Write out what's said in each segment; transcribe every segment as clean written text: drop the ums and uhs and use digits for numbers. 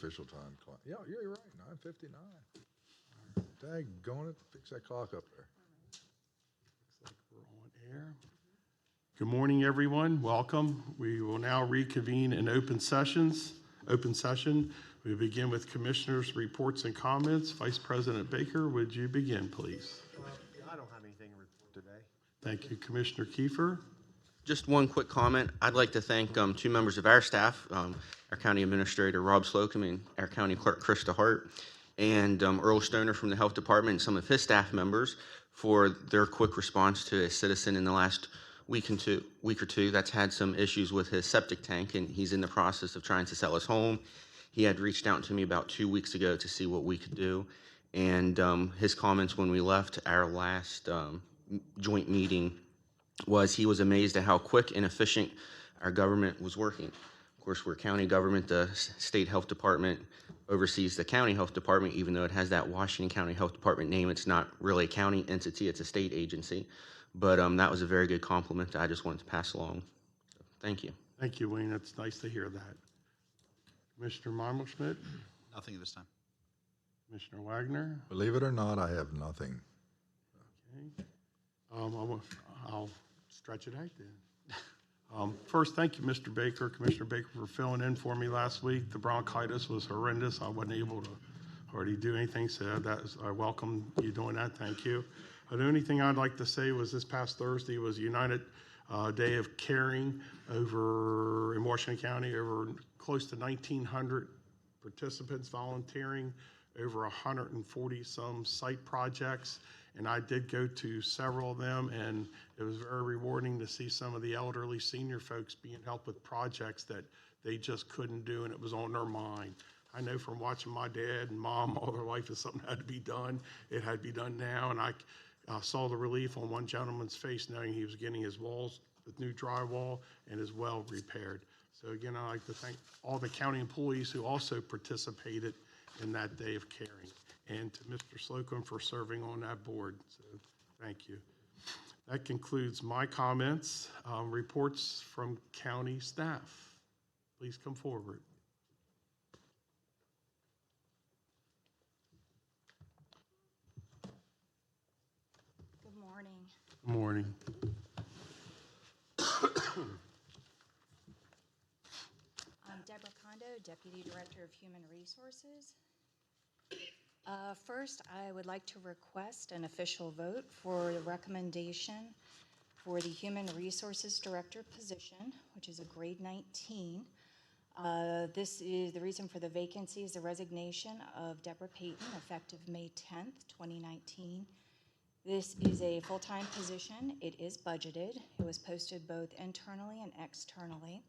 official time clock. Yeah, you're right, 9:59. Daggone it, fix that clock up there. Looks like we're on air. Good morning, everyone. Welcome. We will now reconvene in open session. We begin with commissioners' reports and comments. Vice President Baker, would you begin, please? I don't have anything to report today. Thank you, Commissioner Kiefer. Just one quick comment. I'd like to thank two members of our staff, our County Administrator Rob Slocum and our County Clerk Krista Hart, and Earl Stoner from the Health Department and some of his staff members for their quick response to a citizen in the last week or two that's had some issues with his septic tank, and he's in the process of trying to sell his home. He had reached out to me about 2 weeks ago to see what we could do, and his comments when we left our last joint meeting was he was amazed at how quick and efficient our government was working. Of course, we're county government. The state health department oversees the county health department, even though it has that Washington County Health Department name. It's not really a county entity, it's a state agency. But that was a very good compliment that I just wanted to pass along. So, thank you. Thank you, Wayne. It's nice to hear that. Commissioner Marmelschmidt, Nothing at this time. Commissioner Wagner. Believe it or not, I have nothing. Okay. I'll stretch it out then. First, thank you, Mr. Baker, Commissioner Baker, for filling in for me last week. The bronchitis was horrendous. I wasn't able to hardly do anything, so I welcome you doing that. Thank you. The only thing I'd like to say was this past Thursday was United Day of Caring over in Washington County, over close to 1,900 participants volunteering, over 140 some site projects. And I did go to several of them, and it was very rewarding to see some of the elderly senior folks being helped with projects that they just couldn't do, and it was on their mind. I know from watching my dad and mom all their life, if something had to be done, it had to be done now. And I saw the relief on one gentleman's face knowing he was getting his walls with new drywall and his well repaired. So again, I'd like to thank all the county employees who also participated in that day of caring, and to Mr. Slocum for serving on that board. So thank you. That concludes my comments. Reports from county staff. Please come forward. Good morning. Good morning. I'm Deborah Condo, Deputy Director of Human Resources. First, I would like to request an official vote for the recommendation for the Human Resources Director position, which is a grade 19. This is the reason for the vacancy is the resignation of Deborah Payton, effective May 10th, 2019. This is a full-time position. It is budgeted. It was posted both internally and externally.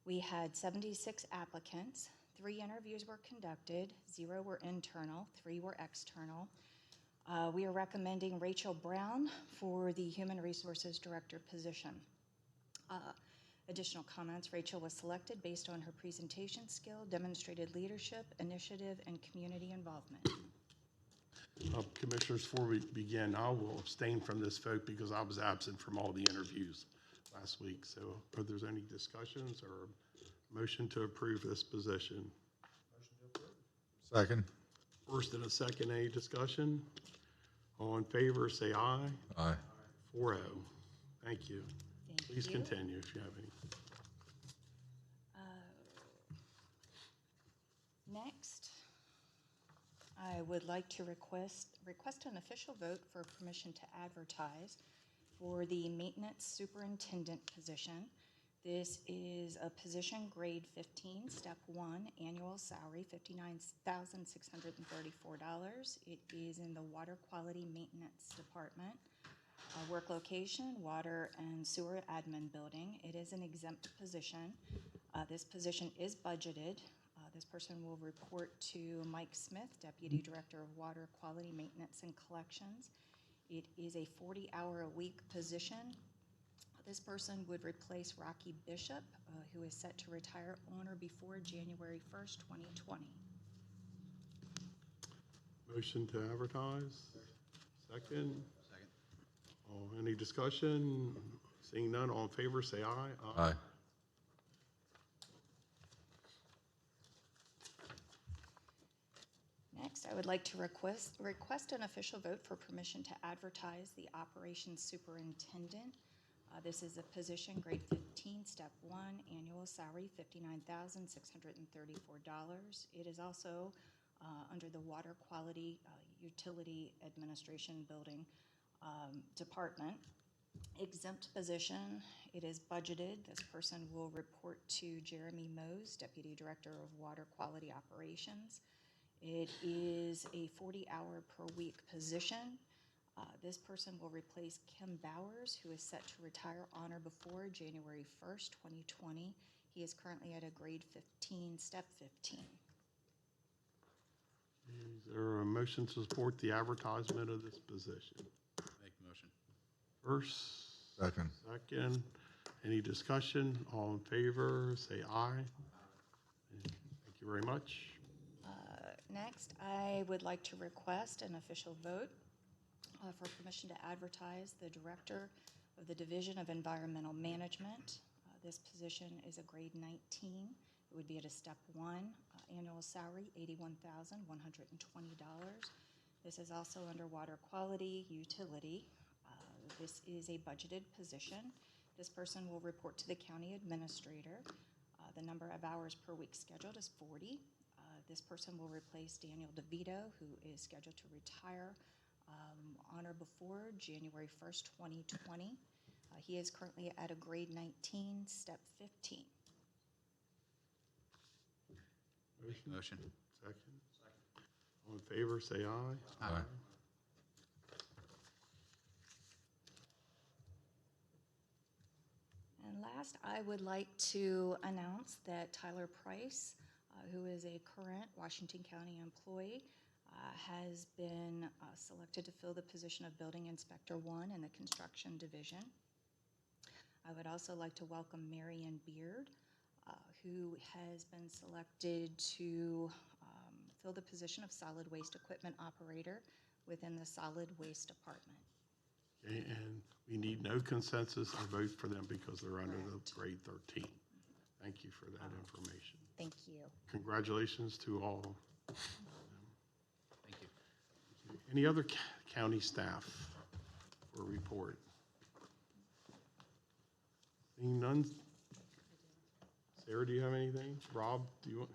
We had 76 applicants. 3 interviews were conducted, 0 were internal, 3 were external. We are recommending Rachel Brown for the Human Resources Director position. Additional comments, Rachel was selected based on her presentation skill, demonstrated leadership, initiative, and community involvement. Commissioners, before we begin, I will abstain from this vote because I was absent from all the interviews last week. So are there any discussions or motion to approve this position? Motion to approve. Second. First and a second, any discussion? All in favor, say aye. Aye. 4-0. Thank you. Please you. continue if you have any. Next, I would like to request an official vote for permission to advertise for the maintenance superintendent position. This is a position grade 15, step 1, annual salary $59,634. It is in the water quality maintenance department. Work location, water and sewer admin building. It is an exempt position. This position is budgeted. This person will report to Mike Smith, Deputy Director of Water Quality Maintenance and Collections. It is a 40-hour-a-week position. This person would replace Rocky Bishop, who is set to retire on or before January 1st, 2020. Motion to advertise? Second? Second. Any discussion? Seeing none, all in favor, say aye. Aye. Next, I would like to request an official vote for permission to advertise the operations superintendent. This is a position, grade 15, step 1, annual salary $59,634. It is also under the Water Quality Utility Administration Building Department. Exempt position. It is budgeted. This person will report to Jeremy Mose, Deputy Director of Water Quality Operations. It is a 40-hour per week position. This person will replace Kim Bowers, who is set to retire on or before January 1st, 2020. He is currently at a grade 15, step 15. Is there a motion to support the advertisement of this position? Make the motion. First, Second. second, any discussion? All in favor, say aye. Thank you very much. Next, I would like to request an official vote for permission to advertise the Director of the Division of Environmental Management. This position is a grade 19. It would be at a step 1, annual salary $81,120. This is also under Water Quality Utility. This is a budgeted position. This person will report to the County Administrator. The number of hours per week scheduled is 40. This person will replace Daniel DeVito, who is scheduled to retire on or before January 1st, 2020. He is currently at a grade 19, step 15. Motion. Second. All in favor, say aye. Aye. And last, I would like to announce that Tyler Price, who is a current Washington County employee, has been selected to fill the position of Building Inspector 1 in the Construction Division. I would also like to welcome Marion Beard, who has been selected to fill the position of Solid Waste Equipment Operator within the Solid Waste Department. Okay, and we need no consensus or vote for them because they're under the grade 13. Thank you for that information. Thank you. Congratulations to all. Thank you. Any other county staff for report? Seeing none? Sarah, do you have anything? Rob, do you want?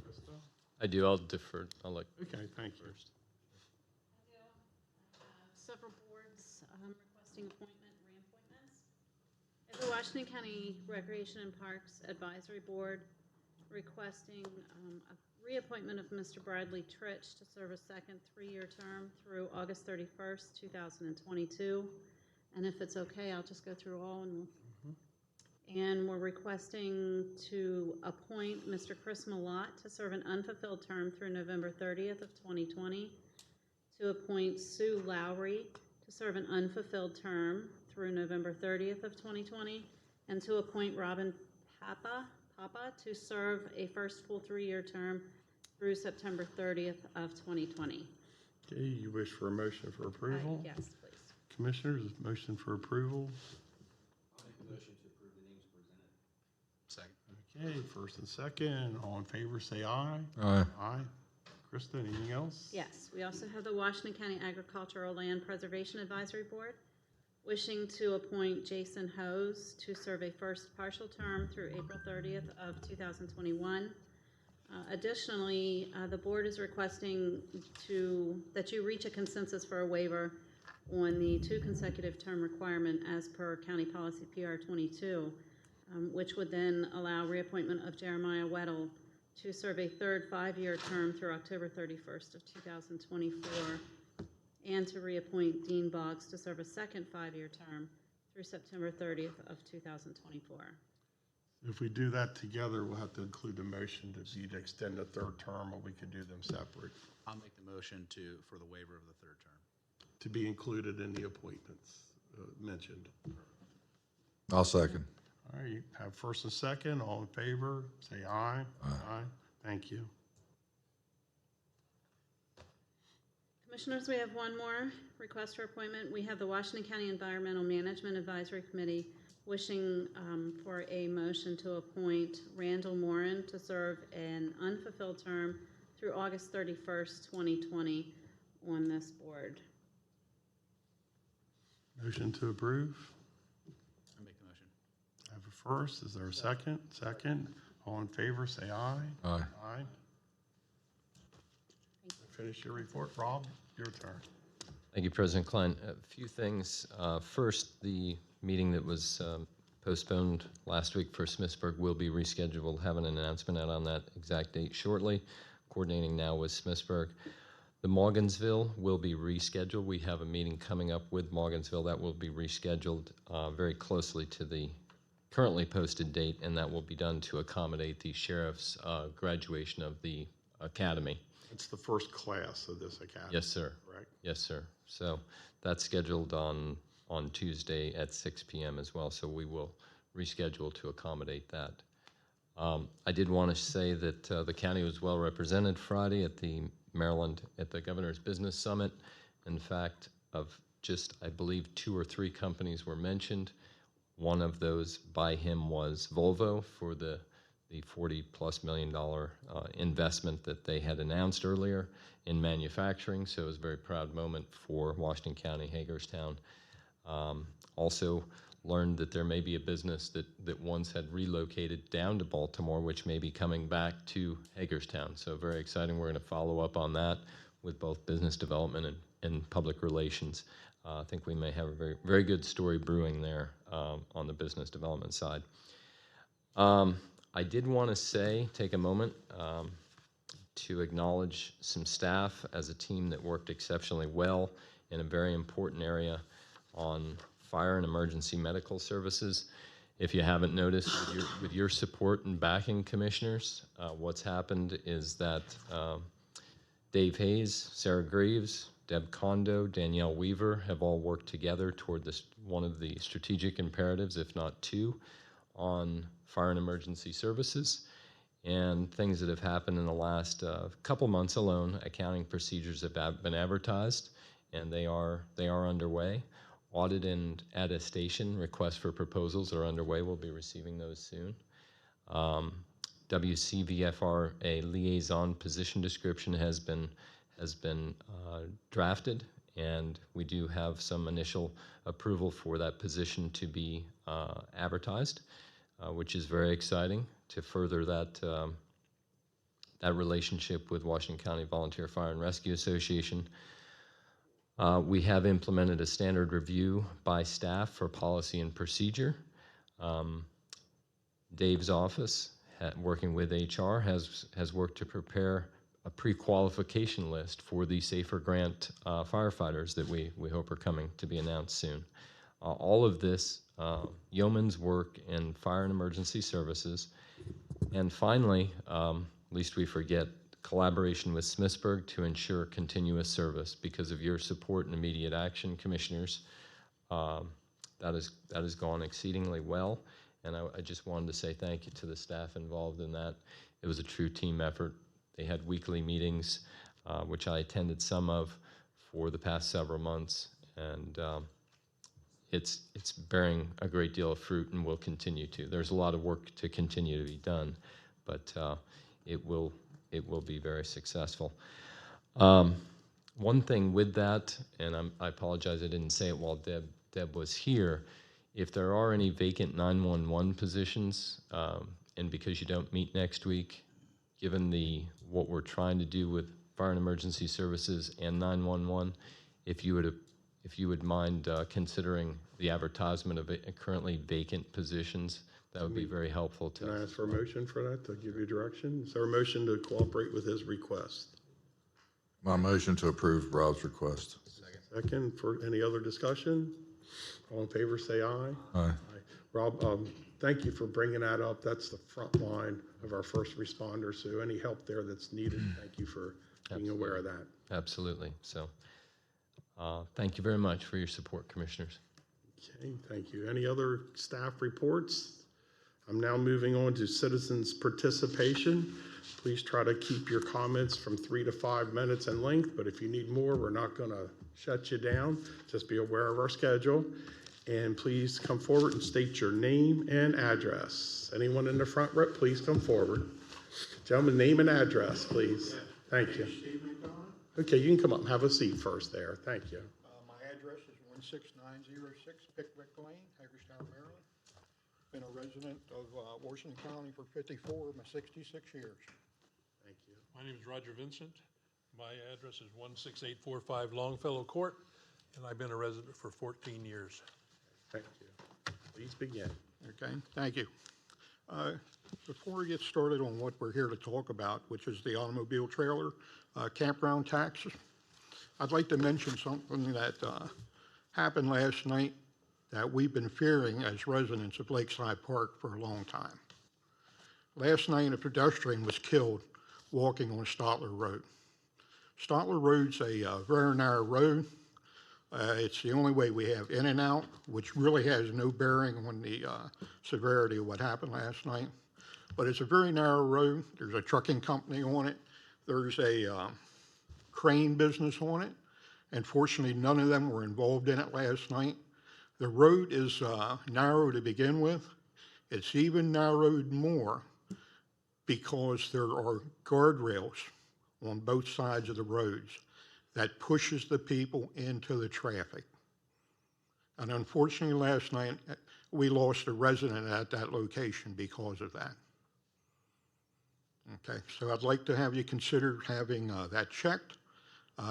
Krista? I do. I'll defer. I'll like. Okay, thank you. Several boards requesting reappointments. The Washington County Recreation and Parks Advisory Board requesting a reappointment of Mr. Bradley Tritch to serve a second 3-year term through August 31st, 2022. And if it's okay, I'll just go through all and we're requesting to appoint Mr. Chris Malott to serve an unfulfilled term through November 30th of 2020, to appoint Sue Lowry to serve an unfulfilled term through November 30th of 2020, and to appoint Robin Papa to serve a first full 3-year term through September 30th of 2020. Okay, you wish for a motion for approval? Yes, please. Commissioners, motion for approval? I'll make a motion to approve the names presented. Second. Okay, first and second, all in favor say aye. Aye. Aye. Krista, anything else? Yes, we also have the Washington County Agricultural Land Preservation Advisory Board wishing to appoint Jason Hose to serve a first partial term through April 30th of 2021. Additionally, the board is requesting that you reach a consensus for a waiver on the 2 consecutive term requirement as per County Policy PR 22, which would then allow reappointment of Jeremiah Weddle to serve a third 5-year term through October 31st of 2024, and to reappoint Dean Boggs to serve a second 5-year term through September 30th of 2024. If we do that together, we'll have to include a motion to either extend the third term, or we could do them separate, I'll make the motion for the waiver of the third term. to be included in the appointments mentioned. I'll second. All right, you have first and second, all in favor, say aye. Aye. Thank you. Commissioners, we have one more request for appointment. We have the Washington County Environmental Management Advisory Committee wishing for a motion to appoint Randall Morin to serve an unfulfilled term through August 31st, 2020 on this board. Motion to approve. I make the motion. I have a first. Is there a second? Second. All in favor, say aye. Aye. Aye. Finish your report. Rob, your turn. Thank you, President Klein. A few things. First, the meeting that was postponed last week for Smithsburg will be rescheduled. We'll have an announcement out on that exact date shortly, coordinating now with Smithsburg. The Morgansville will be rescheduled. We have a meeting coming up with Morgansville that will be rescheduled very closely to the currently posted date, and that will be done to accommodate the sheriff's graduation of the academy. It's the first class of this academy. Yes, sir. Correct? Yes, sir. So that's scheduled on Tuesday at 6 p.m. as well, so we will reschedule to accommodate that. I did want to say that the county was well represented Friday at the Governor's Business Summit. In fact, of just, I believe, 2 or 3 companies were mentioned. One of those by him was Volvo for the $40+ million investment that they had announced earlier in manufacturing. So it was a very proud moment for Washington County, Hagerstown. Also learned that there may be a business that once had relocated down to Baltimore, which may be coming back to Hagerstown. So very exciting. We're going to follow up on that with both business development and public relations. I think we may have a very, very good story brewing there on the business development side. I did want to take a moment to acknowledge some staff as a team that worked exceptionally well in a very important area on fire and emergency medical services. If you haven't noticed, with your support and backing, commissioners, what's happened is that Dave Hayes, Sarah Greaves, Deb Kondo, Danielle Weaver have all worked together toward one of the strategic imperatives, if not 2, on fire and emergency services. And things that have happened in the last couple months alone, accounting procedures have been advertised, and they are underway. Audit and attestation requests for proposals are underway. We'll be receiving those soon. WCVFR, a liaison position description has been drafted, and we do have some initial approval for that position to be advertised, which is very exciting to further that relationship with Washington County Volunteer Fire and Rescue Association. We have implemented a standard review by staff for policy and procedure. Dave's office, working with HR, has worked to prepare a pre-qualification list for the SAFER grant firefighters that we hope are coming to be announced soon. All of this, yeoman's work in fire and emergency services. And finally, least we forget, collaboration with Smithsburg to ensure continuous service. Because of your support and immediate action, commissioners, that has gone exceedingly well. And I just wanted to say thank you to the staff involved in that. It was a true team effort. They had weekly meetings, which I attended some of for the past several months, and it's bearing a great deal of fruit and will continue to. There's a lot of work to continue to be done, but it will be very successful. One thing with that, and I apologize I didn't say it while Deb was here, if there are any vacant 911 positions, and because you don't meet next week, given what we're trying to do with fire and emergency services and 911, if you would mind considering the advertisement of currently vacant positions, that would be very helpful to Can I us. ask for a motion for that to give you direction? Is there a motion to cooperate with his request? My motion to approve Rob's request. Second, for any other discussion? All in favor, say aye. Aye. Rob, thank you for bringing that up. That's the front line of our first responders, so any help there that's needed, thank you for being aware of that. Absolutely. So thank you very much for your support, commissioners. Okay, thank you. Any other staff reports? I'm now moving on to citizens' participation. Please try to keep your comments from 3 to 5 minutes in length, but if you need more, we're not going to shut you down. Just be aware of our schedule. And please come forward and state your name and address. Anyone in the front row, please come forward. Gentlemen, name and address, please. Thank you. Okay, you can come up and have a seat first there. Thank you. My address is 16906 Pickwick Lane, Hagerstown, Maryland. Been a resident of Washington County for 54 of my 66 years. Thank you. My name is Roger Vincent. My address is 16845 Longfellow Court, and I've been a resident for 14 years. Thank you. Please begin. Okay, thank you. Before we get started on what we're here to talk about, which is the automobile trailer campground taxes, I'd like to mention something that happened last night that we've been fearing as residents of Lakeside Park for a long time. Last night, a pedestrian was killed walking on Stotler Road. Stotler Road's a very narrow road. It's the only way we have in and out, which really has no bearing on the severity of what happened last night. But it's a very narrow road. There's a trucking company on it. There's a crane business on it. And fortunately, none of them were involved in it last night. The road is narrow to begin with. It's even narrowed more because there are guardrails on both sides of the roads that pushes the people into the traffic. And unfortunately, last night, we lost a resident at that location because of that. Okay, so I'd like to have you consider having that checked,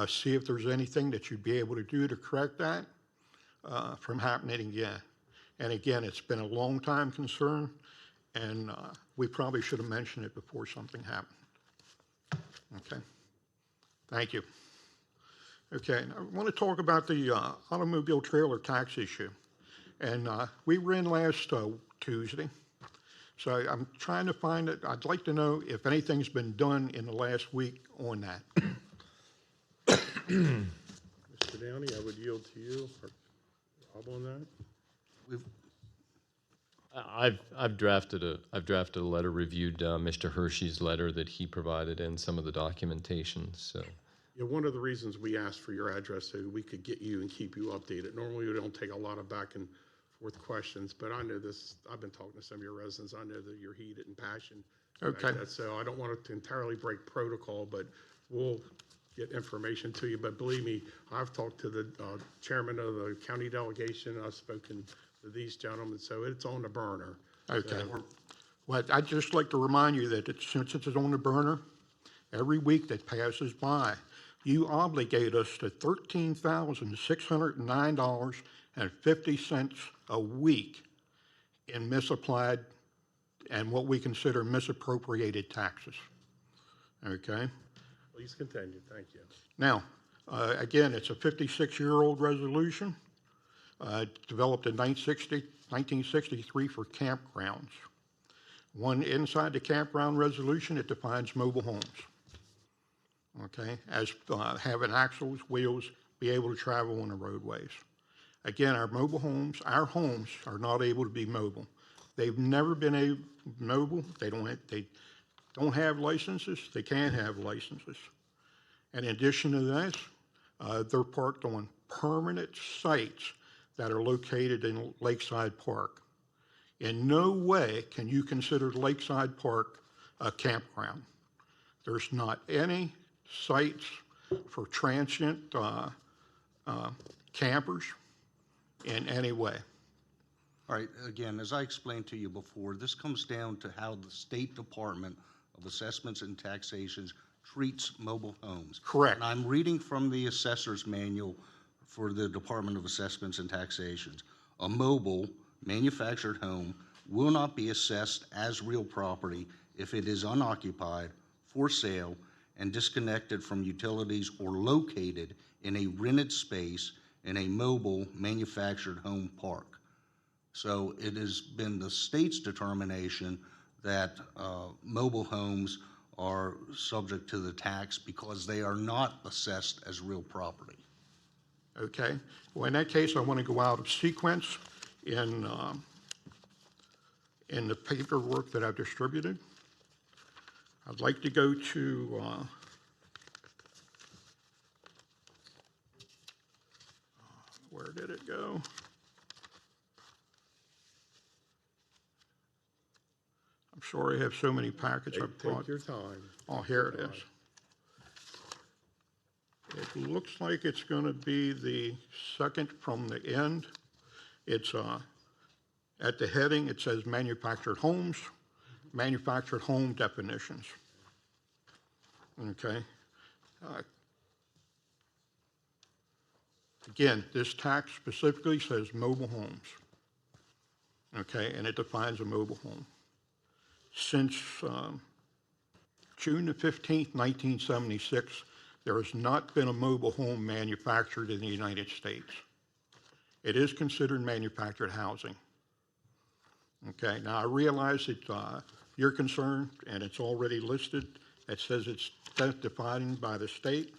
see if there's anything that you'd be able to do to correct that from happening again. And again, it's been a long time concern, and we probably should have mentioned it before something happened. Okay, thank you. Okay, I want to talk about the automobile trailer tax issue. And we were in last Tuesday, so I'm trying to find it. I'd like to know if anything's been done in the last week on that. Mr. Downey, I would yield to you. Or Rob on that? I've drafted a letter, reviewed Mr. Hershey's letter that he provided and some of the documentation, so. Yeah, one of the reasons we asked for your address so we could get you and keep you updated. Normally, we don't take a lot of back and forth questions, but I know this, I've been talking to some of your residents. I know that you're heated and passionate. Okay. So I don't want it to entirely break protocol, but we'll get information to you. But believe me, I've talked to the chairman of the county delegation. I've spoken to these gentlemen, so it's on the burner. Okay. So, Well, I'd just like to remind you that since it's on the burner, every week that passes by, you obligate us to $13,609.50 a week in misapplied and what we consider misappropriated taxes. Okay? please continue. Thank you. Now, again, it's a 56-year-old resolution developed in 1963 for campgrounds. One inside the campground resolution, it defines mobile homes. Okay, as having axles, wheels, be able to travel on the roadways. Again, our homes are not able to be mobile. They've never been mobile. They don't have licenses. They can't have licenses. And in addition to this, they're parked on permanent sites that are located in Lakeside Park. In no way can you consider Lakeside Park a campground. There's not any sites for transient campers in any way. All right, again, as I explained to you before, this comes down to how the State Department of Assessments and Taxations treats mobile homes. Correct. And I'm reading from the assessor's manual for the Department of Assessments and Taxations. A mobile manufactured home will not be assessed as real property if it is unoccupied, for sale, and disconnected from utilities or located in a rented space in a mobile manufactured home park. So it has been the state's determination that mobile homes are subject to the tax because they are not assessed as real property. Okay. Well, in that case, I want to go out of sequence in the paperwork that I've distributed. I'd like to go to where did it go? I'm sorry, I have so many packets I've brought. Take your time. Oh, here it is. It looks like it's going to be the second from the end. It's at the heading, it says manufactured homes, manufactured home definitions. Okay. Again, this tax specifically says mobile homes. Okay, and it defines a mobile home. Since June the 15th, 1976, there has not been a mobile home manufactured in the United States. It is considered manufactured housing. Okay, now I realize that you're concerned, and it's already listed. It says it's defined by the state,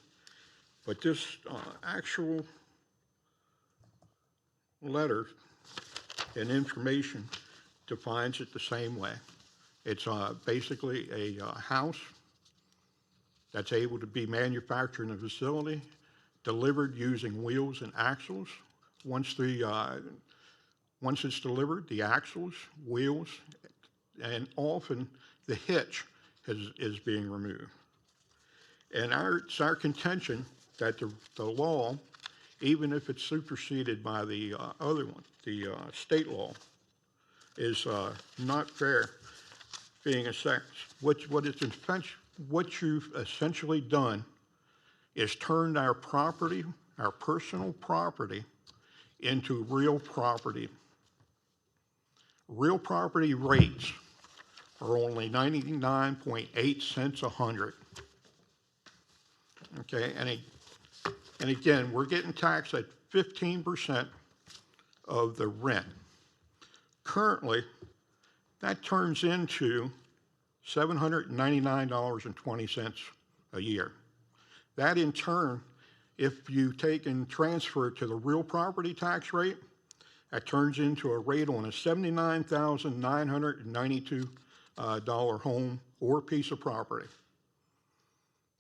but this actual letter and information defines it the same way. It's basically a house that's able to be manufactured in a facility, delivered using wheels and axles. Once it's delivered, the axles, wheels, and often the hitch is being removed. And it's our contention that the law, even if it's superseded by the other one, the state law, is not fair. Being a sex, what you've essentially done is turned our property, our personal property, into real property. Real property rates are only 99.8 cents a hundred. Okay, and again, we're getting taxed at 15% of the rent. Currently, that turns into $799.20 a year. That in turn, if you take and transfer it to the real property tax rate, that turns into a rate on a $79,992 home or piece of property.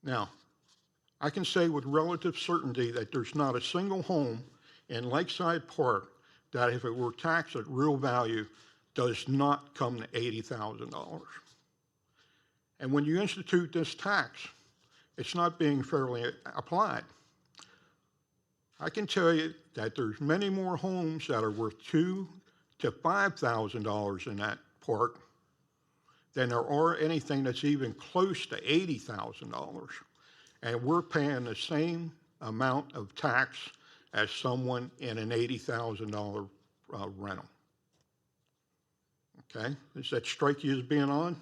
Now, I can say with relative certainty that there's not a single home in Lakeside Park that if it were taxed at real value does not come to $80,000. And when you institute this tax, it's not being fairly applied. I can tell you that there's many more homes that are worth $2,000 to $5,000 in that park than there are anything that's even close to $80,000. And we're paying the same amount of tax as someone in an $80,000 rental. Okay, does that strike you as being on?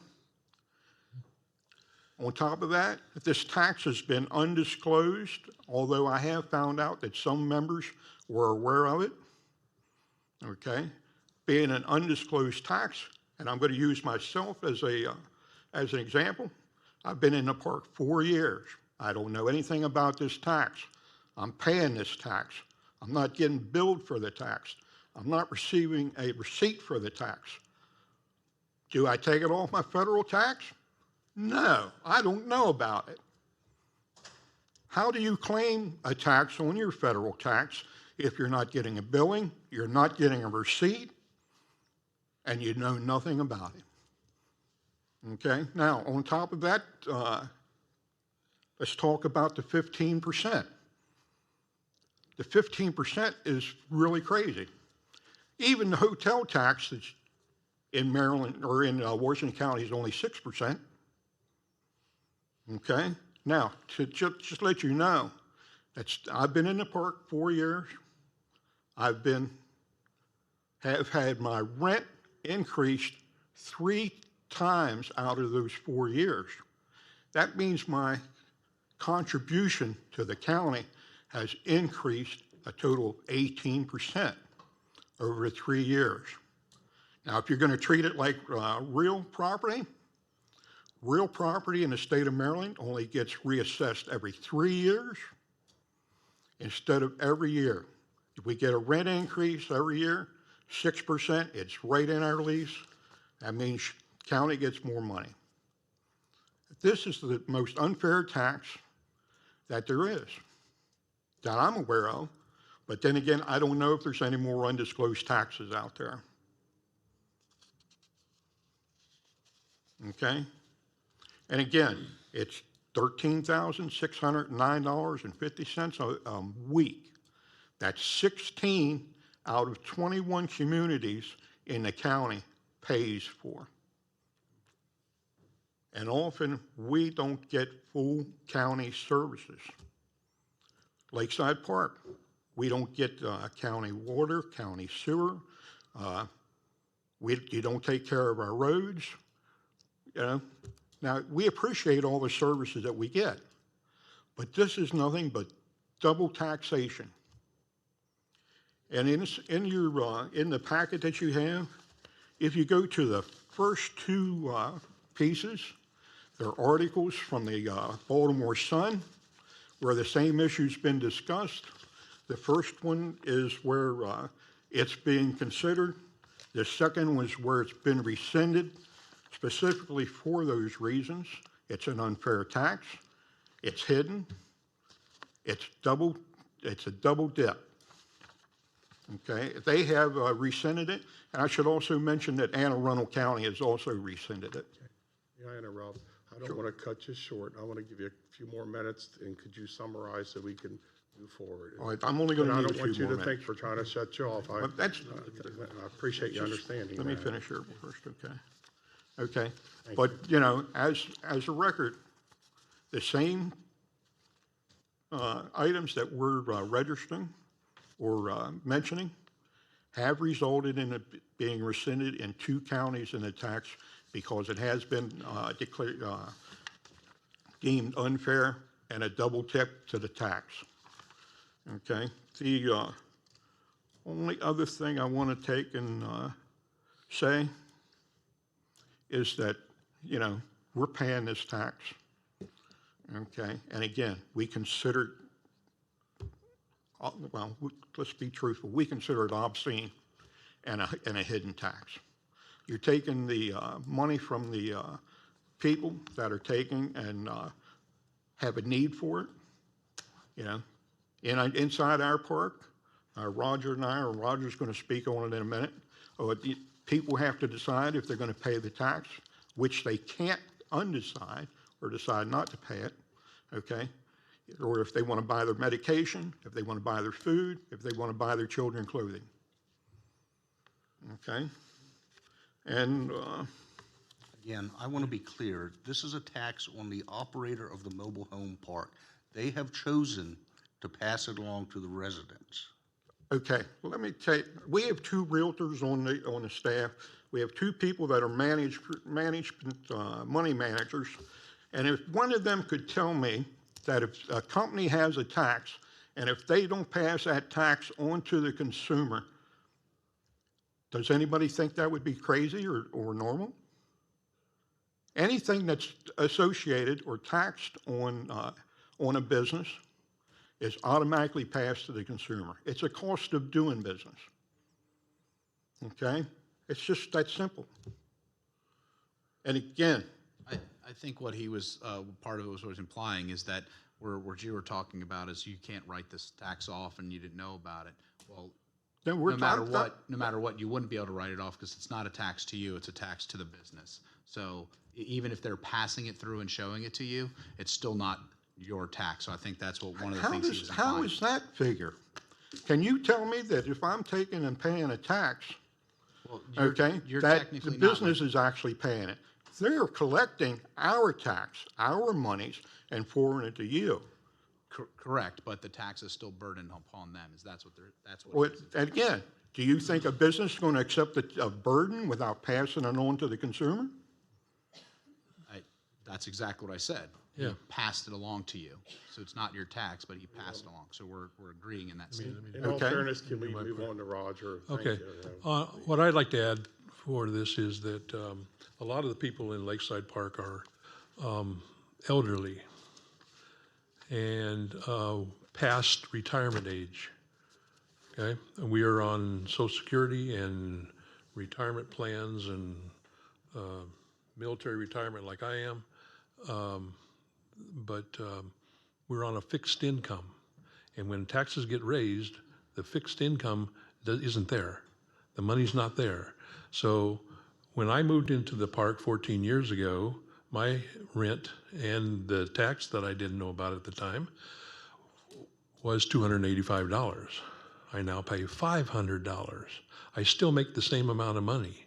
On top of that, if this tax has been undisclosed, although I have found out that some members were aware of it, okay, being an undisclosed tax, and I'm going to use myself as an example. I've been in the park 4 years. I don't know anything about this tax. I'm paying this tax. I'm not getting billed for the tax. I'm not receiving a receipt for the tax. Do I take it off my federal tax? No, I don't know about it. How do you claim a tax on your federal tax if you're not getting a billing, you're not getting a receipt, and you know nothing about it? Okay, now on top of that, let's talk about the 15%. The 15% is really crazy. Even the hotel tax that's in Maryland or in Washington County is only 6%. Okay, now to just let you know, I've been in the park 4 years. Have had my rent increased 3 times out of those 4 years. That means my contribution to the county has increased a total of 18% over 3 years. Now, if you're going to treat it like real property in the state of Maryland only gets reassessed every 3 years instead of every year. If we get a rent increase every year, 6%, it's right in our lease. That means county gets more money. This is the most unfair tax that there is, that I'm aware of. But then again, I don't know if there's any more undisclosed taxes out there. Okay? And again, it's $13,609.50 a week. That's 16 out of 21 communities in the county pays for. And often, we don't get full county services. Lakeside Park, we don't get county water, county sewer. You don't take care of our roads. You know? Now, we appreciate all the services that we get, but this is nothing but double taxation. And in the packet that you have, if you go to the first two pieces, they're articles from the Baltimore Sun, where the same issue's been discussed. The first one is where it's being considered. The second was where it's been rescinded, specifically for those reasons. It's an unfair tax. It's hidden. It's a double dip. Okay, they have rescinded it, and I should also mention that Anne Arundel County has also rescinded it. May I interrupt? I don't want to cut you short. I want to give you a few more minutes, and could you summarize so we can move forward? All right, I'm only going to And need I a don't want few you more to minutes. think we're trying to shut you off. I appreciate you understanding Let me that. finish here first, okay? Okay, but, you know, as a record, the same items that we're registering or mentioning have resulted in it being rescinded in 2 counties in the tax because it has been declared, deemed unfair and a double tip to the tax. Okay, the only other thing I want to take and say is that, you know, we're paying this tax. Okay, and again, we consider, well, let's be truthful, we consider it obscene and a hidden tax. You're taking the money from the people that are taking and have a need for it, you know. Inside our park, Roger and I, or Roger's going to speak on it in a minute, people have to decide if they're going to pay the tax, which they can't undecide or decide not to pay it, okay? Or if they want to buy their medication, if they want to buy their food, if they want to buy their children clothing, okay? And Again, I want to be clear, this is a tax on the operator of the mobile home park. They have chosen to pass it along to the residents. okay, let me tell you, we have 2 realtors on the staff. We have 2 people that are money managers. And if one of them could tell me that if a company has a tax, and if they don't pass that tax on to the consumer, does anybody think that would be crazy or normal? Anything that's associated or taxed on a business is automatically passed to the consumer. It's a cost of doing business. Okay? It's just that simple. And again, I think what he was, part of it was implying is that what you were talking about is you can't write this tax off and you didn't know about it. Well, then no matter what, you wouldn't be able to write it off because it's not a tax to you, it's a tax to the business. So even if they're passing it through and showing it to you, it's still not your tax. So I think that's what one of the things he was implying. How is that figure? Can you tell me that if I'm taking and paying a tax, Well, okay, you're that technically the not business is actually paying it? They're collecting our tax, our monies, and forwarding it to you. correct, but the tax is still burdened upon them. That's what Well, it is. again, do you think a business is going to accept a burden without passing it on to the consumer? That's exactly what I said. Yeah. He passed it along to you. So it's not your tax, but he passed it along. So we're agreeing in that statement. In all Okay. fairness, can we move on to Roger? Thank Okay. you. What I'd like to add for this is that a lot of the people in Lakeside Park are elderly and past retirement age. Okay, and we are on Social Security and retirement plans and military retirement like I am, but we're on a fixed income. And when taxes get raised, the fixed income isn't there. The money's not there. So when I moved into the park 14 years ago, my rent and the tax that I didn't know about at the time was $285. I now pay $500. I still make the same amount of money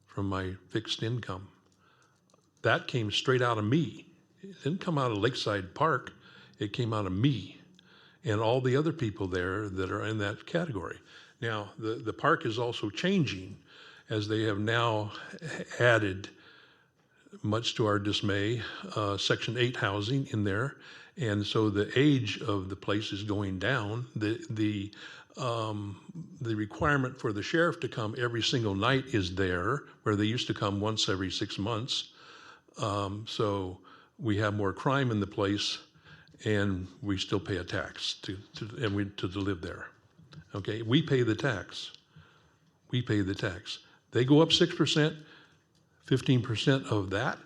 from my fixed income. That came straight out of me. It didn't come out of Lakeside Park. It came out of me and all the other people there that are in that category. Now, the park is also changing as they have now added, much to our dismay, Section 8 housing in there. And so the age of the place is going down. The requirement for the sheriff to come every single night is there, where they used to come once every 6 months. So we have more crime in the place, and we still pay a tax to live there. Okay, we pay the tax. We pay the tax. They go up 6%, 15% of that.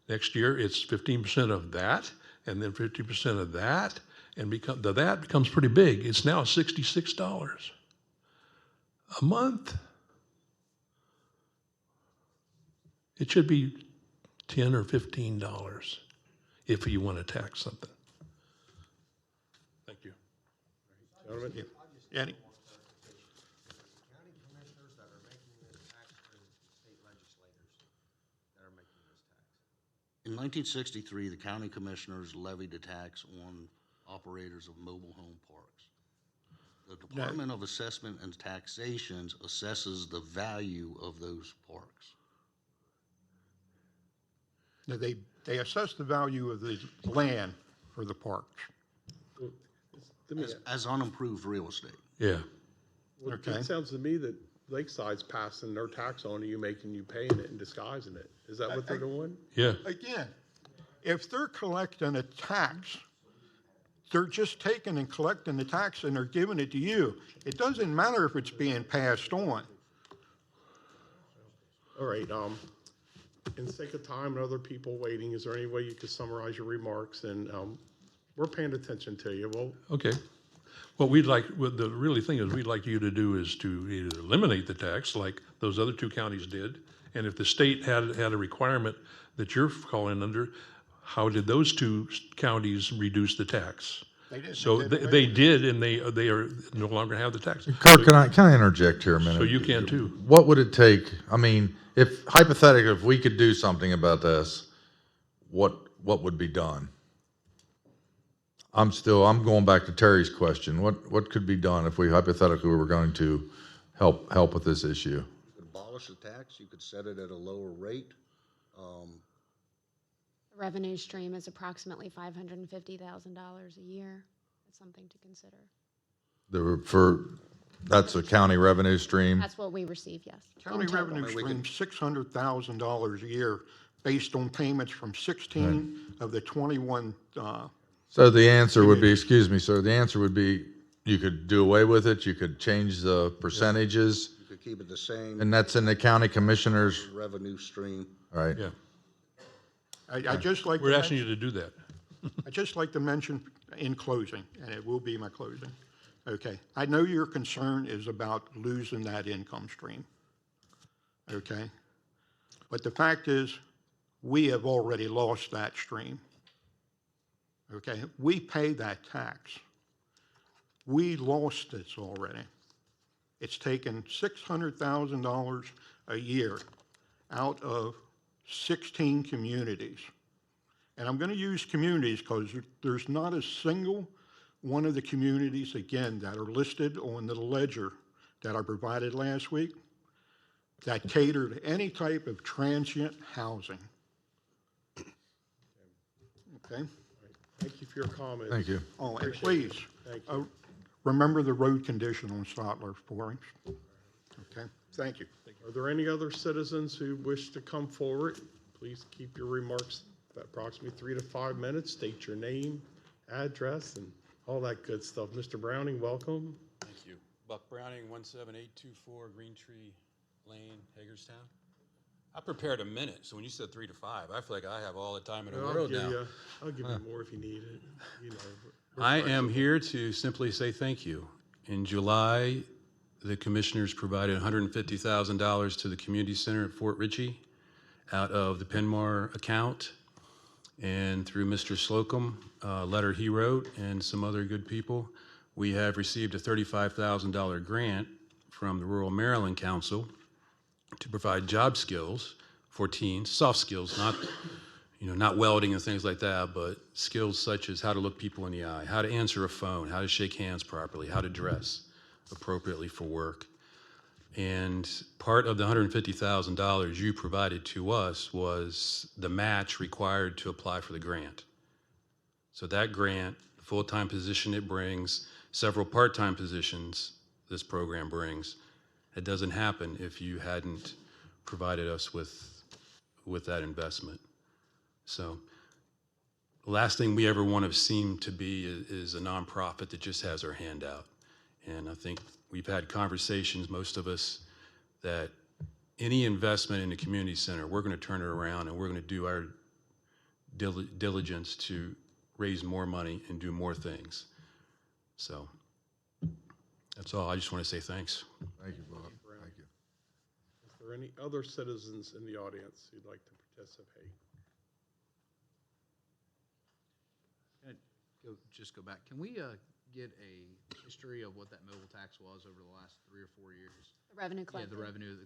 Next year, it's 15% of that, and then 50% of that, and that becomes pretty big. It's now $66 a month. It should be $10 or $15 if you want to tax something. Thank you. Gentlemen? Any, County commissioners that are making this tax or state legislators that are making this tax? In 1963, the county commissioners levied a tax on operators of mobile home parks. The Department of Assessment and Taxations assesses the value of those parks. now they assess the value of the land for the parks. As unimproved real estate. Yeah. Well, Okay. it sounds to me that Lakeside's passing their tax on you, making you paying it and disguising it. Is that what they're doing? Yeah. Again, if they're collecting a tax, they're just taking and collecting the tax and they're giving it to you. It doesn't matter if it's being passed on. All right, in the sake of time and other people waiting, is there any way you could summarize your remarks? And we're paying attention to you. Well, Okay. What the really thing is we'd like you to do is to either eliminate the tax like those other two counties did. And if the state had a requirement that you're calling under, how did those two counties reduce the tax? They did. So they did, and they are no longer have the tax. Kirk, can I interject here a minute? So you can too. What would it take? I mean, if hypothetically, if we could do something about this, what would be done? I'm going back to Terry's question. What could be done if we hypothetically were going to help with this issue? You could abolish the tax, you could set it at a lower rate. The revenue stream is approximately $550,000 a year. That's something to consider. That's a county revenue stream. That's what we receive, yes. County in total. revenue stream, $600,000 a year based on payments from 16 of the 21, So the answer would be, excuse me, sir, the answer would be you could do away with it, you could change the percentages, You could keep it the same. and that's in the county commissioners, Revenue stream. right? Yeah. I just like to We're asking mention, you to do that. I just like to mention in closing, and it will be my closing. Okay, I know your concern is about losing that income stream. Okay? But the fact is, we have already lost that stream. Okay, we pay that tax. We lost this already. It's taken $600,000 a year out of 16 communities. And I'm going to use communities because there's not a single one of the communities, again, that are listed on the ledger that I provided last week that cater to any type of transient housing. Okay? thank you for your comments. Thank you. Oh, and please, Thank you. remember the road condition on Stotler Forings. Okay, thank you. Are there any other citizens who wish to come forward? Please keep your remarks approximately 3 to 5 minutes. State your name, address, and all that good stuff. Mr. Browning, welcome. Thank you. Buck Browning, 17824 Green Tree Lane, Hagerstown. I prepared a minute, so when you said 3 to 5, I feel like I have all the time in the world now. I'll give you more if you need it. You know, we're I am flexible. here to simply say thank you. In July, the commissioners provided $150,000 to the community center at Fort Ritchie, out of the Penmar account and through Mr. Slocum, a letter he wrote, and some other good people, we have received a $35,000 grant from the Rural Maryland Council to provide job skills for teens, soft skills, not welding and things like that, but skills such as how to look people in the eye, how to answer a phone, how to shake hands properly, how to dress appropriately for work. And part of the $150,000 you provided to us was the match required to apply for the grant. So that grant, the full-time position it brings, several part-time positions this program brings, it doesn't happen if you hadn't provided us with that investment. So the last thing we ever want to seem to be is a nonprofit that just has our hand out. And I think we've had conversations, most of us, that any investment in the community center, we're going to turn it around and we're going to do our diligence to raise more money and do more things. So that's all. I just want to say thanks. Thank you, Bob. Thank you. Is there any other citizens in the audience who'd like to participate? Just go back. Can we get a history of what that mobile tax was over the last 3 or 4 years? The revenue Yeah, collected. the revenue.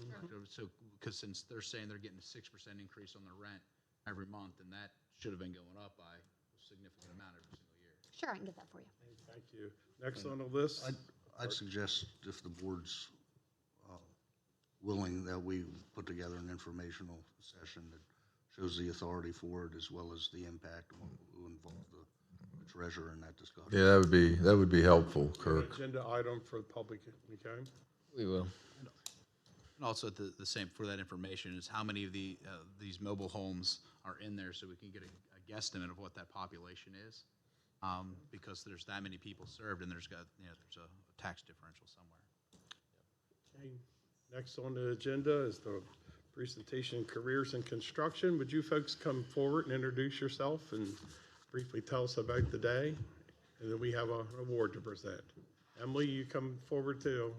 So, because since they're saying they're getting a 6% increase on their rent every month, and that should have been going up by a significant amount every single year. Sure, I can get that for you. Thank you. Next on the list, I'd suggest if the board's willing, that we put together an informational session that shows the authority for it as well as the impact and what will involve the treasurer in that discussion. Yeah, that would be helpful, Kirk. agenda item for the public, okay? We will. And also the same for that information is how many of these mobile homes are in there, so we can get a guesstimate of what that population is. Because there's that many people served, and there's a tax differential somewhere. Okay. Next on the agenda is the presentation Careers in Construction. Would you folks come forward and introduce yourself and briefly tell us about the day? And then we have an award to present. Emily, you come forward too.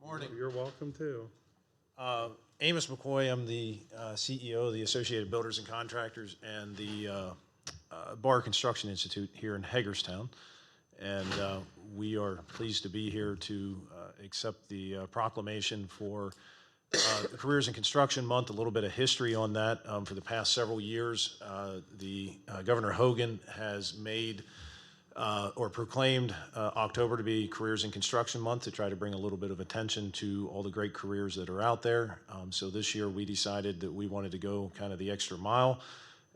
Morning. You're welcome too. Amos McCoy, I'm the CEO of the Associated Builders and Contractors and the Bar Construction Institute here in Hagerstown. And we are pleased to be here to accept the proclamation for Careers in Construction Month. A little bit of history on that. For the past several years, the Governor Hogan has made or proclaimed October to be Careers in Construction Month to try to bring a little bit of attention to all the great careers that are out there. So this year we decided that we wanted to go kind of the extra mile,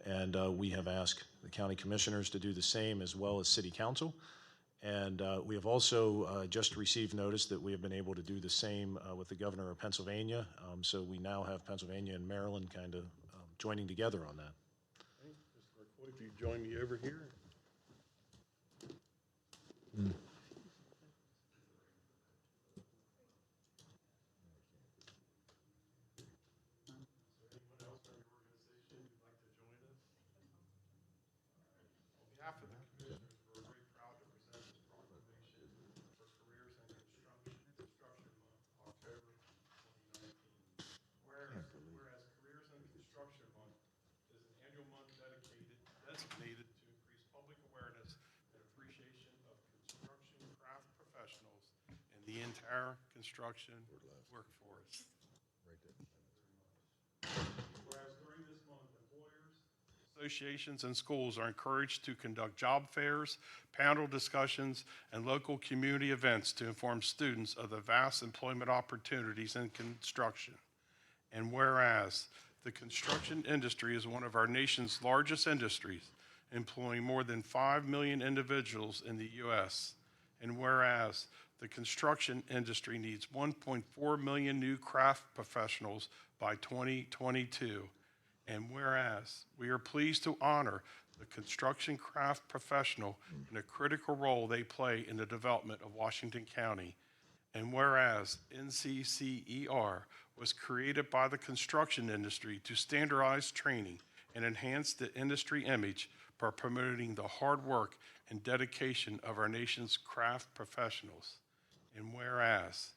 and we have asked the county commissioners to do the same as well as city council. And we have also just received notice that we have been able to do the same with the governor of Pennsylvania. So we now have Pennsylvania and Maryland kind of joining together on that. Okay. Mr. McCoy, if you join me over here. Designated to increase public awareness and appreciation of construction craft professionals and the entire construction workforce. Whereas during this month, employers, associations, and schools are encouraged to conduct job fairs, panel discussions, and local community events to inform students of the vast employment opportunities in construction. And whereas the construction industry is one of our nation's largest industries, employing more than 5 million individuals in the U.S. And whereas the construction industry needs 1.4 million new craft professionals by 2022. And whereas we are pleased to honor the construction craft professional in a critical role they play in the development of Washington County. And whereas NCCER was created by the construction industry to standardize training and enhance the industry image by promoting the hard work and dedication of our nation's craft professionals. And whereas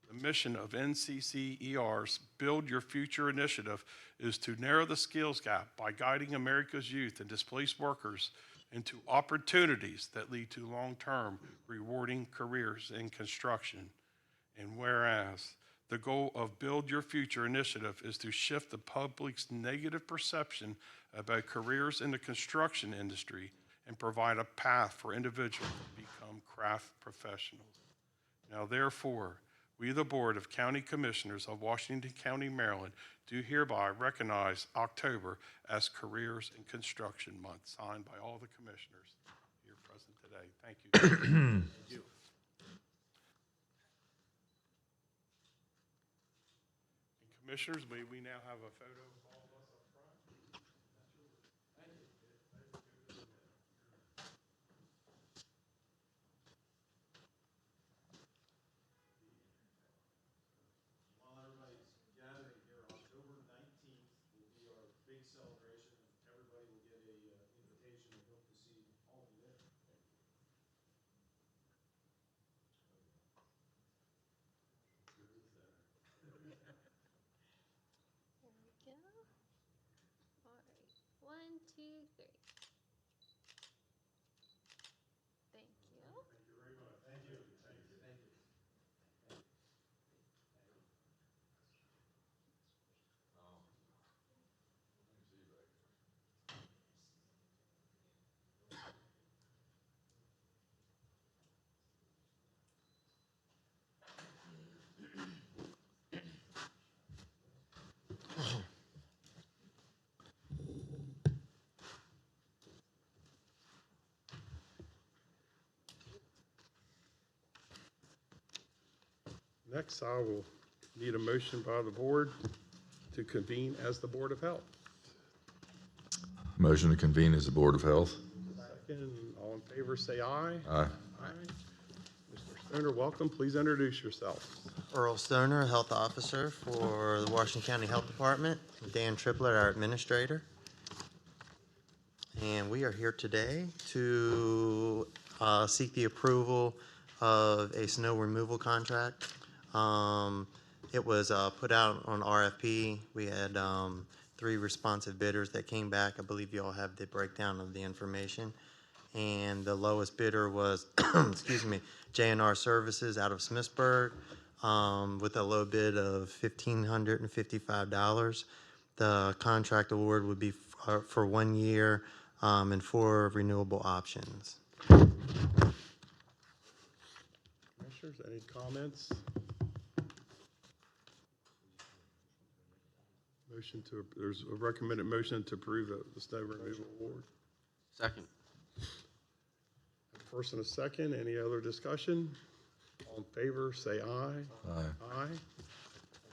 The mission of NCCER's Build Your Future initiative is to narrow the skills gap by guiding America's youth and displaced workers into opportunities that lead to long-term, rewarding careers in construction. And whereas the goal of Build Your Future initiative is to shift the public's negative perception about careers in the construction industry and provide a path for individuals to become craft professionals. Now therefore, we, the Board of County Commissioners of Washington County, Maryland, do hereby recognize October as Careers in Construction Month, signed by all the commissioners here present today. Thank you. Thank you. And commissioners, may we now have a photo of all of us up front? While everybody's gathering here, October 19th will be our big celebration. Everybody will get a invitation. We hope to see all of you there. There we go. All right. 1, 2, 3. Thank you. Thank you very much. Thank you. Thank you. Thank you. Next, I will need a motion by the board to convene as the Board of Health. Motion to convene as the Board of Health. Second, all in favor, say aye. Aye. Aye. Mr. Stoner, welcome. Please introduce yourself. Earl Stoner, Health Officer for the Washington County Health Department. Dan Triplett, our Administrator. And we are here today to seek the approval of a snow removal contract. It was put out on RFP. We had 3 responsive bidders that came back. I believe you all have the breakdown of the information. And the lowest bidder was, excuse me, J&R Services out of Smithsburg, with a low bid of $1,555. The contract award would be for 1 year and 4 renewable options. Commissioners, any comments? There's a recommended motion to approve the snow removal award. Second. First and a second, any other discussion? All in favor, say aye. Aye. Aye. Thank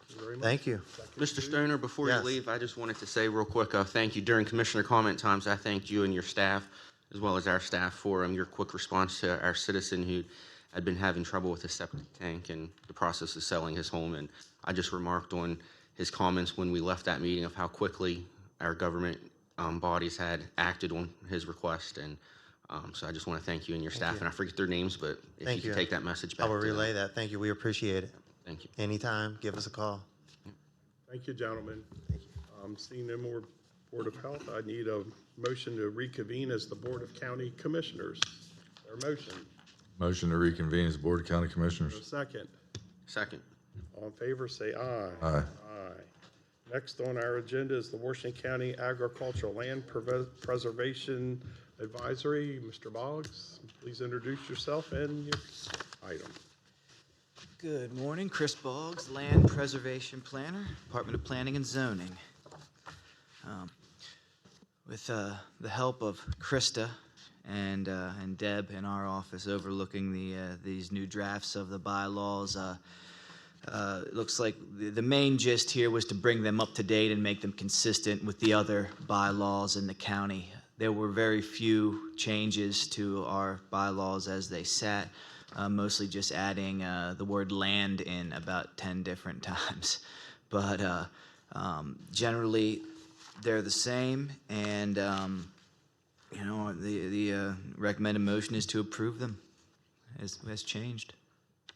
you very much. Thank you. Mr. Stoner, before you Yes. leave, I just wanted to say real quick, thank you. During Commissioner comment times, I thanked you and your staff, as well as our staff, for your quick response to our citizen who had been having trouble with his septic tank and the process of selling his home. And I just remarked on his comments when we left that meeting of how quickly our government bodies had acted on his request. And so I just want to thank you and your staff. And I forget their names, but if Thank you you. could take that message back I will to them. relay that. Thank you. We appreciate it. Thank you. Anytime, give us a call. Thank you, gentlemen. Seeing no more Board of Health, I need a motion to reconvene as the Board of County Commissioners. Their motion. Motion to reconvene as the Board of County A Commissioners. second. Second. All in favor, say aye. Aye. Aye. Next on our agenda is the Washington County Agricultural Land Preservation Advisory. Mr. Boggs, please introduce yourself and your item. Good morning, Chris Boggs, Land Preservation Planner, Department of Planning and Zoning. With the help of Krista and Deb in our office overlooking these new drafts of the bylaws, it looks like the main gist here was to bring them up to date and make them consistent with the other bylaws in the county. There were very few changes to our bylaws as they sat, mostly just adding the word land in about 10 different times. But generally, they're the same, and the recommended motion is to approve them as changed.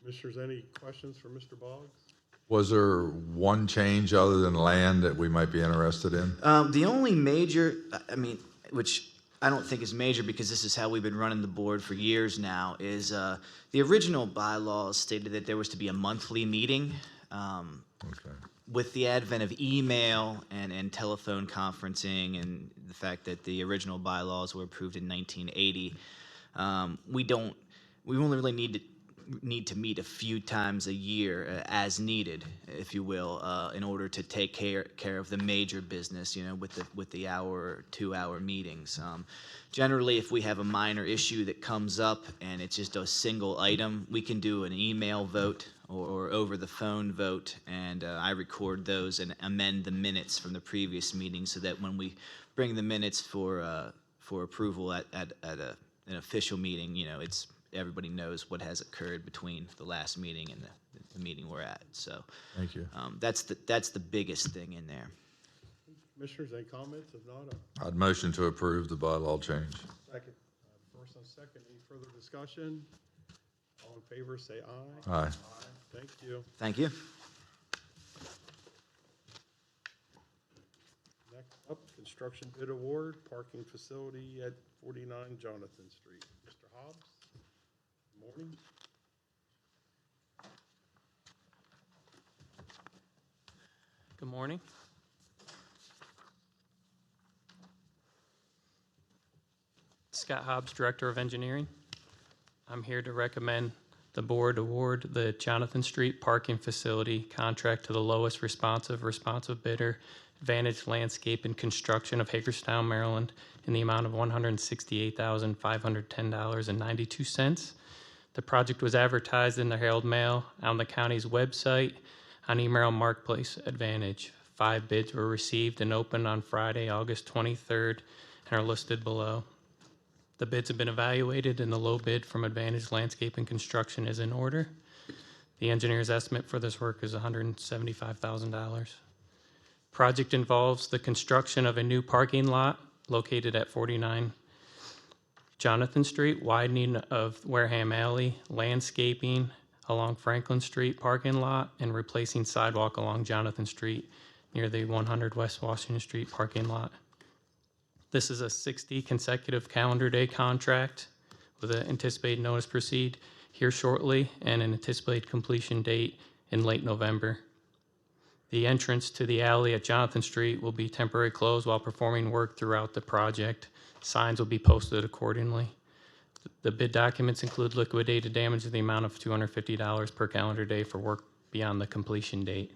Commissioners, any questions for Mr. Boggs? Was there one change other than land that we might be interested in? The only major, I mean, which I don't think is major because this is how we've been running the board for years now, is the original bylaws stated that there was to be a monthly meeting. Okay. With the advent of email and telephone conferencing and the fact that the original bylaws were approved in 1980, we only really need to meet a few times a year as needed, if you will, in order to take care of the major business, you know, with the hour or 2 hour meetings. Generally, if we have a minor issue that comes up and it's just a single item, we can do an email vote or over the phone vote, and I record those and amend the minutes from the previous meeting so that when we bring the minutes for approval at an official meeting, you know, everybody knows what has occurred between the last meeting and the meeting we're at. So Thank you. that's the biggest thing in there. Commissioners, any comments? If not, I'd motion to approve the bylaw change. second. First and second, any further discussion? All in favor, say aye. Aye. Thank you. Thank you. Next up, construction bid award, parking facility at 49 Jonathan Street. Mr. Hobbs, good morning. Good morning. Scott Hobbs, Director of Engineering. I'm here to recommend the board award the Jonathan Street Parking Facility contract to the lowest responsive bidder, Advantage Landscape and Construction of Hagerstown, Maryland, in the amount of $168,510.92. The project was advertised in the Herald Mail, on the county's website, on email marketplace Advantage. 5 bids were received and opened on Friday, August 23rd, and are listed below. The bids have been evaluated, and the low bid from Advantage Landscape and Construction is in order. The engineer's estimate for this work is $175,000. Project involves the construction of a new parking lot located at 49 Jonathan Street, widening of Wareham Alley, landscaping along Franklin Street parking lot, and replacing sidewalk along Jonathan Street near the 100 West Washington Street parking lot. This is a 60 consecutive calendar day contract with an anticipated notice proceed here shortly and an anticipated completion date in late November. The entrance to the alley at Jonathan Street will be temporarily closed while performing work throughout the project. Signs will be posted accordingly. The bid documents include liquidated damage in the amount of $250 per calendar day for work beyond the completion date.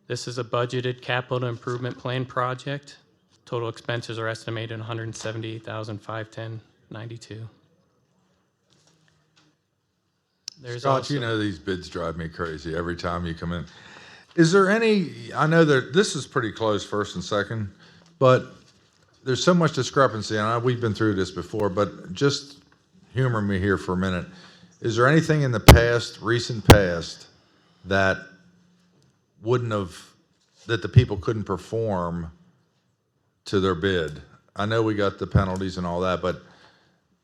This is a budgeted capital improvement plan project. Total expenses are estimated at $178,510.92. Scott, you know these bids drive me crazy every time you come in. Is there any, I know that this is pretty close, first and second, but there's so much discrepancy, and we've been through this before, but just humor me here for a minute. Is there anything in the past, recent past, that that the people couldn't perform to their bid? I know we got the penalties and all that, but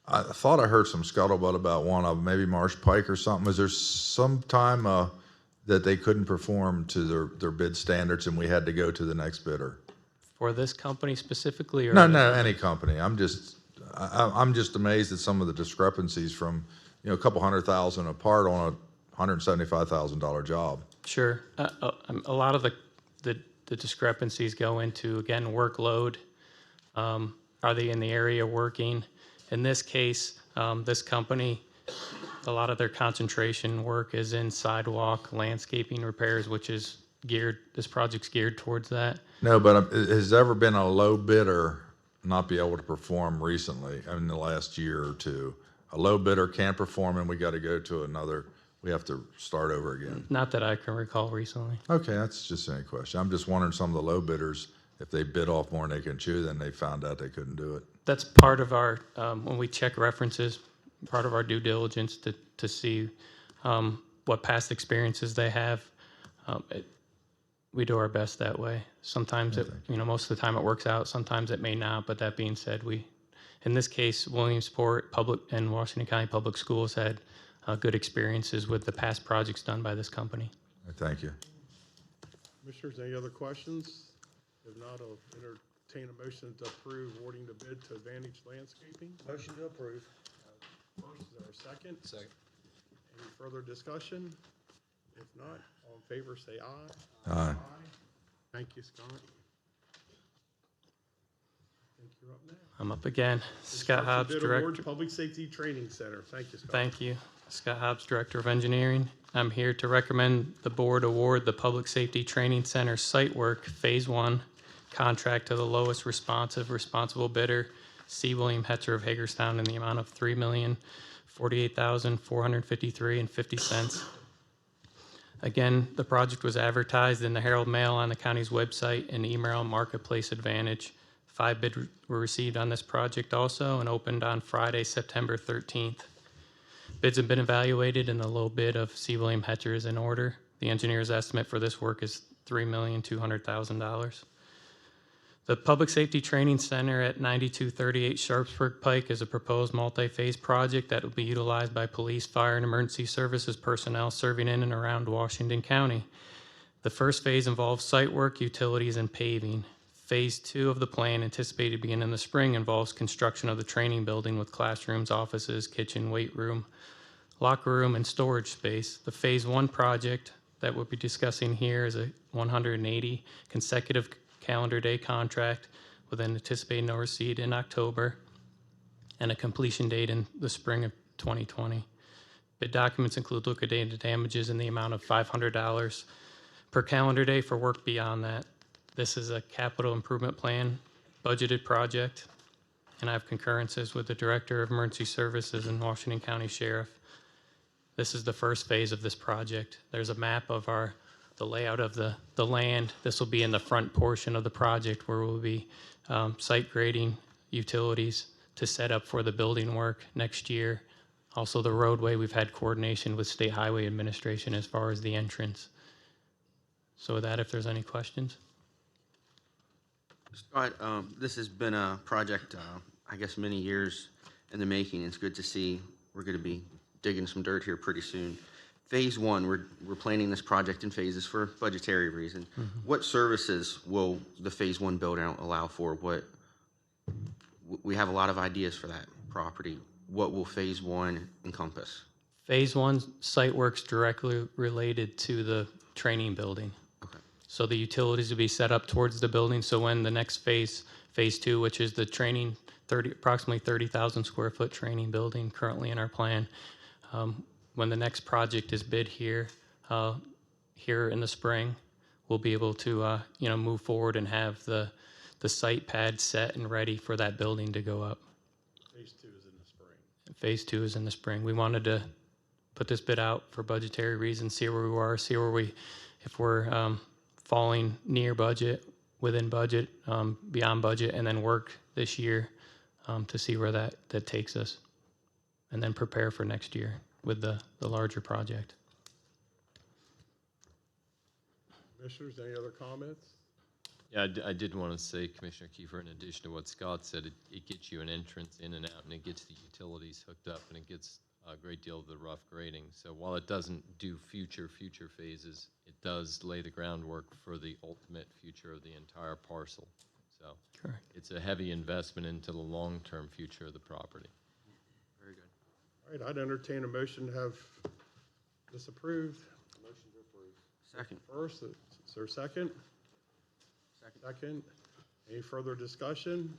I thought I heard some scuttlebutt about one of them, maybe Marsh Pike or something. Was there some time that they couldn't perform to their bid standards and we had to go to the next bidder? For this company specifically? Or No, any company. I'm just amazed at some of the discrepancies from, a couple $100,000 apart on a $175,000 job. Sure. A lot of the discrepancies go into, again, workload. Are they in the area working? In this case, this company, a lot of their concentration work is in sidewalk, landscaping repairs, which is this project's geared towards that. No, but has there ever been a low bidder not be able to perform recently, in the last year or two? A low bidder can't perform and we got to go to another, we have to start over again. Not that I can recall recently. Okay, that's just any question. I'm just wondering, some of the low bidders, if they bid off more than they can chew, then they found out they couldn't do it. That's part of our, when we check references, part of our due diligence to see what past experiences they have. We do our best that way. Sometimes most of the time it works out. Sometimes it may not. But that being said, in this case, Williamsport Public and Washington County Public Schools had good experiences with the past projects done by this company. Thank you. Commissioners, any other questions? If not, I'll entertain a motion to approve awarding the bid to Advantage Landscaping. Motion to approve. First, is there a second? Second. Any further discussion? If not, all in favor, say aye. Aye. Thank you, Scott. I think you're up now. I'm up again. Scott Hobbs, Bid Director. Awards, Public Safety Training Center. Thank you, Scott. Thank you. Scott Hobbs, Director of Engineering. I'm here to recommend the board award the Public Safety Training Center site work Phase 1 contract to the lowest responsible bidder, C. William Hetzer of Hagerstown, in the amount of $3,048,453.50. Again, the project was advertised in the Herald Mail, on the county's website, and email Marketplace Advantage. 5 bids were received on this project also and opened on Friday, September 13th. Bids have been evaluated, and the low bid of C. William Hetzer is in order. The engineer's estimate for this work is $3,200,000. The Public Safety Training Center at 9238 Sharpsburg Pike is a proposed multi-phase project that will be utilized by police, fire, and emergency services personnel serving in and around Washington County. The first phase involves site work, utilities, and paving. Phase 2 of the plan, anticipated to begin in the spring, involves construction of the training building with classrooms, offices, kitchen, weight room, locker room, and storage space. The Phase 1 project that we'll be discussing here is a 180 consecutive calendar day contract with an anticipated no receipt in October and a completion date in the spring of 2020. Bid documents include liquidated damages in the amount of $500 per calendar day for work beyond that. This is a capital improvement plan budgeted project, and I have concurrences with the Director of Emergency Services and Washington County Sheriff. This is the first phase of this project. There's a map of the layout of the land. This will be in the front portion of the project where we'll be site grading utilities to set up for the building work next year. Also the roadway, we've had coordination with State Highway Administration as far as the entrance. So with that, if there's any questions. Scott, this has been a project, I guess, many years in the making. It's good to see we're going to be digging some dirt here pretty soon. Phase 1, we're planning this project in phases for budgetary reason. What services will the Phase 1 build out allow for? We have a lot of ideas for that property. What will Phase 1 encompass? Phase 1 site works directly related to the training building. Okay. So the utilities will be set up towards the building. So when the next phase, Phase 2, which is the training, approximately 30,000 square foot training building currently in our plan, when the next project is bid here in the spring, we'll be able to move forward and have the site pad set and ready for that building to go up. Phase 2 is in the spring. Phase 2 is in the spring. We wanted to put this bid out for budgetary reasons, see where we are, see where if we're falling near budget, within budget, beyond budget, and then work this year to see where that takes us, and then prepare for next year with the larger project. Commissioners, any other comments? Yeah, I did want to say, Commissioner Kiefer, in addition to what Scott said, it gets you an entrance in and out, and it gets the utilities hooked up, and it gets a great deal of the rough grading. So while it doesn't do future phases, it does lay the groundwork for the ultimate future of the entire parcel. So Correct. It's a heavy investment into the long-term future of the property. Very good. All right, I'd entertain a motion to have this approved. Motion to approve. Second. First, is there a second? Second. Any further discussion?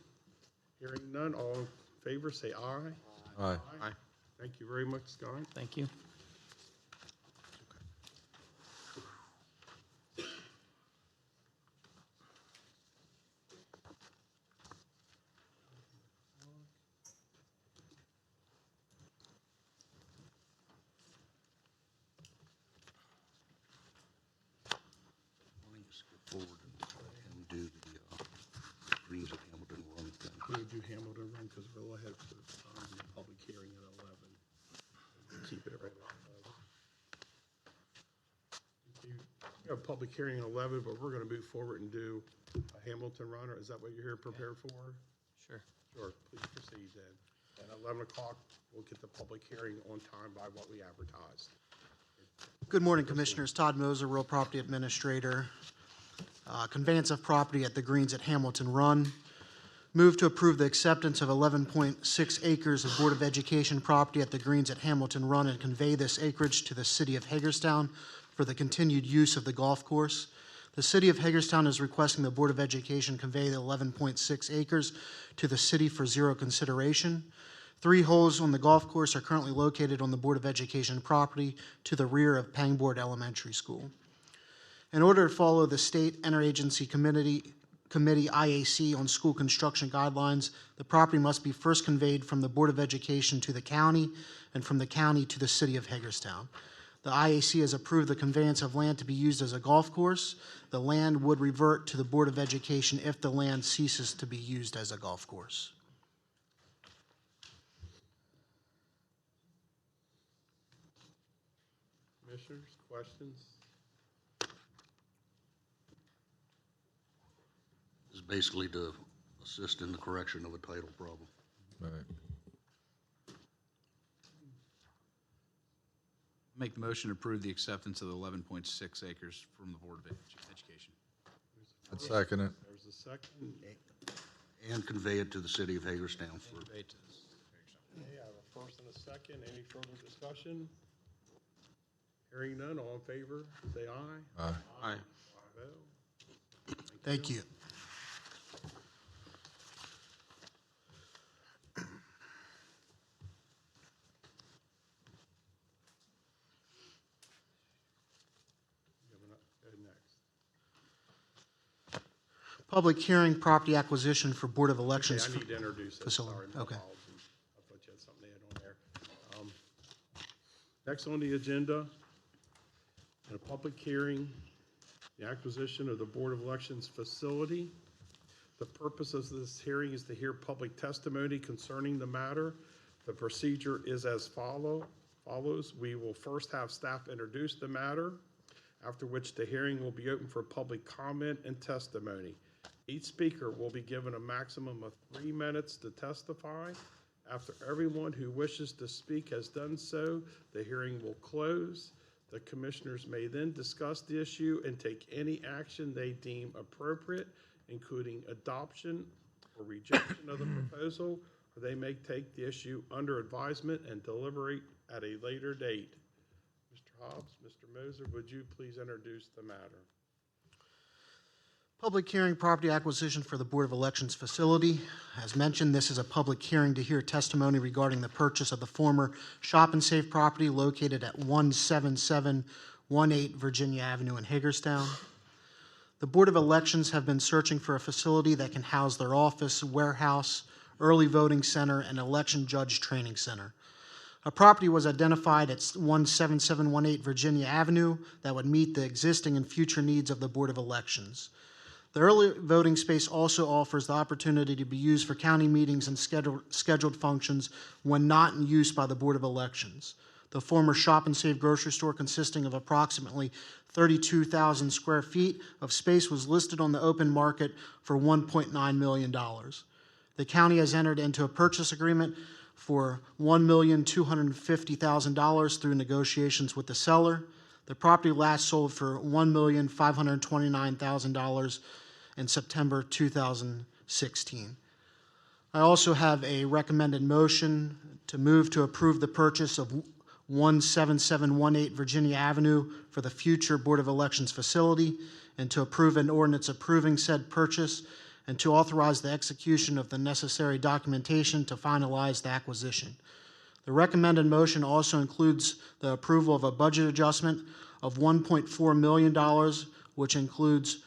Hearing none, all in favor, say aye. Aye. Aye. Thank you very much, Scott. Thank you. Let me just go forward and do the Greens of Hamilton Run thing. We'll do Hamilton Run because we'll have the public hearing at 11. We'll keep it right at 11. We have a public hearing at 11, but we're going to move forward and do a Hamilton Run, or is that what you're here prepared for? Sure. Sure, please proceed then. At 11 o'clock, we'll get the public hearing on time by what we advertised. Good morning, Commissioners. Todd Moser, Real Property Administrator. Conveyance of property at the Greens at Hamilton Run. Move to approve the acceptance of 11.6 acres of Board of Education property at the Greens at Hamilton Run and convey this acreage to the City of Hagerstown for the continued use of the golf course. The City of Hagerstown is requesting the Board of Education convey the 11.6 acres to the city for zero consideration. 3 holes on the golf course are currently located on the Board of Education property to the rear of Pangboard Elementary School. In order to follow the State Interagency Committee IAC on school construction guidelines, the property must be first conveyed from the Board of Education to the county and from the county to the City of Hagerstown. The IAC has approved the conveyance of land to be used as a golf course. The land would revert to the Board of Education if the land ceases to be used as a golf course. Commissioners, questions? Is basically to assist in the correction of a title problem. Right. Make the motion to approve the acceptance of the 11.6 acres from the Board of Education. I'd second it. There's a second. And convey it to the City of Hagerstown for Okay, I have a first and a second. Any further discussion? Hearing none, all in favor, say aye. Aye. Aye. 5-0. Thank you. Go next. Public hearing, property acquisition for Board of Elections. Okay, I need to introduce it. facility. Sorry, my Okay. apologies. I thought you had something to add on there. Next on the agenda, in a public hearing, the acquisition of the Board of Elections facility. The purpose of this hearing is to hear public testimony concerning the matter. The procedure is as follows. We will first have staff introduce the matter, after which the hearing will be open for public comment and testimony. Each speaker will be given a maximum of 3 minutes to testify. After everyone who wishes to speak has done so, the hearing will close. The commissioners may then discuss the issue and take any action they deem appropriate, including adoption or rejection of the proposal, or they may take the issue under advisement and deliberate at a later date. Mr. Hobbs, Mr. Moser, would you please introduce the matter? Public hearing, property acquisition for the Board of Elections facility. As mentioned, this is a public hearing to hear testimony regarding the purchase of the former Shop and Save property located at 17718 Virginia Avenue in Hagerstown. The Board of Elections have been searching for a facility that can house their office, warehouse, early voting center, and election judge training center. A property was identified at 17718 Virginia Avenue that would meet the existing and future needs of the Board of Elections. The early voting space also offers the opportunity to be used for county meetings and scheduled functions when not in use by the Board of Elections. The former Shop and Save grocery store, consisting of approximately 32,000 square feet of space, was listed on the open market for $1.9 million. The county has entered into a purchase agreement for $1,250,000 through negotiations with the seller. The property last sold for $1,529,000 in September 2016. I also have a recommended motion to move to approve the purchase of 17718 Virginia Avenue for the future Board of Elections facility, and to approve an ordinance approving said purchase, and to authorize the execution of the necessary documentation to finalize the acquisition. The recommended motion also includes the approval of a budget adjustment of $1.4 million, which includes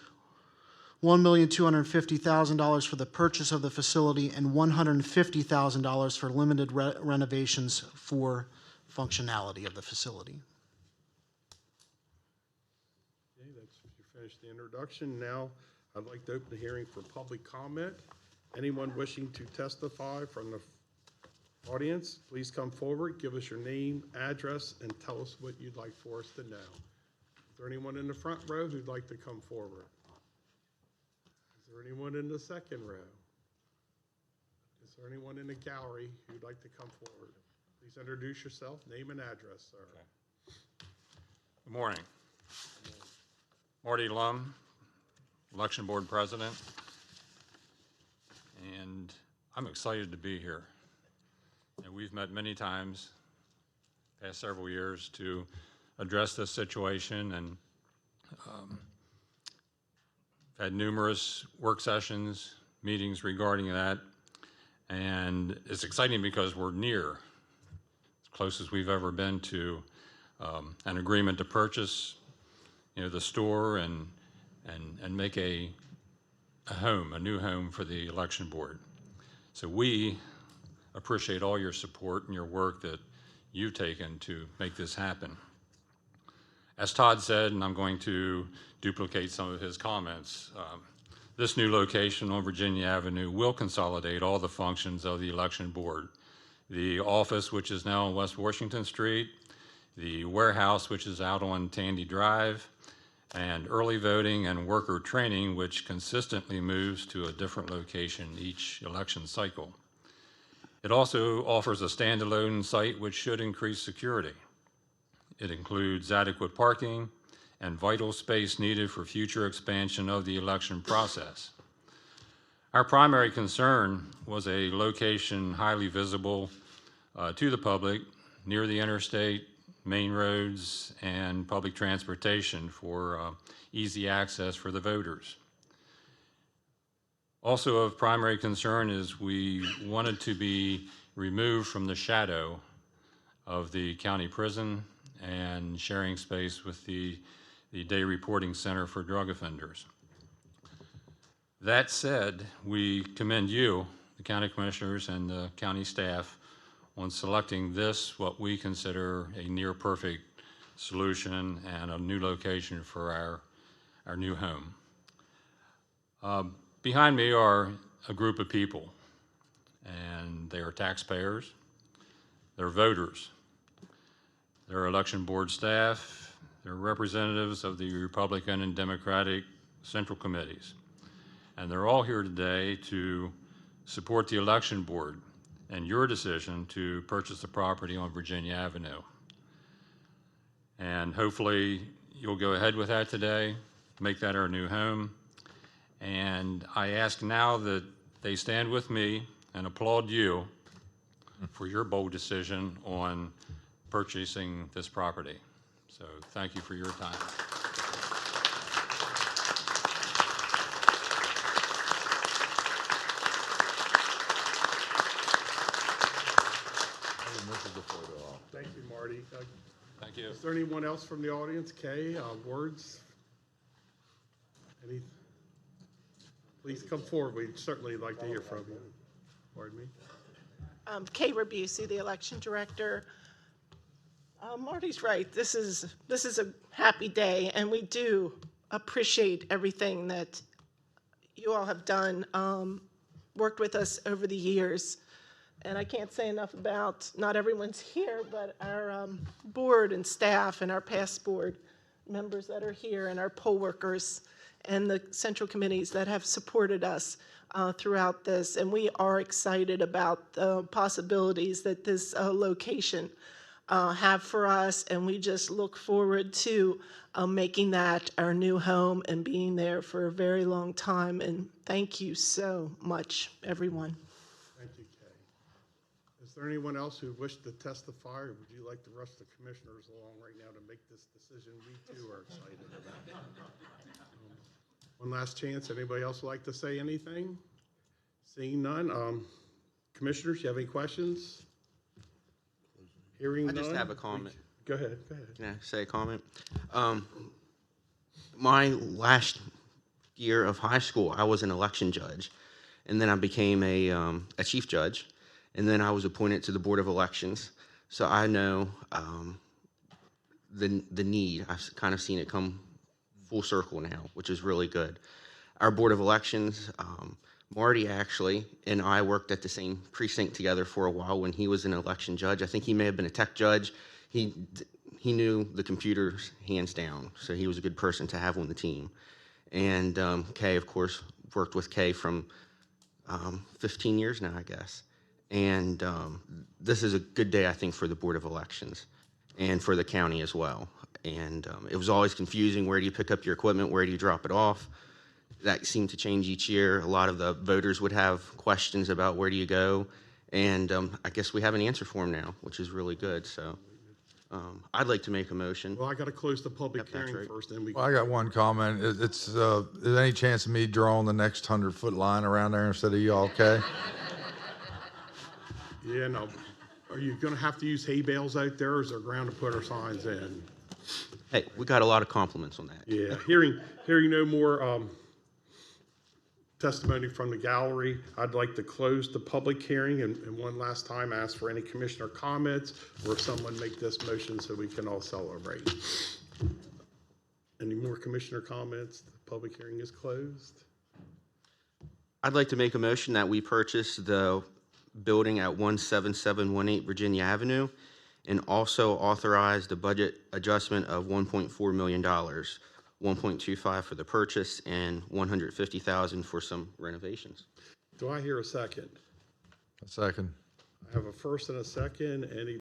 $1,250,000 for the purchase of the facility and $150,000 for limited renovations for functionality of the facility. Okay, that's, you finished the introduction. Now, I'd like to open the hearing for public comment. Anyone wishing to testify from the audience, please come forward, give us your name, address, and tell us what you'd like for us to know. Is there anyone in the front row who'd like to come forward? Is there anyone in the second row? Is Is there anyone in the gallery who'd like to come forward? Please introduce yourself, name and address, sir. Good morning. Marty Lum, Election Board President, and I'm excited to be here. And we've met many times past several years to address this situation, and had numerous work sessions, meetings regarding that, and it's exciting because we're near, as close as we've ever been to an agreement to purchase, the store and make a home, a new home for the election board. So we appreciate all your support and your work that you've taken to make this happen. As Todd said, and I'm going to duplicate some of his comments, this new location on Virginia Avenue will consolidate all the functions of the election board. The office, which is now on West Washington Street, the warehouse, which is out on Tandy Drive, and early voting and worker training, which consistently moves to a different location each election cycle. It also offers a standalone site which should increase security. It includes adequate parking and vital space needed for future expansion of the election process. Our primary concern was a location highly visible to the public, near the interstate, main roads, and public transportation for easy access for the voters. Also of primary concern is we wanted to be removed from the shadow of the county prison and sharing space with the Day Reporting Center for Drug Offenders. That said, we commend you, the county commissioners and the county staff, on selecting this, what we consider a near perfect solution and a new location for our new home. Behind me are a group of people, and they are taxpayers, they're voters, they're election board staff, they're representatives of the Republican and Democratic Central Committees, and they're all here today to support the election board and your decision to purchase the property on Virginia Avenue. And hopefully you'll go ahead with that today, make that our new home. And I ask now that they stand with me and applaud you for your bold decision on purchasing this property. So thank you for your time. Thank you, Marty. Thank you. Is there anyone else from the audience? Kay, words? Please come forward. We'd certainly like to hear from you. Pardon me? Kay Rabusi, the election director. Marty's right. This is a happy day, and we do appreciate everything that you all have done, worked with us over the years. And I can't say enough about, not everyone's here, but our board and staff and our past board members that are here and our poll workers and the central committees that have supported us throughout this. And we are excited about the possibilities that this location have for us. And we just look forward to making that our new home and being there for a very long time. And thank you so much, everyone. Thank you, Kay. Is there anyone else who wished to testify, or would you like to rush the commissioners along right now to make this decision? We too are excited about it. One last chance. Anybody else would like to say anything? Seeing none. Commissioners, you have any questions? Hearing none. I just have a comment. Go ahead. Can I say a comment? My last year of high school, I was an election judge, and then I became a chief judge, and then I was appointed to the Board of Elections. So I know the need. I've kind of seen it come full circle now, which is really good. Our Board of Elections, Marty actually and I worked at the same precinct together for a while when he was an election judge. I think he may have been a tech judge. He knew the computers hands down, so he was a good person to have on the team. And Kay, of course, worked with Kay from 15 years now, I guess. And this is a good day, I think, for the Board of Elections and for the county as well. And it was always confusing. Where do you pick up your equipment? Where do you drop it off? That seemed to change each year. A lot of the voters would have questions about where do you go. And I guess we have an answer for them now, which is really good. So I'd like to make a motion. Well, I got to close the public Yep, that's hearing right. first, then we. Well, I got one comment. Is there any chance of me drawing the next 100-foot line around there instead of y'all, okay? Yeah, no. Are you going to have to use hay bales out there, or is there ground to put our signs in? Hey, we got a lot of compliments on that. Yeah, hearing no more testimony from the gallery, I'd like to close the public hearing and one last time ask for any commissioner comments or someone make this motion so we can all celebrate. Any more commissioner comments? The public hearing is closed. I'd like to make a motion that we purchase the building at 17718 Virginia Avenue and also authorize the budget adjustment of $1.4 million, 1.25 for the purchase and $150,000 for some renovations. Do I hear a second? A second. I have a first and a second. Any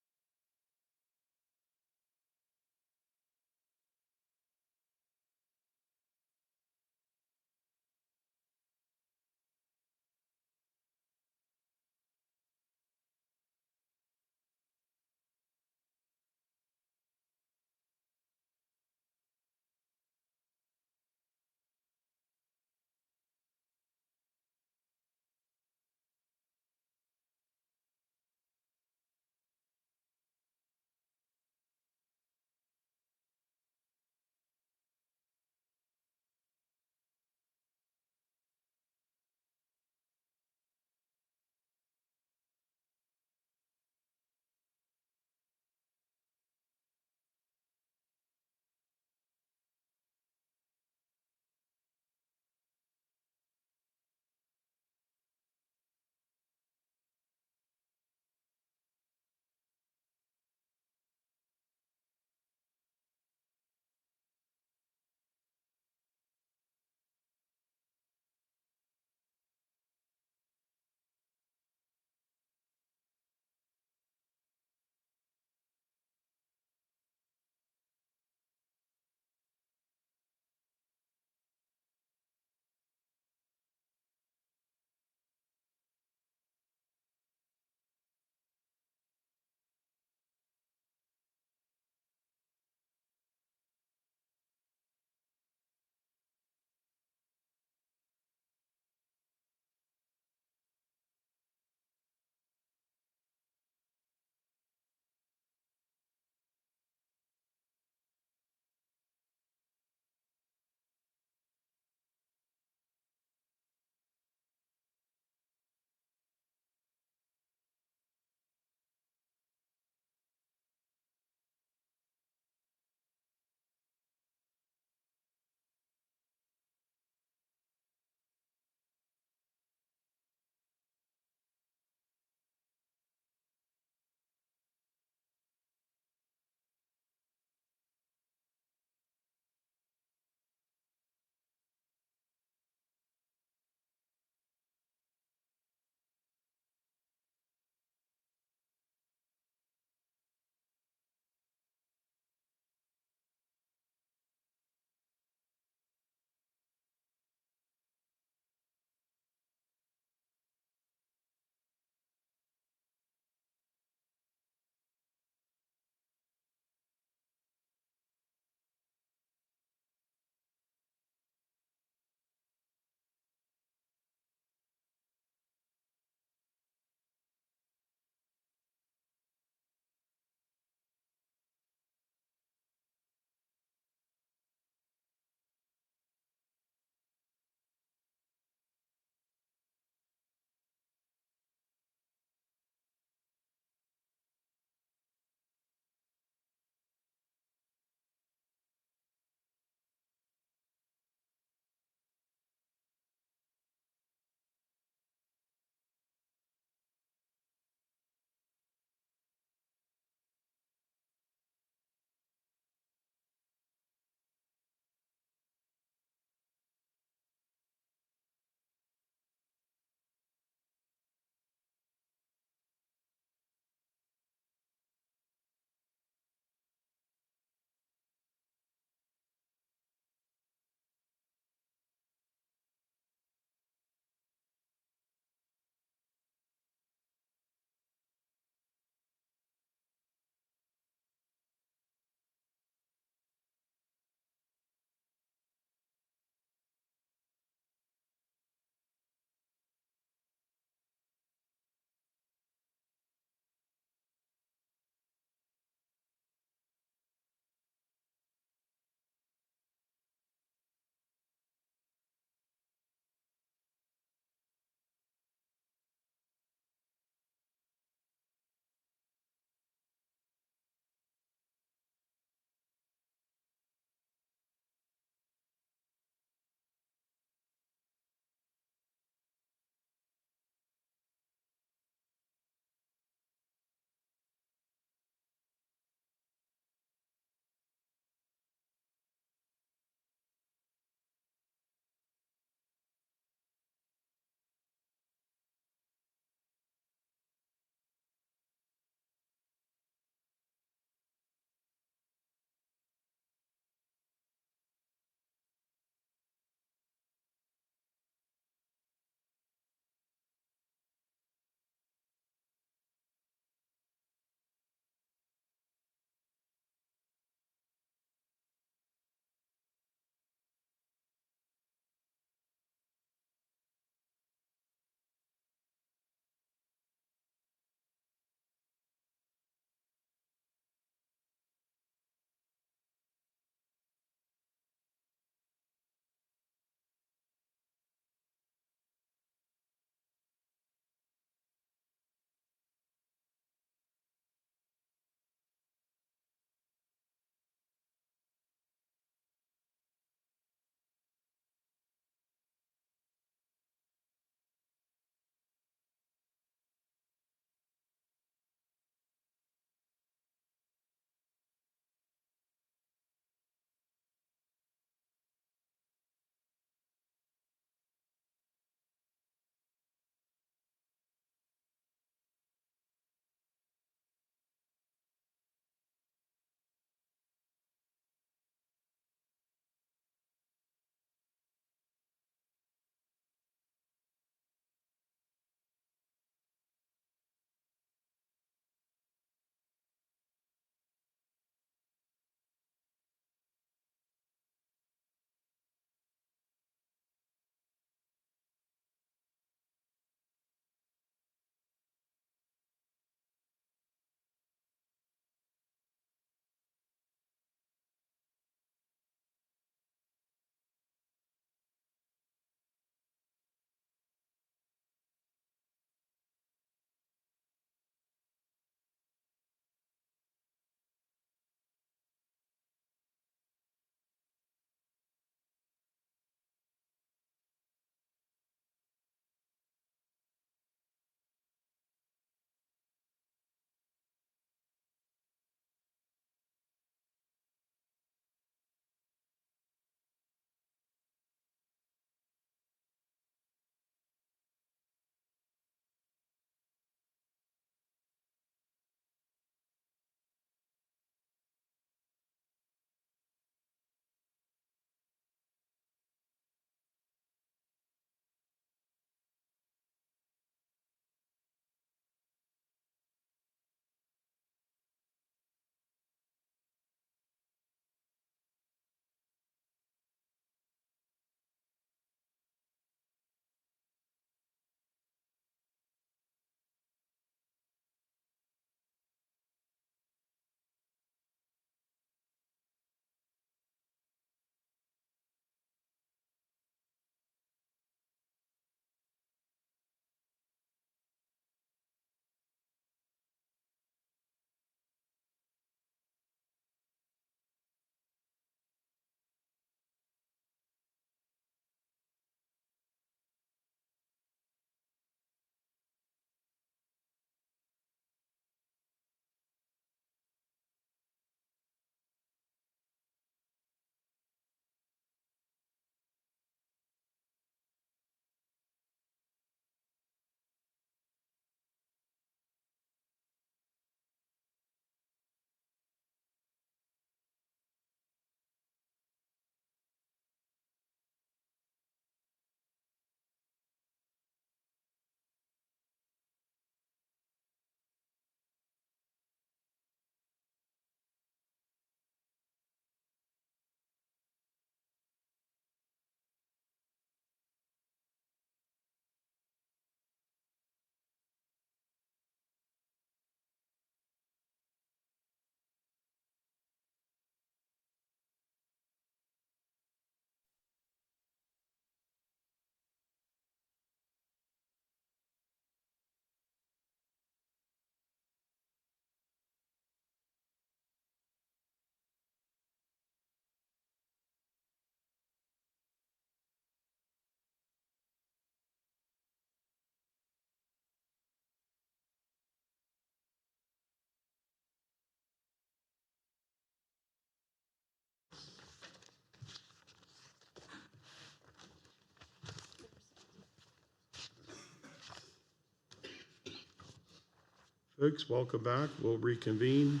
Folks, welcome back. We'll reconvene.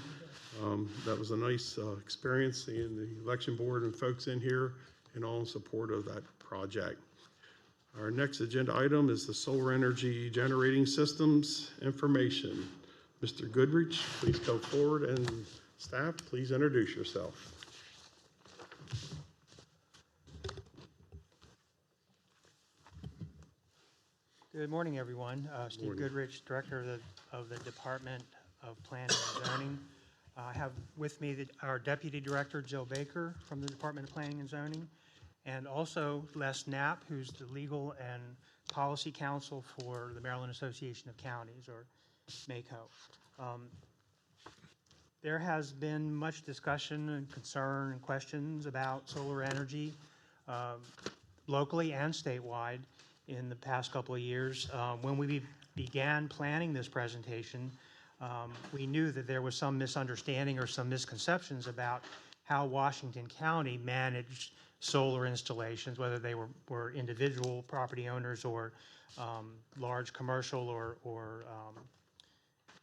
That was a nice experience seeing the election board and folks in here and all in support of that project. Our next agenda item is the solar energy generating systems information. Mr. Goodrich, please come forward, and staff, please introduce yourself. Good morning, everyone. Steve Morning. Goodrich, Director of the Department of Planning and Zoning. I have with me our Deputy Director, Jill Baker, from the Department of Planning and Zoning, and also Les Knapp, who's the Legal and Policy Counsel for the Maryland Association of Counties, or MACO. There has been much discussion and concern and questions about solar energy locally and statewide in the past couple of years. When we began planning this presentation, we knew that there was some misunderstanding or some misconceptions about how Washington County managed solar installations, whether they were individual property owners or large commercial or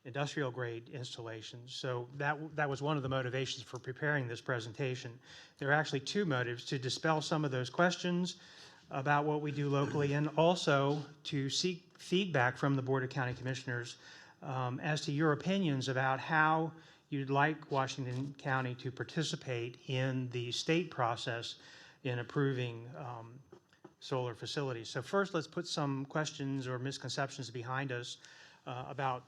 industrial grade installations. So that was one of the motivations for preparing this presentation. There are actually two motives: to dispel some of those questions about what we do locally, and also to seek feedback from the Board of County Commissioners as to your opinions about how you'd like Washington County to participate in the state process in approving solar facilities. So first, let's put some questions or misconceptions behind us about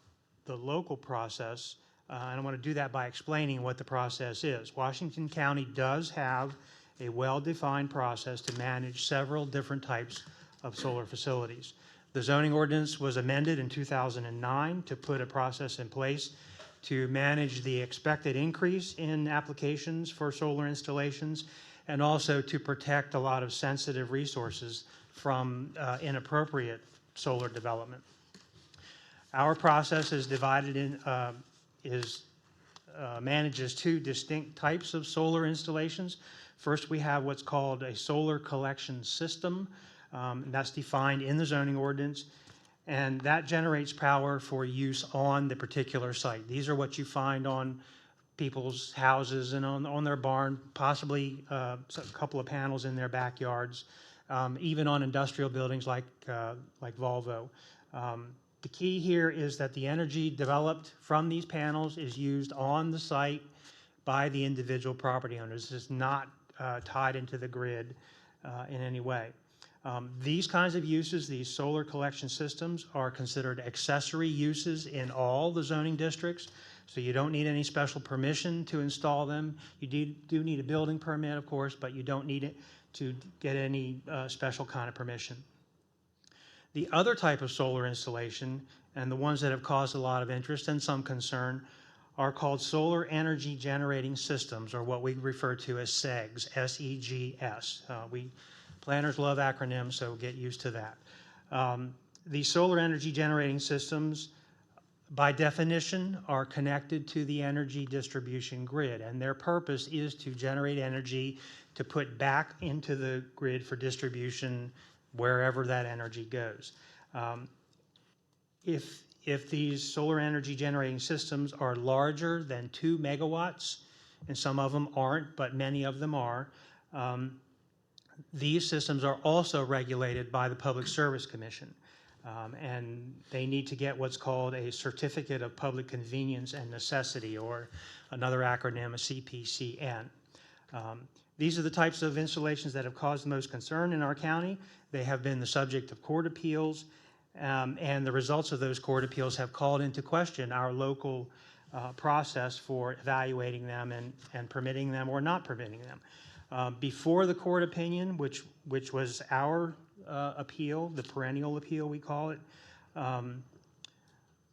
the local process, and I want to do that by explaining what the process is. Washington County does have a well-defined process to manage several different types of solar facilities. The zoning ordinance was amended in 2009 to put a process in place to manage the expected increase in applications for solar installations, and also to protect a lot of sensitive resources from inappropriate solar development. Our process is divided in, manages two distinct types of solar installations. First, we have what's called a solar collection system. That's defined in the zoning ordinance, and that generates power for use on the particular site. These are what you find on people's houses and on their barn, possibly a couple of panels in their backyards, even on industrial buildings like Volvo. The key here is that the energy developed from these panels is used on the site by the individual property owners. This is not tied into the grid in any way. These kinds of uses, these solar collection systems, are considered accessory uses in all the zoning districts, so you don't need any special permission to install them. You do need a building permit, of course, but you don't need it to get any special kind of permission. The other type of solar installation, and the ones that have caused a lot of interest and some concern, are called solar energy generating systems, or what we refer to as SEGS, S-E-G-S. Planners love acronyms, so get used to that. These solar energy generating systems, by definition, are connected to the energy distribution grid, and their purpose is to generate energy to put back into the grid for distribution wherever that energy goes. If these solar energy generating systems are larger than 2 megawatts, and some of them aren't, but many of them are, these systems are also regulated by the Public Service Commission, and they need to get what's called a Certificate of Public Convenience and Necessity, or another acronym, a CPCN. These are the types of installations that have caused the most concern in our county. They have been the subject of court appeals, and the results of those court appeals have called into question our local process for evaluating them and permitting them or not permitting them. Before the court opinion, which was our appeal, the perennial appeal we call it,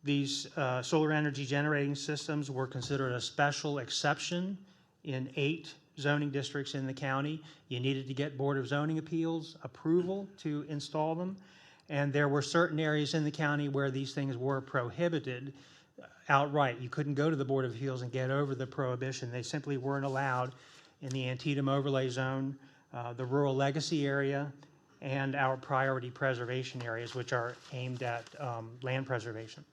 these solar energy generating systems were considered a special exception in 8 zoning districts in the county. You needed to get Board of Zoning Appeals approval to install them, and there were certain areas in the county where these things were prohibited outright. You couldn't go to the Board of Appeals and get over the prohibition. They simply weren't allowed in the Antietam Overlay Zone, the Rural Legacy Area, and our priority preservation areas, which are aimed at land preservation.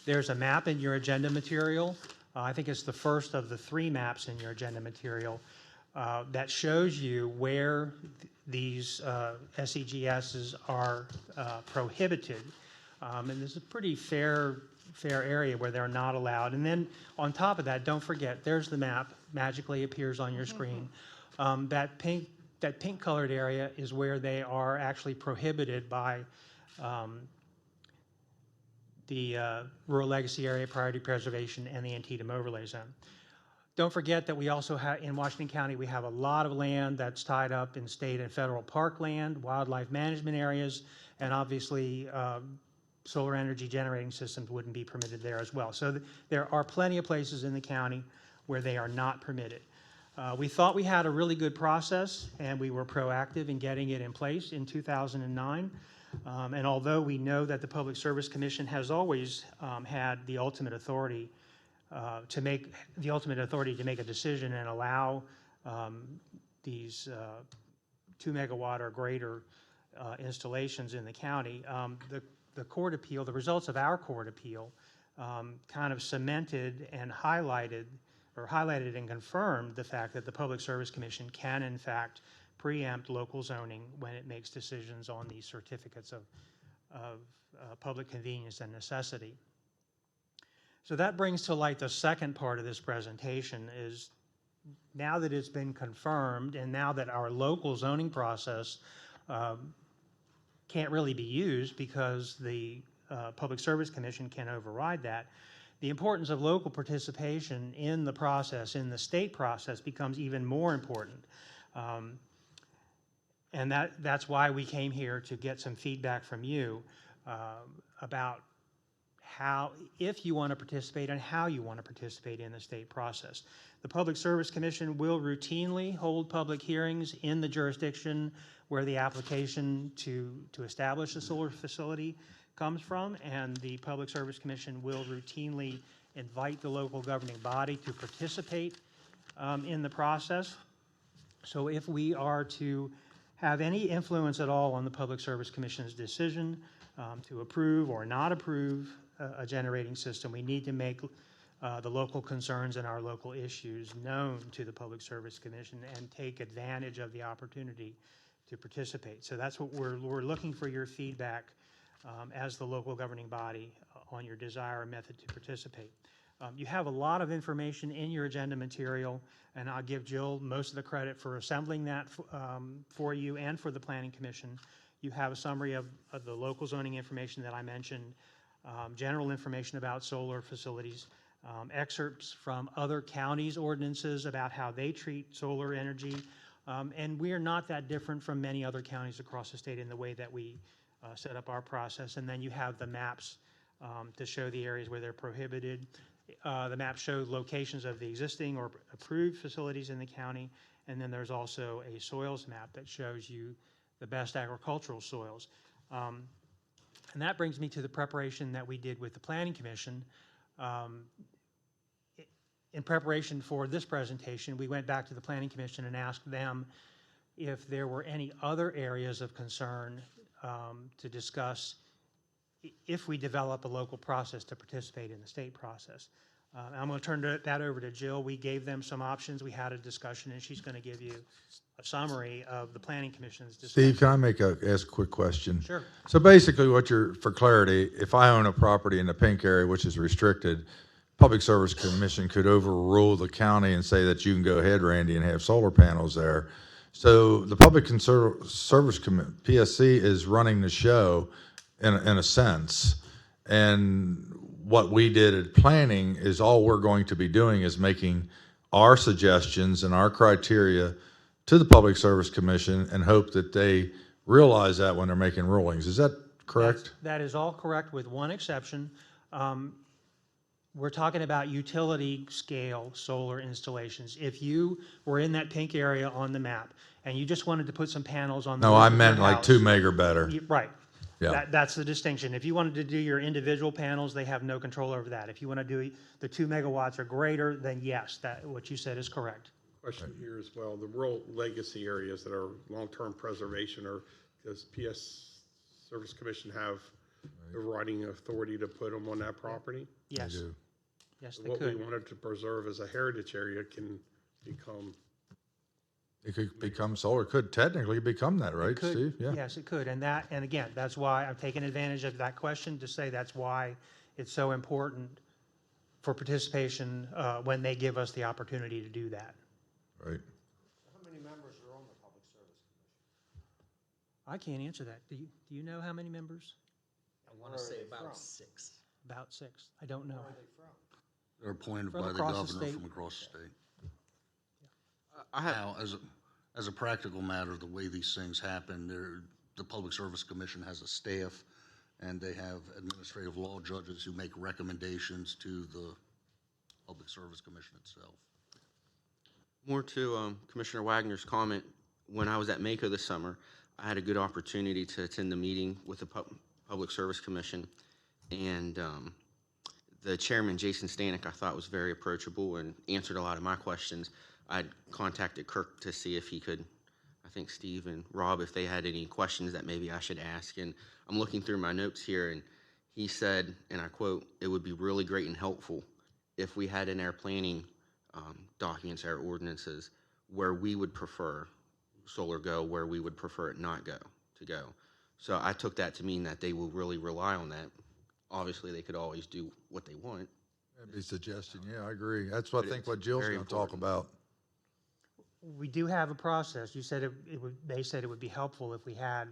There's a map in your agenda material. I think it's the first of the 3 maps in your agenda material that shows you where these SEGSs are prohibited. And there's a pretty fair area where they're not allowed. And then on top of that, don't forget, there's the map, magically appears on your screen. That pink colored area is where they are actually prohibited by the Rural Legacy Area Priority Preservation and the Antietam Overlay Zone. Don't forget that we also have, in Washington County, we have a lot of land that's tied up in state and federal park land, wildlife management areas, and obviously solar energy generating systems wouldn't be permitted there as well. So there are plenty of places in the county where they are not permitted. We thought we had a really good process, and we were proactive in getting it in place in 2009. And although we know that the Public Service Commission has always had the ultimate authority to make a decision and allow these 2 megawatt or greater installations in the county, the court appeal, the results of our court appeal kind of cemented and highlighted and confirmed the fact that the Public Service Commission can in fact preempt local zoning when it makes decisions on these certificates of public convenience and necessity. So that brings to light the second part of this presentation is now that it's been confirmed and now that our local zoning process can't really be used because the Public Service Commission can override that, the importance of local participation in the process, in the state process, becomes even more important. And that's why we came here to get some feedback from you about how, if you want to participate and how you want to participate in the state process. The Public Service Commission will routinely hold public hearings in the jurisdiction where the application to establish a solar facility comes from, and the Public Service Commission will routinely invite the local governing body to participate in the process. So if we are to have any influence at all on the Public Service Commission's decision to approve or not approve a generating system, we need to make the local concerns and our local issues known to the Public Service Commission and take advantage of the opportunity to participate. So that's what we're looking for your feedback as the local governing body on your desire and method to participate. You have a lot of information in your agenda material, and I'll give Jill most of the credit for assembling that for you and for the Planning Commission. You have a summary of the local zoning information that I mentioned, general information about solar facilities, excerpts from other counties' ordinances about how they treat solar energy, and we are not that different from many other counties across the state in the way that we set up our process. And then you have the maps to show the areas where they're prohibited. The maps show locations of the existing or approved facilities in the county, and then there's also a soils map that shows you the best agricultural soils. And that brings me to the preparation that we did with the Planning Commission. In preparation for this presentation, we went back to the Planning Commission and asked them if there were any other areas of concern to discuss if we develop a local process to participate in the state process. I'm going to turn that over to Jill. We gave them some options. We had a discussion, and she's going to give you a summary of the Planning Commission's discussion. Steve, can I ask a quick question? Sure. So basically for clarity, if I own a property in the pink area, which is restricted, Public Service Commission could overrule the county and say that you can go ahead, Randy, and have solar panels there. So the Public Service Commission, PSC, is running the show in a sense. And what we did at planning is all we're going to be doing is making our suggestions and our criteria to the Public Service Commission and hope that they realize that when they're making rulings. Is that correct? That is all correct with one exception. We're talking about utility scale solar installations. If you were in that pink area on the map and you just wanted to put some panels on the No, roof I of your meant like house- 2 meg or better. Right. Yeah. That's the distinction. If you wanted to do your individual panels, they have no control over that. If you want to do the 2 megawatts or greater, then yes, what you said is correct. Question here as well. The rural legacy areas that are long-term preservation, or does PS Service Commission have the writing authority to put them on that property. Yes. do. Yes, they What we could. wanted to preserve as a heritage area can become, It could become solar, could technically become that, right, Could- Steve? Yeah. Yes, it could. And again, that's why I'm taking advantage of that question to say that's why it's so important for participation when they give us the opportunity to do that. Right. How many members are on the Public Service Commission? I can't answer that. Do you know how many members? I want to say about 6. About 6. I don't know. Where are they from? They're appointed From by the across the governor state. from across the state. I have, Now, as a practical matter, the way these things happen, the Public Service Commission has a staff, and they have administrative law judges who make recommendations to the Public Service Commission itself. more to Commissioner Wagner's comment, when I was at Mako this summer, I had a good opportunity to attend the meeting with the Public Service Commission, and the chairman, Jason Stanek, I thought was very approachable and answered a lot of my questions. I contacted Kirk to see if he could, I think Steve and Rob, if they had any questions that maybe I should ask. And I'm looking through my notes here, and he said, and I quote, "It would be really great and helpful if we had in our planning documents, our ordinances, where we would prefer solar go, where we would prefer it not go. So I took that to mean that they will really rely on that. Obviously, they could always do what they want. That'd be a suggestion. Yeah, I agree. That's what I But think it's what Jill's very gonna talk important. about. We do have a process. You said they said it would be helpful if we had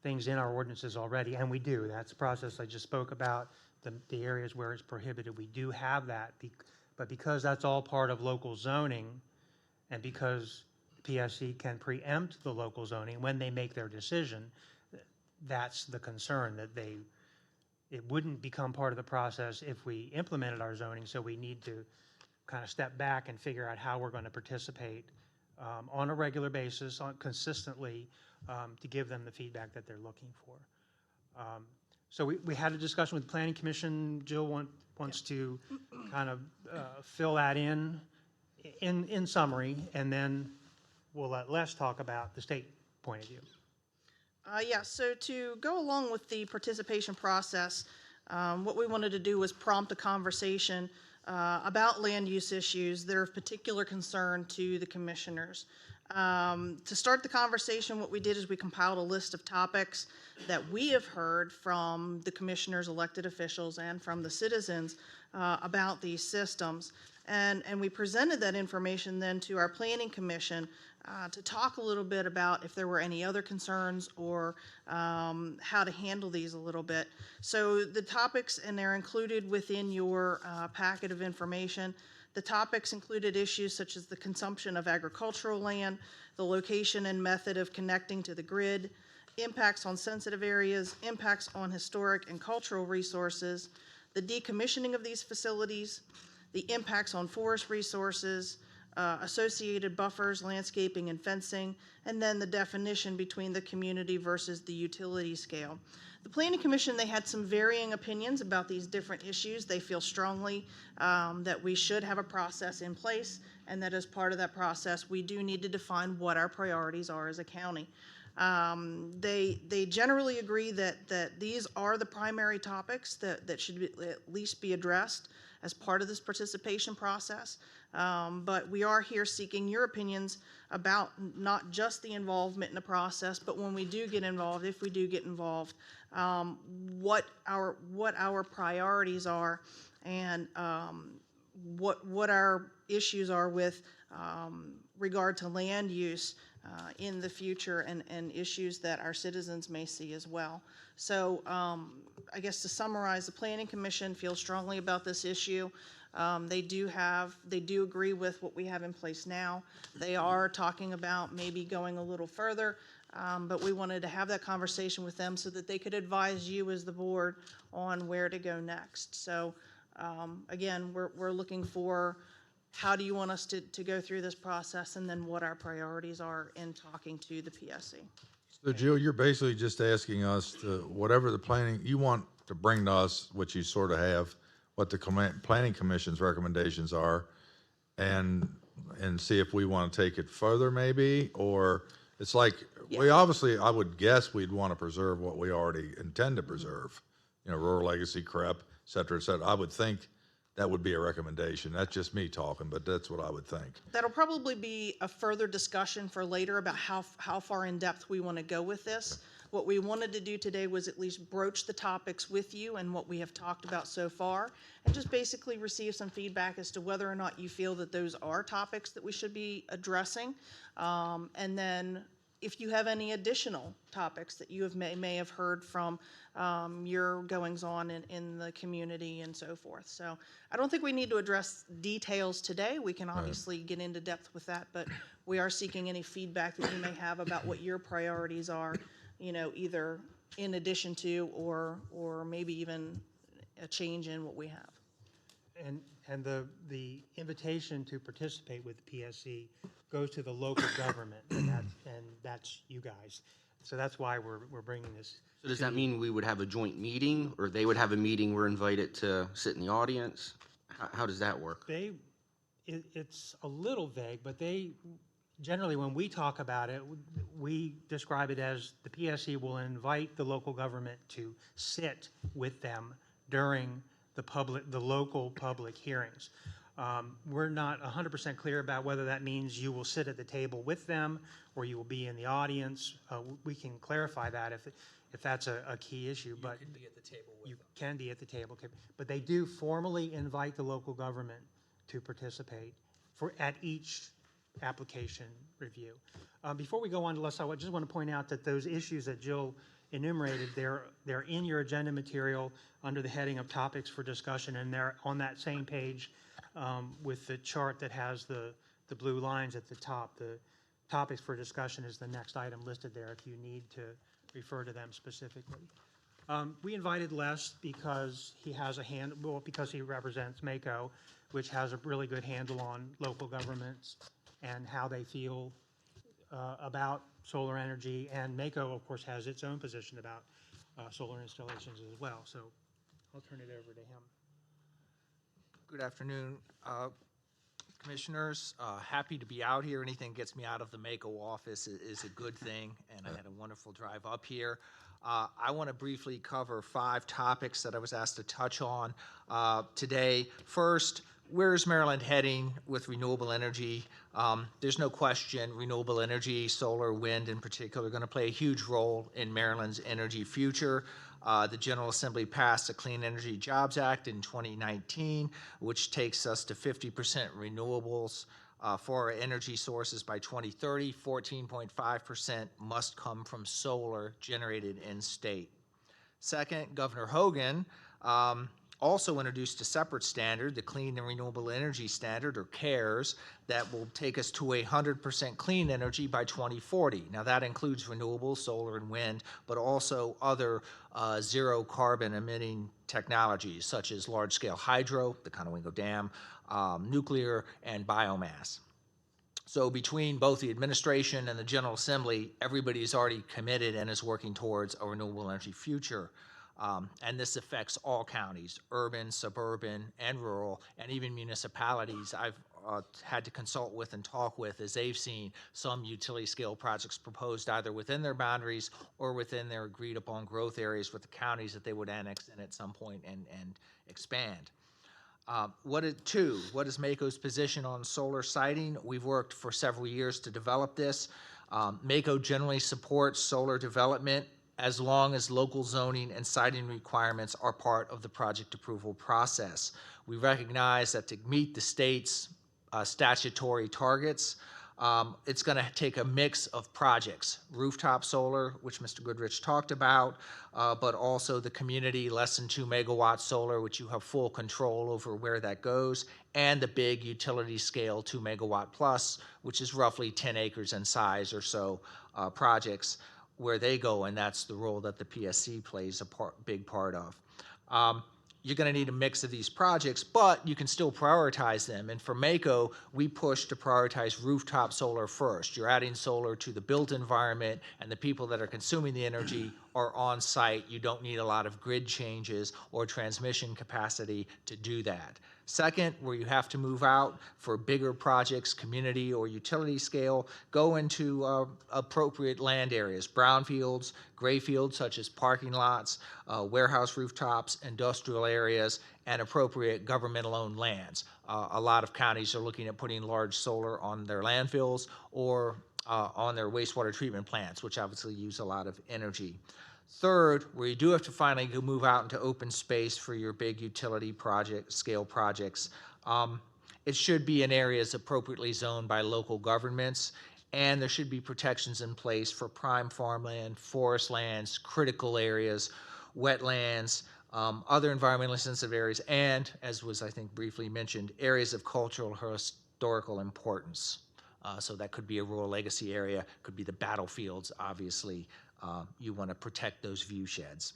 things in our ordinances already, and we do. That's the process I just spoke about, the areas where it's prohibited. We do have that, but because that's all part of local zoning, and because PSC can preempt the local zoning when they make their decision, that's the concern, that it wouldn't become part of the process if we implemented our zoning, so we need to kind of step back and figure out how we're going to participate on a regular basis, consistently, to give them the feedback that they're looking for. So we had a discussion with the Planning Commission. Jill wants to kind of fill that in summary, and then we'll let Les talk about the state point of view. Yeah, so to go along with the participation process, what we wanted to do was prompt a conversation about land use issues that are of particular concern to the commissioners. To start the conversation, what we did is we compiled a list of topics that we have heard from the commissioners, elected officials, and from the citizens about these systems. And we presented that information then to our Planning Commission to talk a little bit about if there were any other concerns or how to handle these a little bit. So the topics, and they're included within your packet of information. The topics included issues such as the consumption of agricultural land, the location and method of connecting to the grid, impacts on sensitive areas, impacts on historic and cultural resources, the decommissioning of these facilities, the impacts on forest resources, associated buffers, landscaping, and fencing, and then the definition between the community versus the utility scale. The Planning Commission, they had some varying opinions about these different issues. They feel strongly that we should have a process in place, and that as part of that process, we do need to define what our priorities are as a county. They generally agree that these are the primary topics that should at least be addressed as part of this participation process. But we are here seeking your opinions about not just the involvement in the process, but when we do get involved, if we do get involved, what our priorities are, and what our issues are with regard to land use in the future, and issues that our citizens may see as well. So I guess to summarize, the Planning Commission feels strongly about this issue. They do agree with what we have in place now. They are talking about maybe going a little further, but we wanted to have that conversation with them so that they could advise you as the board on where to go next. So again, we're looking for how do you want us to go through this process, and then what our priorities are in talking to the PSC. So Jill, you're basically just asking us to, whatever the planning, you want to bring to us, which you sort of have, what the Planning Commission's recommendations are, and see if we want to take it further maybe, or it's like, we obviously, I would guess we'd want to preserve what we already intend to preserve. You know, rural legacy, CREP, et cetera, et cetera. I would think that would be a recommendation. That's just me talking, but that's what I would think. That'll probably be a further discussion for later about how far in depth we want to go with this. What we wanted to do today was at least broach the topics with you and what we have talked about so far, and just basically receive some feedback as to whether or not you feel that those are topics that we should be addressing. And then if you have any additional topics that you may have heard from your goings on in the community and so forth. So I don't think we need to address details today. We can obviously get into depth with that, but we are seeking any feedback that you may have about what your priorities are, you know, either in addition to or maybe even a change in what we have. And the invitation to participate with the PSC goes to the local government, and that's you guys. So that's why we're bringing this. So does that mean we would have a joint meeting, or they would have a meeting, we're invited to sit in the audience? How does that work? It's a little vague, but they, generally when we talk about it, we describe it as the PSC will invite the local government to sit with them during the local public hearings. We're not 100% clear about whether that means you will sit at the table with them or you will be in the audience. We can clarify that if that's a key issue. But you can be at the table with them. You can be at the table. But they do formally invite the local government to participate at each application review. Before we go on to Les, I just want to point out that those issues that Jill enumerated, they're in your agenda material under the heading of topics for discussion, and they're on that same page with the chart that has the blue lines at the top. The topics for discussion is the next item listed there if you need to refer to them specifically. We invited Les because he has because he represents MACO, which has a really good handle on local governments and how they feel about solar energy, and MACO, of course, has its own position about solar installations as well. So I'll turn it over to him. Good afternoon, Commissioners. Happy to be out here. Anything that gets me out of the MACO office is a good thing, and I had a wonderful drive up here. I want to briefly cover 5 topics that I was asked to touch on today. First, where is Maryland heading with renewable energy? There's no question renewable energy, solar, wind in particular, are going to play a huge role in Maryland's energy future. The General Assembly passed the Clean Energy Jobs Act in 2019, which takes us to 50% renewables for our energy sources by 2030. 14.5% must come from solar generated in state. Second, Governor Hogan also introduced a separate standard, the Clean and Renewable Energy Standard, or CARES, that will take us to 100% clean energy by 2040. Now that includes renewables, solar and wind, but also other zero carbon emitting technologies such as large-scale hydro, the Conowingo Dam, nuclear, and biomass. So between both the administration and the General Assembly, everybody's already committed and is working towards a renewable energy future. And this affects all counties, urban, suburban, and rural, and even municipalities I've had to consult with and talk with as they've seen some utility scale projects proposed either within their boundaries or within their agreed upon growth areas with the counties that they would annex in at some point and expand. What is MACO's position on solar siting? We've worked for several years to develop this. MACO generally supports solar development as long as local zoning and siting requirements are part of the project approval process. We recognize that to meet the state's statutory targets, it's going to take a mix of projects, rooftop solar, which Mr. Goodrich talked about, but also the community less than 2 megawatt solar, which you have full control over where that goes, and the big utility scale 2 megawatt plus, which is roughly 10 acres in size or so projects where they go, and that's the role that the PSC plays a big part of. You're going to need a mix of these projects, but you can still prioritize them. And for MACO, we push to prioritize rooftop solar first. You're adding solar to the built environment, and the people that are consuming the energy are on site. You don't need a lot of grid changes or transmission capacity to do that. Second, where you have to move out for bigger projects, community or utility scale, go into appropriate land areas, brownfields, gray fields such as parking lots, warehouse rooftops, industrial areas, and appropriate governmental-owned lands. A lot of counties are looking at putting large solar on their landfills or on their wastewater treatment plants, which obviously use a lot of energy. Third, where you do have to finally go move out into open space for your big utility project, scale projects, it should be in areas appropriately zoned by local governments, and there should be protections in place for prime farmland, forest lands, critical areas, wetlands, other environmentally sensitive areas, and, as was, I think, briefly mentioned, areas of cultural or historical importance. So that could be a rural legacy area, could be the battlefields, obviously. You want to protect those view sheds.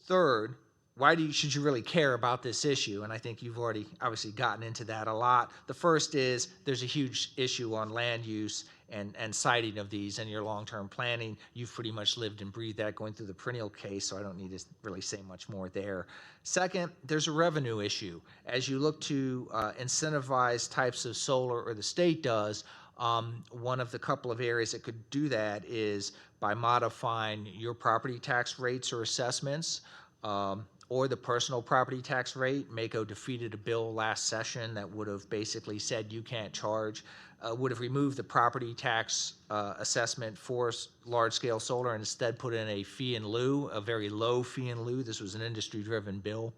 Third, why should you really care about this issue? And I think you've already obviously gotten into that a lot. The first is there's a huge issue on land use and siting of these in your long-term planning. You've pretty much lived and breathed that going through the perennial case, so I don't need to really say much more there. Second, there's a revenue issue. As you look to incentivize types of solar, or the state does, one of the couple of areas that could do that is by modifying your property tax rates or assessments, or the personal property tax rate. MACO defeated a bill last session that would have basically said you can't charge, would have removed the property tax assessment for large-scale solar and instead put in a fee in lieu, a very low fee in lieu. This was an industry-driven bill.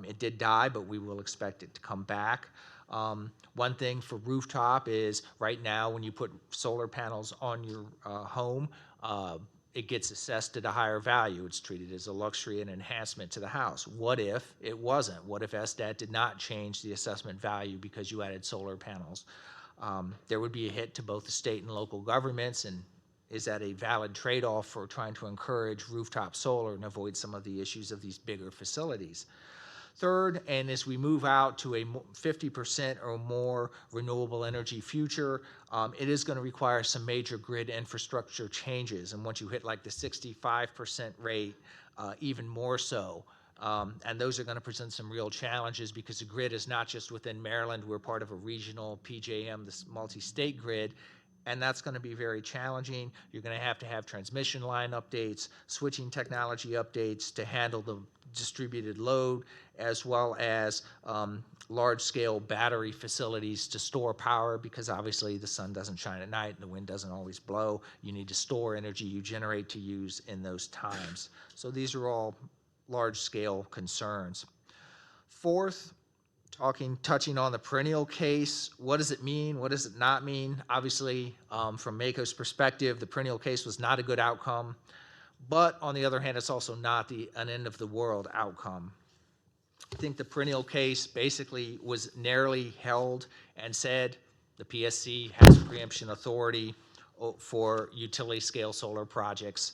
It did die, but we will expect it to come back. One thing for rooftop is right now when you put solar panels on your home, it gets assessed at a higher value. It's treated as a luxury and enhancement to the house. What if it wasn't? What if SDAT did not change the assessment value because you added solar panels? There would be a hit to both the state and local governments, and is that a valid trade-off for trying to encourage rooftop solar and avoid some of the issues of these bigger facilities? Third, and as we move out to a 50% or more renewable energy future, it is going to require some major grid infrastructure changes. And once you hit like the 65% rate, even more so. And those are going to present some real challenges because the grid is not just within Maryland. We're part of a regional PJM, this multi-state grid. And that's going to be very challenging. You're going to have transmission line updates, switching technology updates to handle the distributed load, as well as large-scale battery facilities to store power, because obviously the sun doesn't shine at night and the wind doesn't always blow. You need to store energy you generate to use in those times. So these are all large-scale concerns. Fourth, touching on the perennial case, what does it mean? What does it not mean? Obviously, from MACO's perspective, the perennial case was not a good outcome. But on the other hand, it's also not an end-of-the-world outcome. I think the perennial case basically was narrowly held and said the PSC has preemption authority for utility-scale solar projects,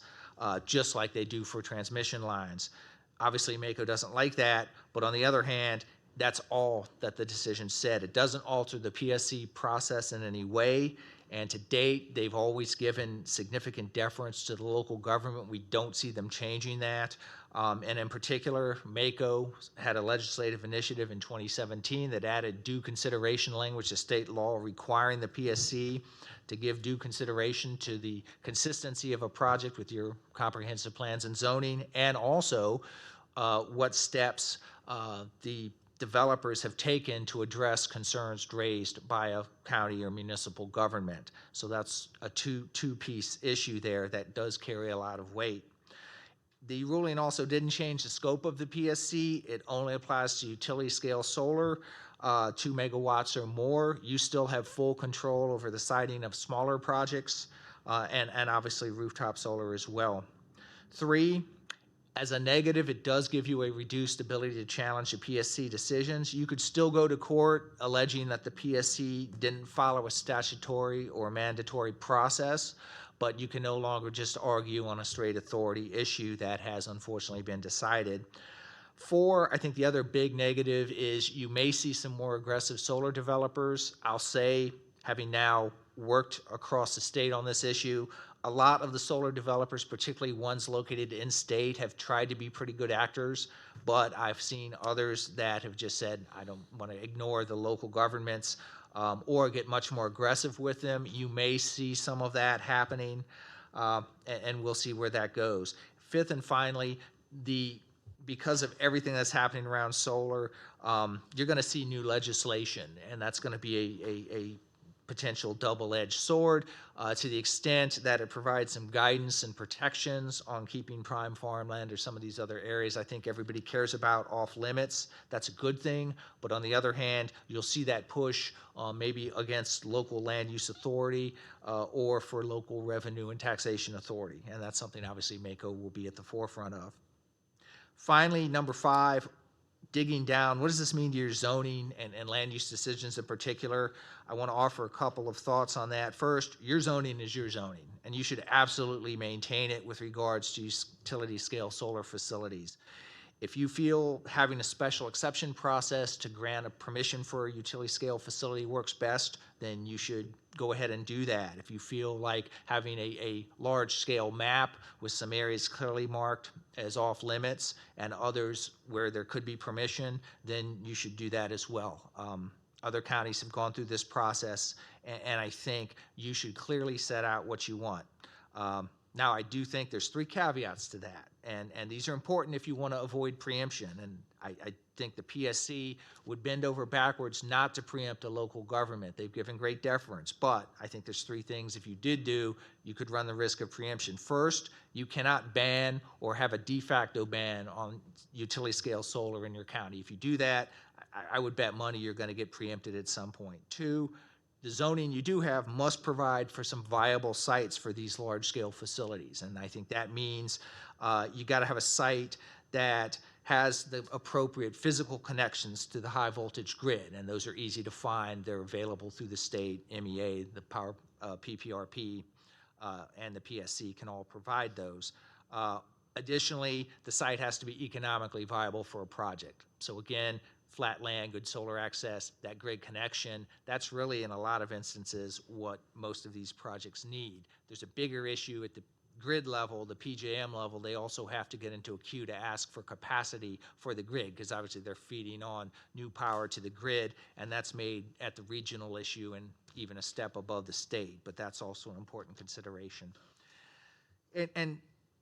just like they do for transmission lines. Obviously, MACO doesn't like that, but on the other hand, that's all that the decision said. It doesn't alter the PSC process in any way, and to date, they've always given significant deference to the local government. We don't see them changing that. And in particular, MACO had a legislative initiative in 2017 that added due consideration language to state law requiring the PSC to give due consideration to the consistency of a project with your comprehensive plans and zoning, and also what steps the developers have taken to address concerns raised by a county or municipal government. So that's a two-piece issue there that does carry a lot of weight. The ruling also didn't change the scope of the PSC. It only applies to utility-scale solar, 2 megawatts or more. You still have full control over the siting of smaller projects, and obviously rooftop solar as well. 3, as a negative, it does give you a reduced ability to challenge the PSC decisions. You could still go to court alleging that the PSC didn't follow a statutory or mandatory process, but you can no longer just argue on a straight authority issue that has unfortunately been decided. 4, I think the other big negative is you may see some more aggressive solar developers. I'll say, having now worked across the state on this issue, A lot of the solar developers, particularly ones located in state, have tried to be pretty good actors, but I've seen others that have just said, I don't want to ignore the local governments or get much more aggressive with them. You may see some of that happening, and we'll see where that goes. Fifth and finally, because of everything that's happening around solar, you're going to see new legislation, and that's going to be a potential double-edged sword to the extent that it provides some guidance and protections on keeping prime farmland or some of these other areas. I think everybody cares about off limits. That's a good thing. But on the other hand, you'll see that push maybe against local land use authority or for local revenue and taxation authority. And that's something obviously MACO will be at the forefront of. Finally, number 5, digging down, what does this mean to your zoning and land use decisions in particular? I want to offer a couple of thoughts on that. First, your zoning is your zoning, and you should absolutely maintain it with regards to utility scale solar facilities. If you feel having a special exception process to grant a permission for a utility scale facility works best, then you should go ahead and do that. If you feel like having a large scale map with some areas clearly marked as off limits and others where there could be permission, then you should do that as well. Other counties have gone through this process, and I think you should clearly set out what you want. Now, I do think there's 3 caveats to that, and these are important if you want to avoid preemption. And I think the PSC would bend over backwards not to preempt a local government. They've given great deference, but I think there's 3 things if you did do, you could run the risk of preemption. First, you cannot ban or have a de facto ban on utility scale solar in your county. If you do that, I would bet money you're going to get preempted at some point. 2, the zoning you do have must provide for some viable sites for these large-scale facilities. And I think that means you got to have a site that has the appropriate physical connections to the high-voltage grid, and those are easy to find. They're available through the state, MEA, the Power PPRP, and the PSC can all provide those. Additionally, the site has to be economically viable for a project. So again, flat land, good solar access, that grid connection, that's really in a lot of instances what most of these projects need. There's a bigger issue at the grid level, the PJM level. They also have to get into a queue to ask for capacity for the grid because obviously they're feeding on new power to the grid, and that's made at the regional issue and even a step above the state, but that's also an important consideration. And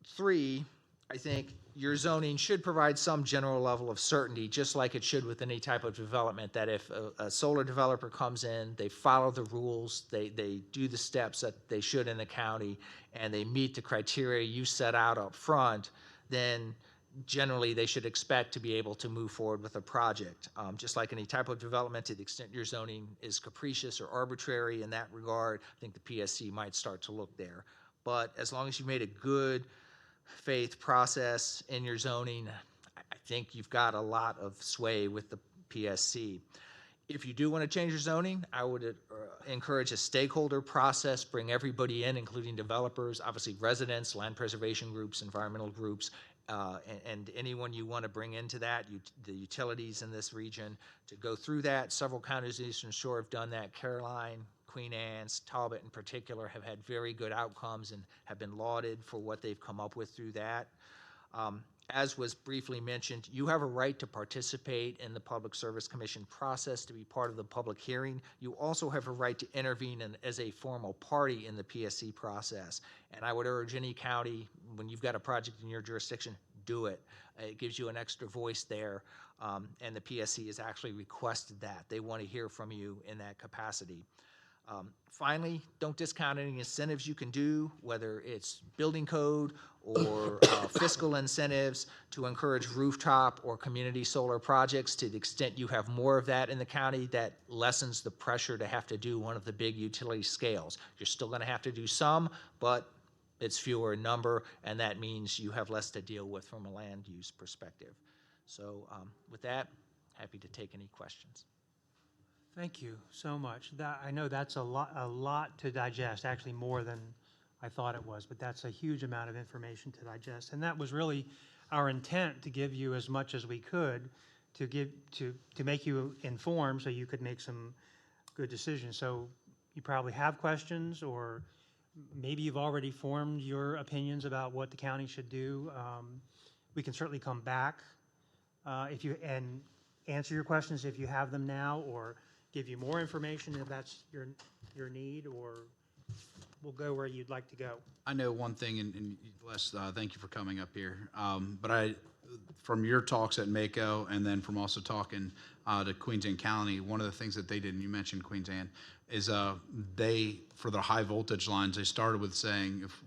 3, I think your zoning should provide some general level of certainty, just like it should with any type of development, that if a solar developer comes in, they follow the rules, they do the steps that they should in the county, and they meet the criteria you set out up front, then generally they should expect to be able to move forward with a project. Just like any type of development, to the extent your zoning is capricious or arbitrary in that regard, I think the PSC might start to look there. But as long as you made a good faith process in your zoning, I think you've got a lot of sway with the PSC. If you do want to change your zoning, I would encourage a stakeholder process, bring everybody in, including developers, obviously residents, land preservation groups, environmental groups, and anyone you want to bring into that, the utilities in this region, to go through that. Several counties in the Eastern Shore have done that. Caroline, Queen Anne's, Talbot in particular have had very good outcomes and have been lauded for what they've come up with through that. As was briefly mentioned, you have a right to participate in the Public Service Commission process, to be part of the public hearing. You also have a right to intervene as a formal party in the PSC process. And I would urge any county, when you've got a project in your jurisdiction, do it. It gives you an extra voice there, and the PSC has actually requested that. They want to hear from you in that capacity. Finally, don't discount any incentives you can do, whether it's building code or fiscal incentives to encourage rooftop or community solar projects. To the extent you have more of that in the county, that lessens the pressure to have to do one of the big utility scales. You're still going to have to do some, but it's fewer in number, and that means you have less to deal with from a land use perspective. So with that, happy to take any questions. Thank you so much. I know that's a lot to digest, actually more than I thought it was, but that's a huge amount of information to digest. And that was really our intent, to give you as much as we could to make you informed so you could make some good decisions. So you probably have questions or maybe you've already formed your opinions about what the county should do. We can certainly come back and answer your questions if you have them now, or give you more information if that's your need, or we'll go where you'd like to go. I know one thing, and Les, thank you for coming up here. But from your talks at Mako, and then from also talking to Queens Anne County, one of the things that they did, and you mentioned Queens Anne, is for the high voltage lines, they started with saying, if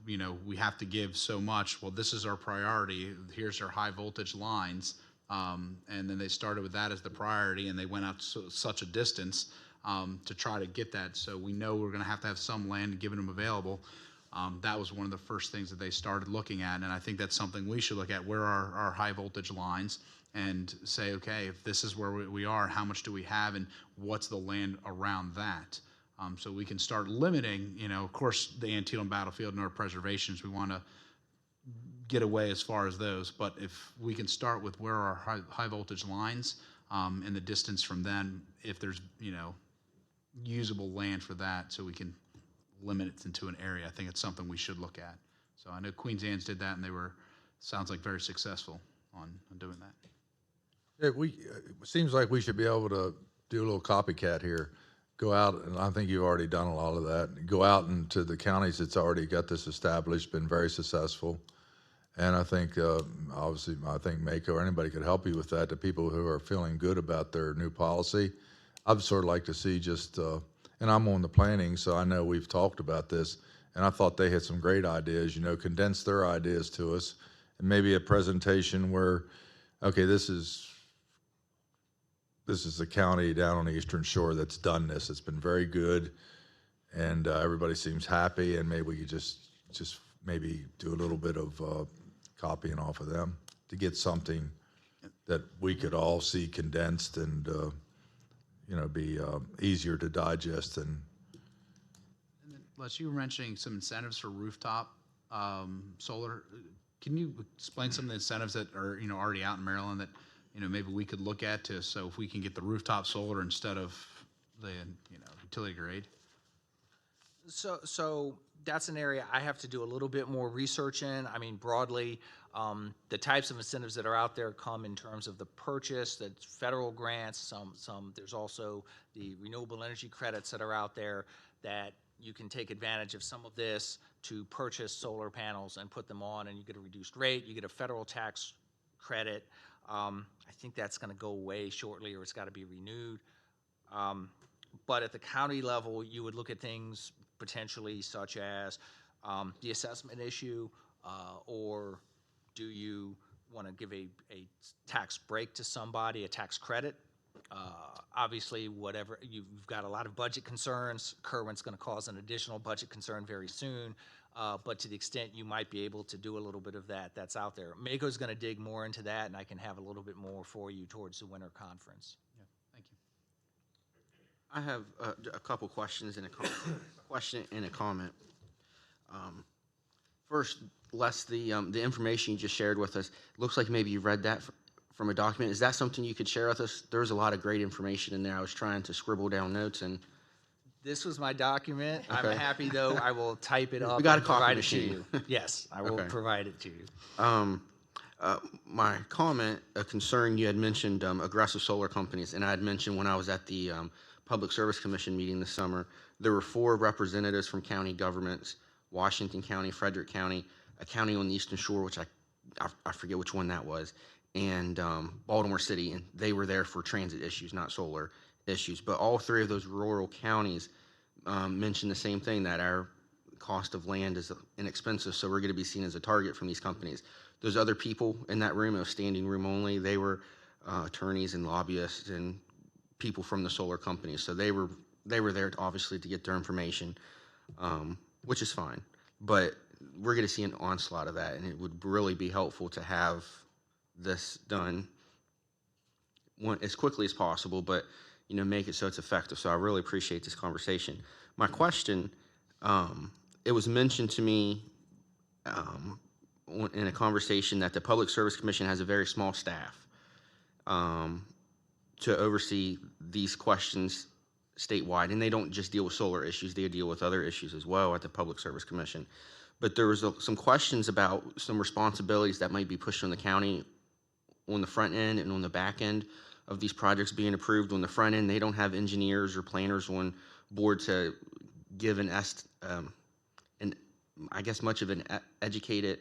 we have to give so much, well, this is our priority. Here's our high voltage lines, and then they started with that as the priority, and they went out such a distance to try to get that. So we know we're going to have some land given them available. That was one of the first things that they started looking at, and I think that's something we should look at. Where are our high voltage lines, and say, okay, if this is where we are, how much do we have, and what's the land around that? So we can start limiting. Of course, the Antietam Battlefield and our preservations, we want to get away as far as those. But if we can start with where our high voltage lines and the distance from them, if there's usable land for that, so we can limit it into an area. I think it's something we should look at. So I know Queens Anne's did that, and they were, sounds like, very successful on doing that. It seems like we should be able to do a little copycat here. Go out, and I think you've already done a lot of that. Go out into the counties that's already got this established, been very successful. And I think, obviously, I think Mako or anybody could help you with that, the people who are feeling good about their new policy. I'd sort of like to see just, and I'm on the planning, so I know we've talked about this, and I thought they had some great ideas, condense their ideas to us, and maybe a presentation where, okay, this is the county down on the Eastern Shore that's done this. It's been very good, and everybody seems happy, and maybe we could just maybe do a little bit of copying off of them to get something that we could all see condensed and be easier to digest. And then, Les, you were mentioning some incentives for rooftop solar. Can you explain some of the incentives that are already out in Maryland that maybe we could look at so if we can get the rooftop solar instead of the utility grade? So that's an area I have to do a little bit more research in. I mean, broadly, the types of incentives that are out there come in terms of the purchase, that's federal grants, there's also the renewable energy credits that are out there that you can take advantage of some of this to purchase solar panels and put them on, and you get a reduced rate, you get a federal tax credit. I think that's going to go away shortly, or it's got to be renewed. But at the county level, you would look at things potentially such as the assessment issue, or do you want to give a tax break to somebody, a tax credit? Obviously, whatever, you've got a lot of budget concerns. Kerwin's going to cause an additional budget concern very soon. But to the extent you might be able to do a little bit of that, that's out there. Mako's going to dig more into that, and I can have a little bit more for you towards the winter conference. Yeah, thank you. I have a couple questions and a question and a comment. First, Les, the information you just shared with us, looks like maybe you read that from a document. Is that something you could share with us? There's a lot of great information in there. I was trying to scribble down notes, and This was my document. Okay. I'm happy, though. I will type it up. We got a and copy provide machine. it to you. Yes, I will Okay. provide it to you. My comment, a concern, you had mentioned aggressive solar companies, and I had mentioned when I was at the Public Service Commission meeting this summer, there were 4 representatives from county governments, Washington County, Frederick County, a county on the Eastern Shore, which I forget which one that was, and Baltimore City, and they were there for transit issues, not solar issues. But all 3 of those rural counties mentioned the same thing, that our cost of land is inexpensive, so we're going to be seen as a target from these companies. Those other people in that room, it was standing room only, they were attorneys and lobbyists and people from the solar companies. So they were there obviously to get their information, which is fine. But we're going to see an onslaught of that, and it would really be helpful to have this done as quickly as possible, but make it so it's effective. So I really appreciate this conversation. My question, it was mentioned to me in a conversation that the Public Service Commission has a very small staff to oversee these questions statewide, and they don't just deal with solar issues, they deal with other issues as well at the Public Service Commission. But there was some questions about some responsibilities that might be pushed on the county on the front end and on the back end of these projects being approved. On the front end, they don't have engineers or planners on board to give I guess much of an educated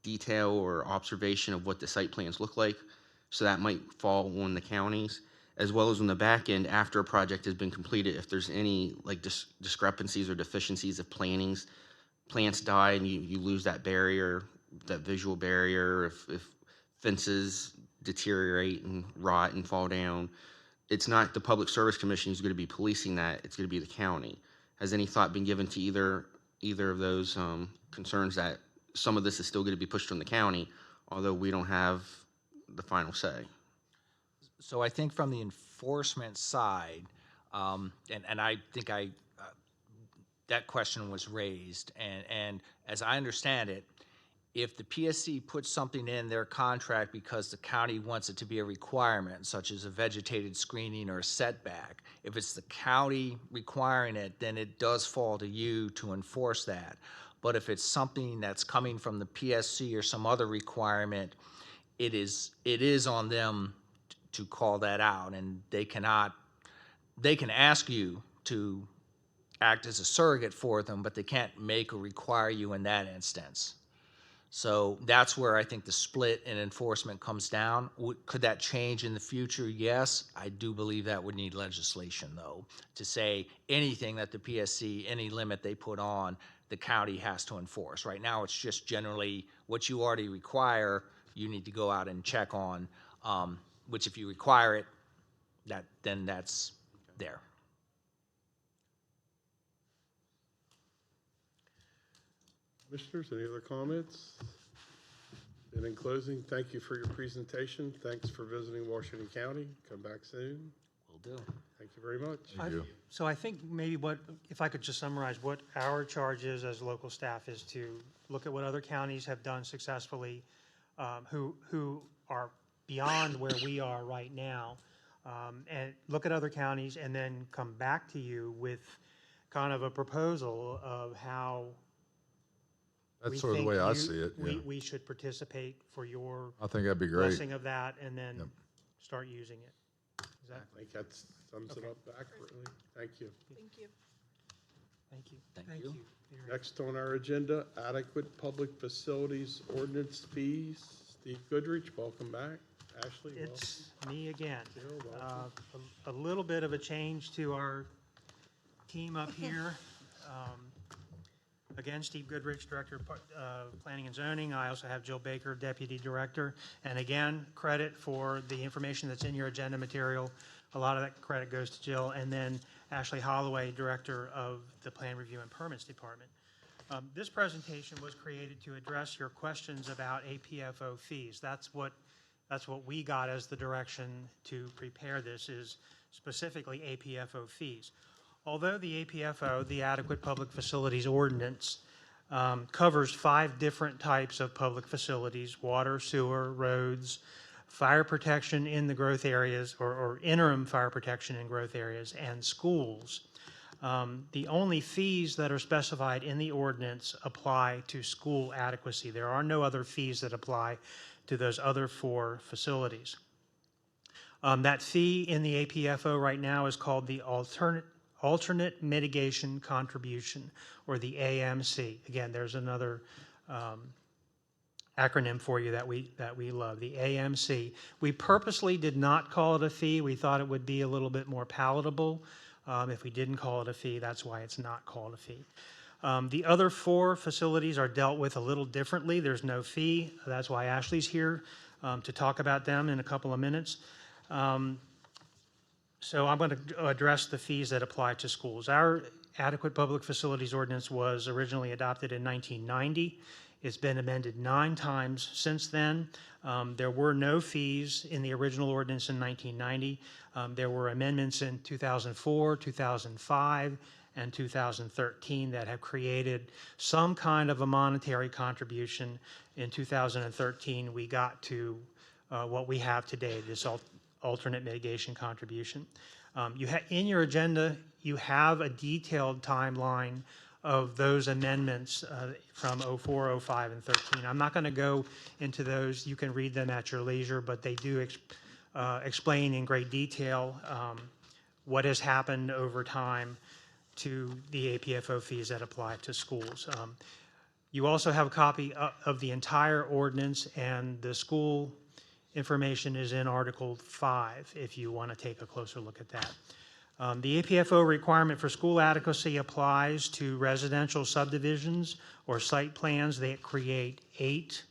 detail or observation of what the site plans look like. So that might fall on the counties, as well as on the back end after a project has been completed. If there's any like discrepancies or deficiencies of plants die and you lose that barrier, that visual barrier, if fences deteriorate and rot and fall down, it's not the Public Service Commission who's going to be policing that, it's going to be the county. Has any thought been given to either of those concerns that some of this is still going to be pushed on the county, although we don't have the final say? So I think from the enforcement side, and I think that question was raised, and as I understand it, if the PSC puts something in their contract because the county wants it to be a requirement, such as a vegetated screening or a setback, if it's the county requiring it, then it does fall to you to enforce that. But if it's something that's coming from the PSC or some other requirement, it is on them to call that out, and they can ask you to act as a surrogate for them, but they can't make or require you in that instance. So that's where I think the split in enforcement comes down. Could that change in the future? Yes. I do believe that would need legislation, though, to say anything that the PSC, any limit they put on, the county has to enforce. Right now, it's just generally what you already require, you need to go out and check on, which if you require it, then that's there. Commissioners, any other comments? And in closing, thank you for your presentation. Thanks for visiting Washington County. Come back soon. Will do. Thank you very much. So I think maybe if I could just summarize what our charge is as local staff is to look at what other counties have done successfully, who are beyond where we are right now, and look at other counties and then come back to you with kind of a proposal of how That's sort of the way I see it, yeah. we should participate for your I think that'd be great. blessing of that, and then start using it. Is that? I think that sums it up accurately. Thank you. Thank you. Thank you. Thank you. Next on our agenda, adequate public facilities ordinance fees. Steve Goodrich, welcome back. Ashley, welcome. It's me again. Jill, welcome. A little bit of a change to our team up here. Again, Steve Goodrich, Director of Planning and Zoning. I also have Jill Baker, Deputy Director. And again, credit for the information that's in your agenda material. A lot of that credit goes to Jill. And then Ashley Holloway, Director of the Plan Review and Permits Department. This presentation was created to address your questions about APFO fees. That's what we got as the direction to prepare this, is specifically APFO fees. Although the APFO, the Adequate Public Facilities Ordinance, covers 5 different types of public facilities: water, sewer, roads, fire protection in the growth areas, or interim fire protection in growth areas, and schools. The only fees that are specified in the ordinance apply to school adequacy. There are no other fees that apply to those other 4 facilities. That fee in the APFO right now is called the Alternate Mitigation Contribution, or the AMC. Again, there's another acronym for you that we love, the AMC. We purposely did not call it a fee. We thought it would be a little bit more palatable if we didn't call it a fee. That's why it's not called a fee. The other 4 facilities are dealt with a little differently. There's no fee. That's why Ashley's here to talk about them in a couple of minutes. So I'm going to address the fees that apply to schools. Our Adequate Public Facilities Ordinance was originally adopted in 1990. It's been amended 9 times since then. There were no fees in the original ordinance in 1990. There were amendments in 2004, 2005, and 2013 that have created some kind of a monetary contribution. In 2013, we got to what we have today, this alternate mitigation contribution. In your agenda, you have a detailed timeline of those amendments from 04, 05, and 13. I'm not going to go into those. You can read them at your leisure, but they do explain in great detail what has happened over time to the APFO fees that apply to schools. You also have a copy of the entire ordinance, and the school information is in Article 5 if you want to take a closer look at that. The APFO requirement for school adequacy applies to residential subdivisions or site plans that create 8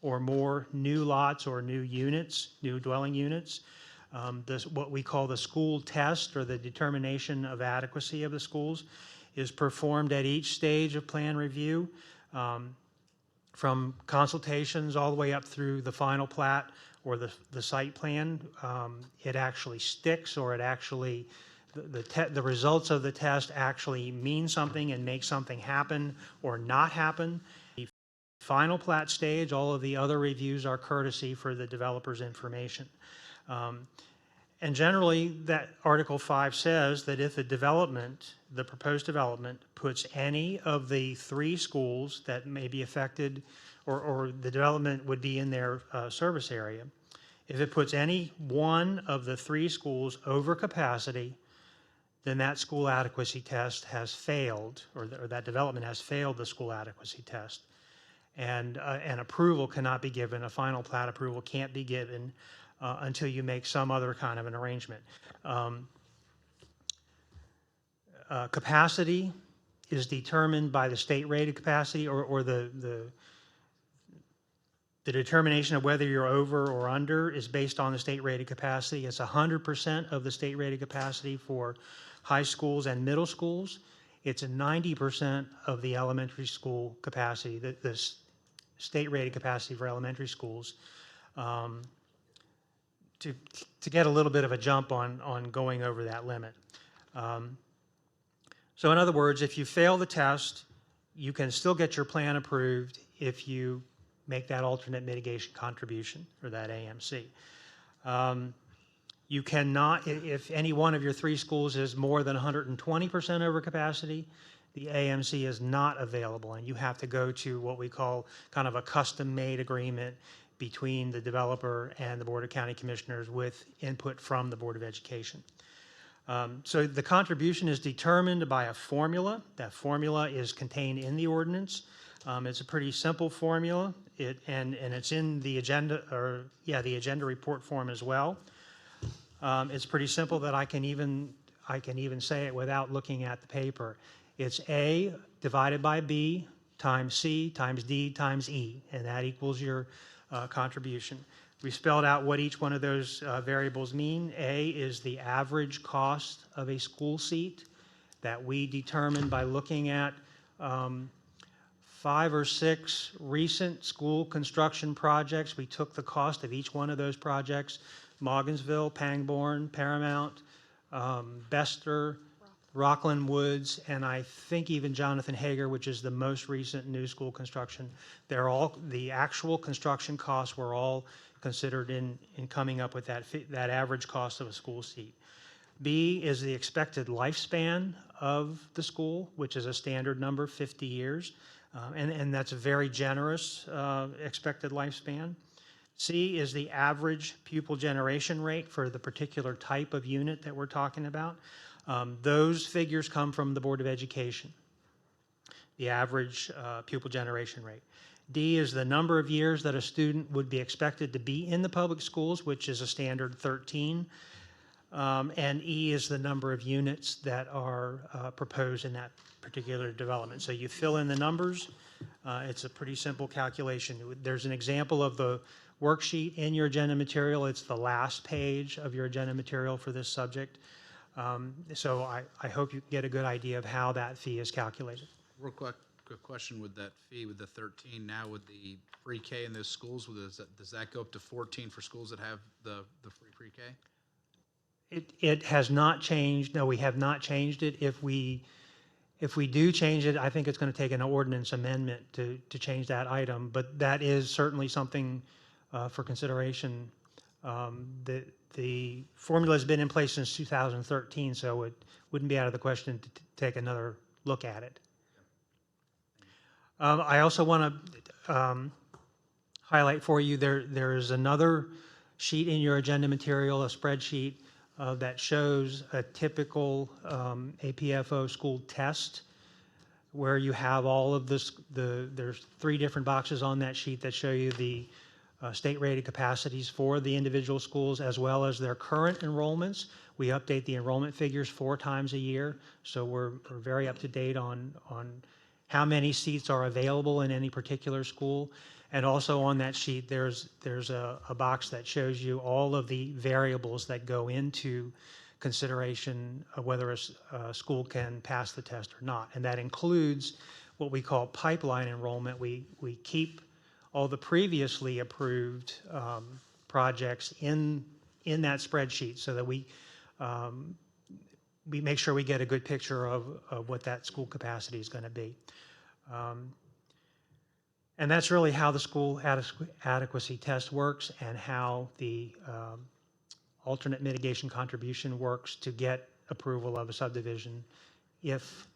or more new lots or new units, new dwelling units. What we call the school test, or the determination of adequacy of the schools, is performed at each stage of plan review, from consultations all the way up through the final plat or the site plan. It actually sticks, or it actually, the results of the test actually mean something and make something happen or not happen. The final plat stage, all of the other reviews are courtesy for the developer's information. And generally, that Article 5 says that if a development, the proposed development, puts any of the 3 schools that may be affected, or the development would be in their service area, if it puts any one of the 3 schools over capacity, then that school adequacy test has failed, or that development has failed the school adequacy test. And an approval cannot be given, a final plat approval can't be given until you make some other kind of an arrangement. Capacity is determined by the state rated capacity, or the determination of whether you're over or under is based on the state rated capacity. It's 100% of the state rated capacity for high schools and middle schools. It's 90% of the elementary school capacity, the state rated capacity for elementary schools. To get a little bit of a jump on going over that limit. So in other words, if you fail the test, you can still get your plan approved if you make that alternate mitigation contribution, or that AMC. You cannot, if any one of your 3 schools is more than 120% over capacity, the AMC is not available, and you have to go to what we call kind of a custom-made agreement between the developer and the Board of County Commissioners with input from the Board of Education. So the contribution is determined by a formula. That formula is contained in the ordinance. It's a pretty simple formula, and it's in the agenda, the agenda report form as well. It's pretty simple that I can even say it without looking at the paper. It's A divided by B times C times D times E, and that equals your contribution. We spelled out what each one of those variables mean. A is the average cost of a school seat that we determined by looking at 5 or 6 recent school construction projects. We took the cost of each one of those projects: Mogginsville, Pangbourne, Paramount, Bester, Rockland Woods, and I think even Jonathan Hager, which is the most recent new school construction. They're all, the actual construction costs were all considered in coming up with that average cost of a school seat. B is the expected lifespan of the school, which is a standard number, 50 years. And that's a very generous expected lifespan. C is the average pupil generation rate for the particular type of unit that we're talking about. Those figures come from the Board of Education, the average pupil generation rate. D is the number of years that a student would be expected to be in the public schools, which is a standard 13. And E is the number of units that are proposed in that particular development. So you fill in the numbers. It's a pretty simple calculation. There's an example of the worksheet in your agenda material. It's the last page of your agenda material for this subject. So I hope you get a good idea of how that fee is calculated. Real quick question with that fee, with the 13, now with the pre-K in those schools, does that go up to 14 for schools that have the free pre-K? It has not changed. No, we have not changed it. If we do change it, I think it's going to take an ordinance amendment to change that item, but that is certainly something for consideration The formula has been in place since 2013, so it wouldn't be out of the question to take another look at it. I also want to highlight for you, there's another sheet in your agenda material, a spreadsheet that shows a typical APFO school test where you have all of this, there's 3 different boxes on that sheet that show you the state rated capacities for the individual schools as well as their current enrollments. We update the enrollment figures 4 times a year, so we're very up to date on how many seats are available in any particular school. And also on that sheet, there's a box that shows you all of the variables that go into consideration of whether a school can pass the test or not. And that includes what we call pipeline enrollment. We keep all the previously approved projects in that spreadsheet so that we make sure we get a good picture of what that school capacity is going to be. And that's really how the school adequacy test works and how the alternate mitigation contribution works to get approval of a subdivision if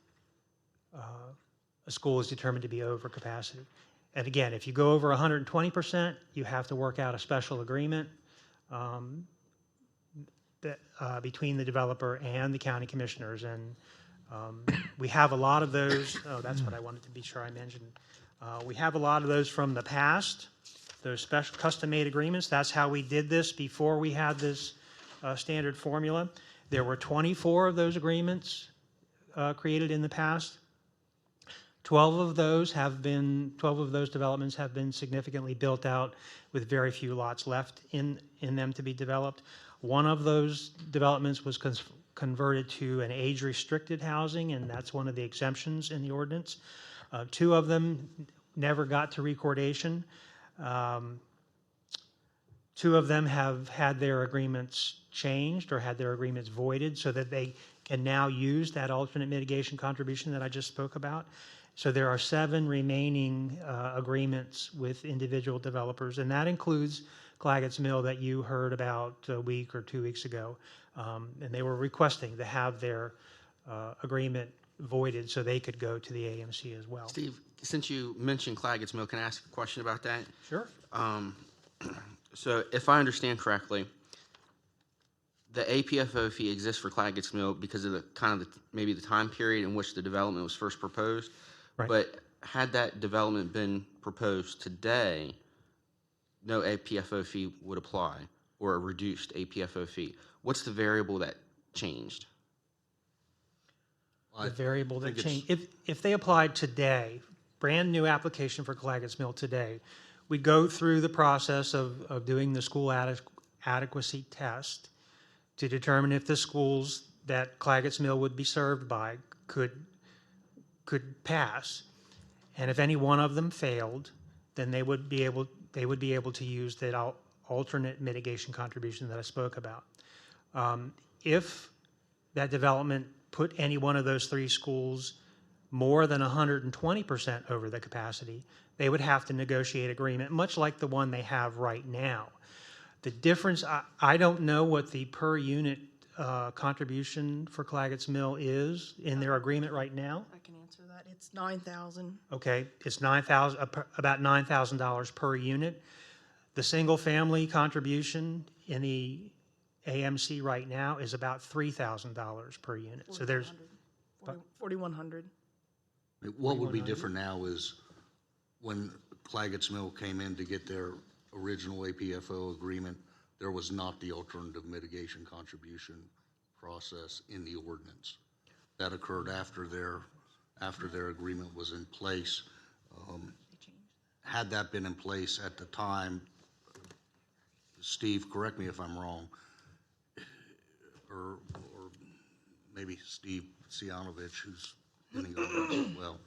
a school is determined to be over capacity. And again, if you go over 120%, you have to work out a special agreement between the developer and the county commissioners. And we have a lot of those. Oh, that's what I wanted to be sure I mentioned. We have a lot of those from the past, those special custom-made agreements. That's how we did this before we had this standard formula. There were 24 of those agreements created in the past. 12 of those developments have been significantly built out with very few lots left in them to be developed. One of those developments was converted to an age-restricted housing, and that's one of the exemptions in the ordinance. 2 of them never got to recordation. 2 of them have had their agreements changed or had their agreements voided so that they can now use that alternate mitigation contribution that I just spoke about. So there are 7 remaining agreements with individual developers, and that includes Claggett's Mill that you heard about a week or 2 weeks ago. And they were requesting to have their agreement voided so they could go to the AMC as well. Steve, since you mentioned Claggett's Mill, can I ask a question about that? Sure. So if I understand correctly, the APFO fee exists for Claggett's Mill because of maybe the time period in which the development was first proposed. Right. But had that development been proposed today, no APFO fee would apply or a reduced APFO fee. What's the variable that changed? The variable that changed. If they applied today, brand new application for Claggett's Mill today, we'd go through the process of doing the school adequacy test to determine if the schools that Claggett's Mill would be served by could pass. And if any one of them failed, then they would be able to use that alternate mitigation contribution that I spoke about. If that development put any one of those 3 schools more than 120% over the capacity, they would have to negotiate agreement, much like the one they have right now. The difference, I don't know what the per unit contribution for Claggett's Mill is in their agreement right now. I can answer that. It's $9,000. Okay, it's about $9,000 per unit. The single family contribution in the AMC right now is about $3,000 per unit. So there's 4,100. What would be different now is when Claggett's Mill came in to get their original APFO agreement, there was not the alternative mitigation contribution process in the ordinance. That occurred after their agreement was in place. Had that been in place at the time, Steve, correct me if I'm wrong, or maybe Steve Cianovich, who's in the audience as well.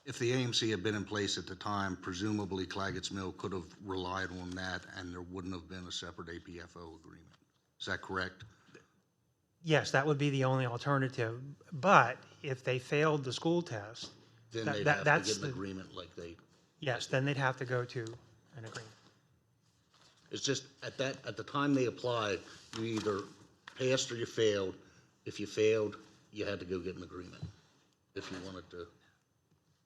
If the AMC had been in place at the time, presumably Claggett's Mill could have relied on that and there wouldn't have been a separate APFO agreement. Is that correct? Yes, that would be the only alternative. But if they failed the school test, Then they'd have to get an agreement like they. Yes, then they'd have to go to an agreement. It's just, at the time they applied, you either passed or you failed. If you failed, you had to go get an agreement if you wanted to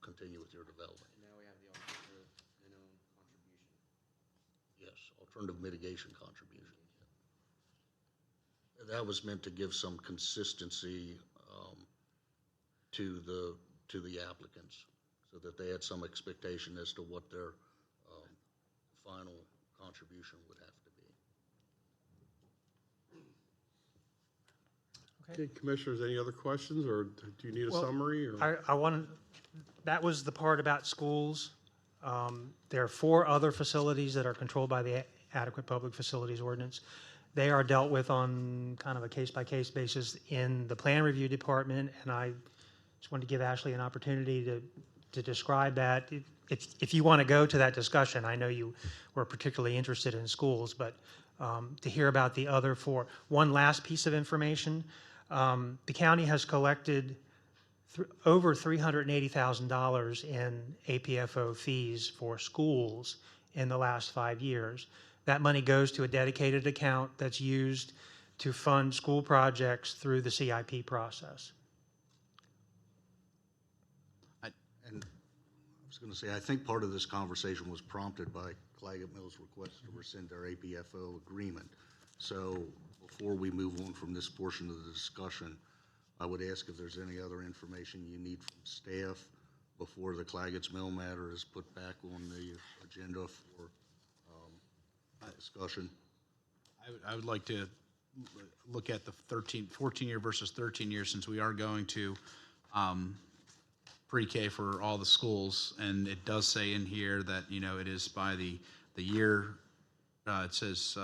continue with your development. Now we have the alternative minimum contribution. Yes, alternative mitigation contribution. That was meant to give some consistency to the applicants, so that they had some expectation as to what their final contribution would have to be. Okay, Commissioners, any other questions, or do you need a Well, summary? Or? I want, that was the part about schools. There are 4 other facilities that are controlled by the Adequate Public Facilities Ordinance. They are dealt with on kind of a case-by-case basis in the Plan Review Department, and I just wanted to give Ashley an opportunity to describe that. If you want to go to that discussion, I know you were particularly interested in schools, but to hear about the other 4. One last piece of information, the county has collected over $380,000 in APFO fees for schools in the last 5 years. That money goes to a dedicated account that's used to fund school projects through the CIP process. And I was going to say, I think part of this conversation was prompted by Claggett Mills' request to rescind their APFO agreement. So before we move on from this portion of the discussion, I would ask if there's any other information you need from staff before the Claggett's Mill matter is put back on the agenda for discussion. I would like to look at the 14-year versus 13 years, since we are going to pre-K for all the schools, and it does say in here that, you know, it is by the year, it says,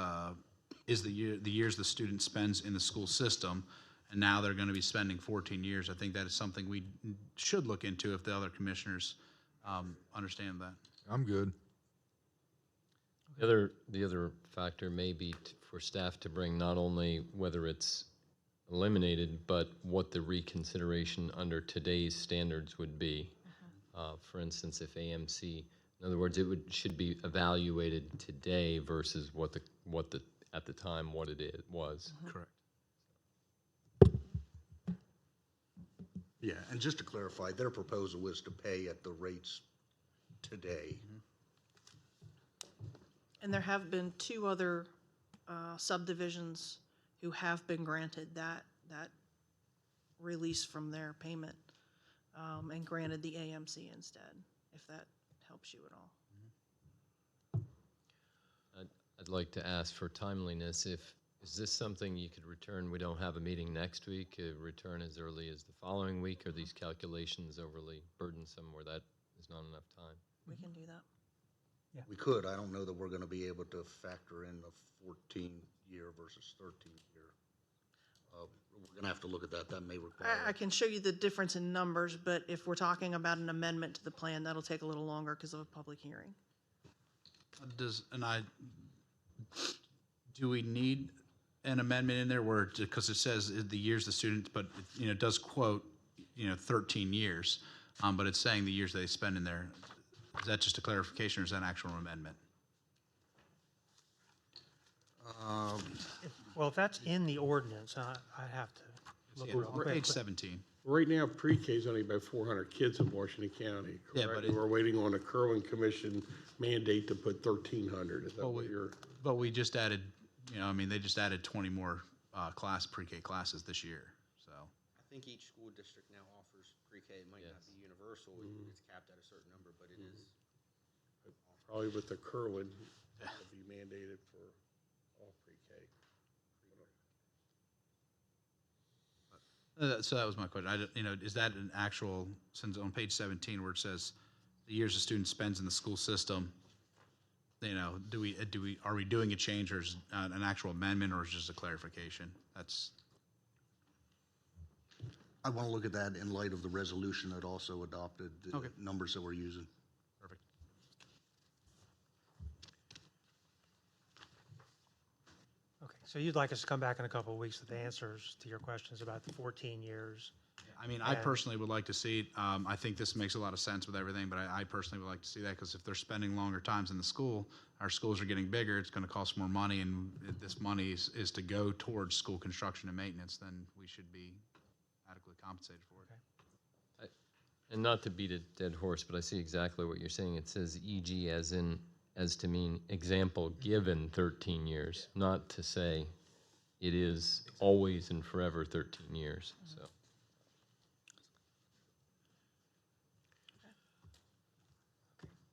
is the years the student spends in the school system, and now they're going to be spending 14 years. I think that is something we should look into if the other commissioners understand that. I'm good. The other factor may be for staff to bring not only whether it's eliminated, but what the reconsideration under today's standards would be. For instance, if AMC, in other words, should be evaluated today versus what at the time what it was. Correct. Yeah, and just to clarify, their proposal was to pay at the rates today. And there have been 2 other subdivisions who have been granted that release from their payment and granted the AMC instead, if that helps you at all. I'd like to ask for timeliness. Is this something you could return? We don't have a meeting next week. Return as early as the following week? Are these calculations overly burdensome where that is not enough time? We can do that. We could. I don't know that we're going to be able to factor in the 14-year versus 13-year. We're going to have to look at that. That may require. I can show you the difference in numbers, but if we're talking about an amendment to the plan, that'll take a little longer because of a public hearing. Do we need an amendment in there where, because it says the years the student, but you know, it does quote, 13 years, but it's saying the years they spend in there. Is that just a clarification, or is that an actual amendment? Well, if that's in the ordinance, I have to look real We're quick. page 17. Right now, pre-K is only about 400 kids in Washington County, Yeah, correct? but We're waiting on a Kerwin Commission mandate to put 1,300. Is that what you're? But we just added, they just added 20 more pre-K classes this year, so. I think each school district now offers pre-K. It might not be universal. It's capped at a certain number, but it is. Probably with the Kerwin, it'll be mandated for all pre-K. So that was my question. Is that an actual, since on page 17 where it says the years a student spends in the school system, are we doing a change, or is an actual amendment, or is it just a clarification? I want to look at that in light of the resolution that also adopted the numbers that we're using. Perfect. Okay, so you'd like us to come back in a couple of weeks with the answers to your questions about the 14 years I mean, I And- personally would like to see it. I think this makes a lot of sense with everything, but I personally would like to see that because if they're spending longer times in the school, our schools are getting bigger, it's going to cost more money, and if this money is to go towards school construction and maintenance, then we should be adequately compensated for it. And not to beat a dead horse, but I see exactly what you're saying. It says e.g. as to mean example given 13 years, not to say it is always and forever 13 years, so.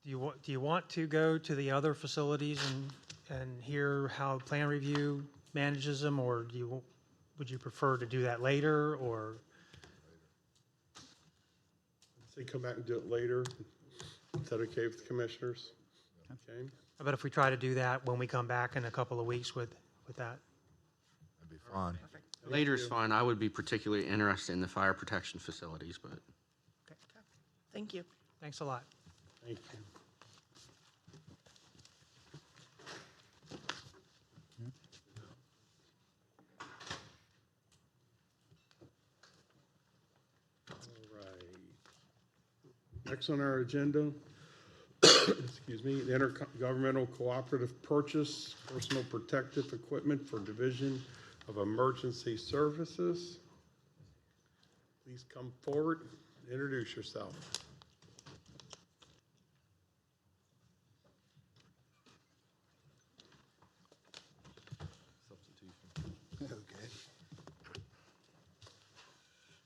Do you want to go to the other facilities and hear how plan review manages them, or would you prefer to do that later, or? Say come back and do it later. Is that okay with the commissioners? Okay. How about if we try to do that when we come back in a couple of weeks with that? That'd be fine. Later is fine. I would be particularly interested in the fire protection facilities, but. Thank you. Thanks a lot. Thank you. All right. Next on our agenda, excuse me, the intergovernmental cooperative purchase, personal protective equipment for Division of Emergency Services. Please come forward, introduce yourself. Okay.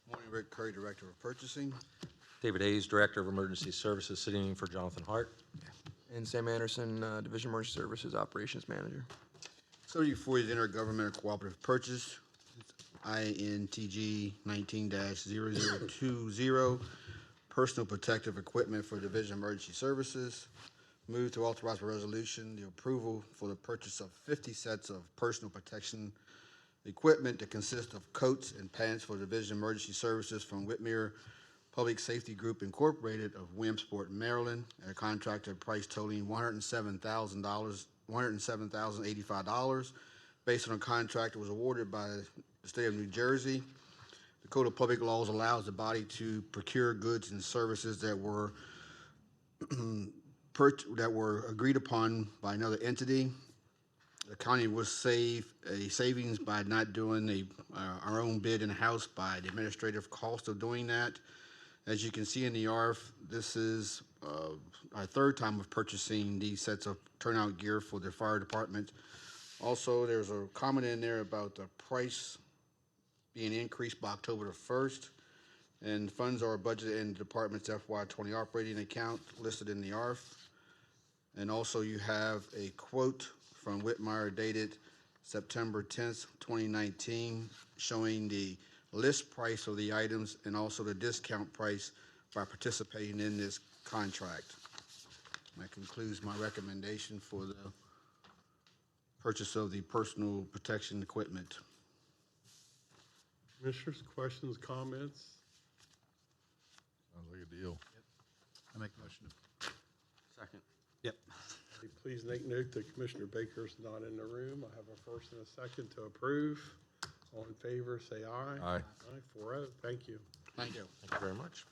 Morning, Rick Curry, Director of Purchasing. David Hayes, Director of Emergency Services, sitting in for Jonathan Hart. And Sam Anderson, Division of Emergency Services Operations Manager. So before you, the Intergovernmental Cooperative Purchase, INTG 19-0020, Personal Protective Equipment for Division of Emergency Services. Move to authorize by resolution the approval for the purchase of 50 sets of personal protection equipment to consist of coats and pants for Division of Emergency Services from Whitmere Public Safety Group Incorporated of Williamsport, Maryland, at a contracted price totaling $107,085, based on a contract that was awarded by the state of New Jersey. The Code of Public Laws allows the body to procure goods and services that were agreed upon by another entity. The county will save a savings by not doing our own bid in-house by the administrative cost of doing that. As you can see in the ARF, this is our third time of purchasing these sets of turnout gear for the fire department. Also, there's a comment in there about the price being increased by October the 1st, and funds are budgeted in the department's FY20 operating account listed in the ARF. And also you have a quote from Whitmire dated September 10th, 2019, showing the list price of the items and also the discount price by participating in this contract. That concludes my recommendation for the purchase of the personal protection equipment. Commissioners, questions, comments? Sounds like a deal. I make a motion. Second. Yep. Please make note that Commissioner Baker's not in the room. I have a first and a second to approve. All in favor, say aye. Aye. Aye, 4-0. Thank you. Thank you. Thank you very much.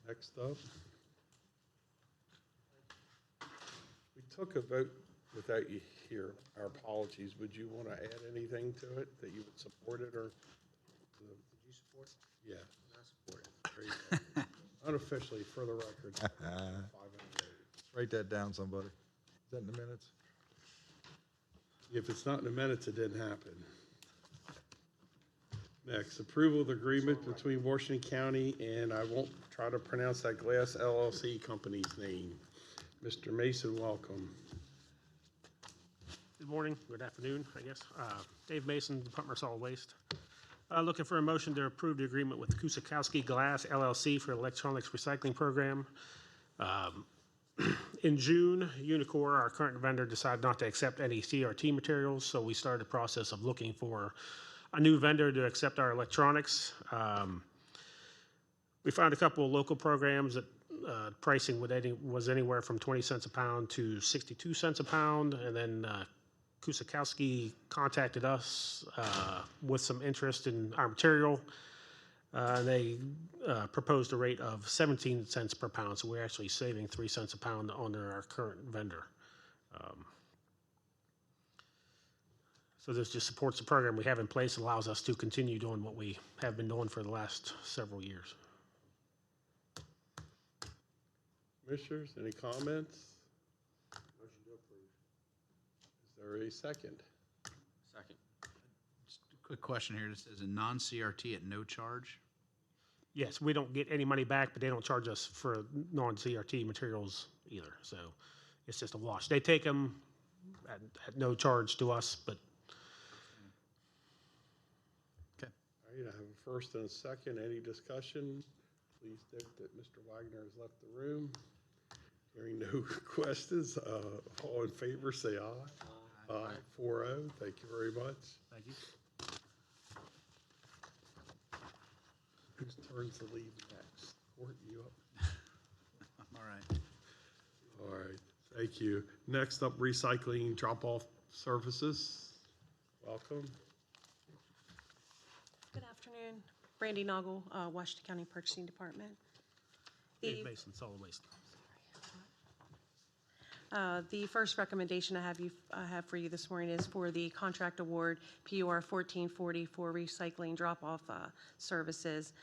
Next up. We took a vote without you here. Our apologies. Would you want to add anything to it, that you would support it, or? Did you support it? Yeah. I support it. There you go. Unofficially, for the record. 508. Write that down, somebody. Is that in the minutes? If it's not in the minutes, it didn't happen. Next, approval of the agreement between Washington County and I won't try to pronounce that Glass LLC company's name. Mr. Mason, welcome. Good morning, good afternoon, I guess. Dave Mason, Department of Solid Waste. Looking for a motion to approve the agreement with Kusikowski Glass LLC for electronics recycling program. In June, Unicor, our current vendor, decided not to accept any CRT materials, so we started the process of looking for a new vendor to accept our electronics. We found a couple of local programs that pricing was anywhere from 20 cents a pound to 62 cents a pound, and then Kusikowski contacted us with some interest in our material. They proposed a rate of 17 cents per pound, so we're actually saving 3 cents a pound under our current vendor. So this just supports the program we have in place and allows us to continue doing what we have been doing for the last several years. Commissioners, any comments? Motion to approve. Is there a second? Second. Just a quick question here. This is a non-CRT at no charge. Yes, we don't get any money back, but they don't charge us for non-CRT materials either. So it's just a wash. They take them at no charge to us, but. Okay. All right, I have a first and a second. Any discussion? Please note that Mr. Wagner has left the room. Hearing no questions, all in favor say aye. Aye. 4-0. Thank you very much. Thank you. Whose turn to leave next? Court, you up? All right. All right, thank you. Next up, recycling drop-off services. Welcome. Good afternoon. Brandy Noggle, Washington County Purchasing Department. Dave Mason, solid waste. The first recommendation I have for you this morning is for the contract award, PUR 1440, for recycling drop-off services.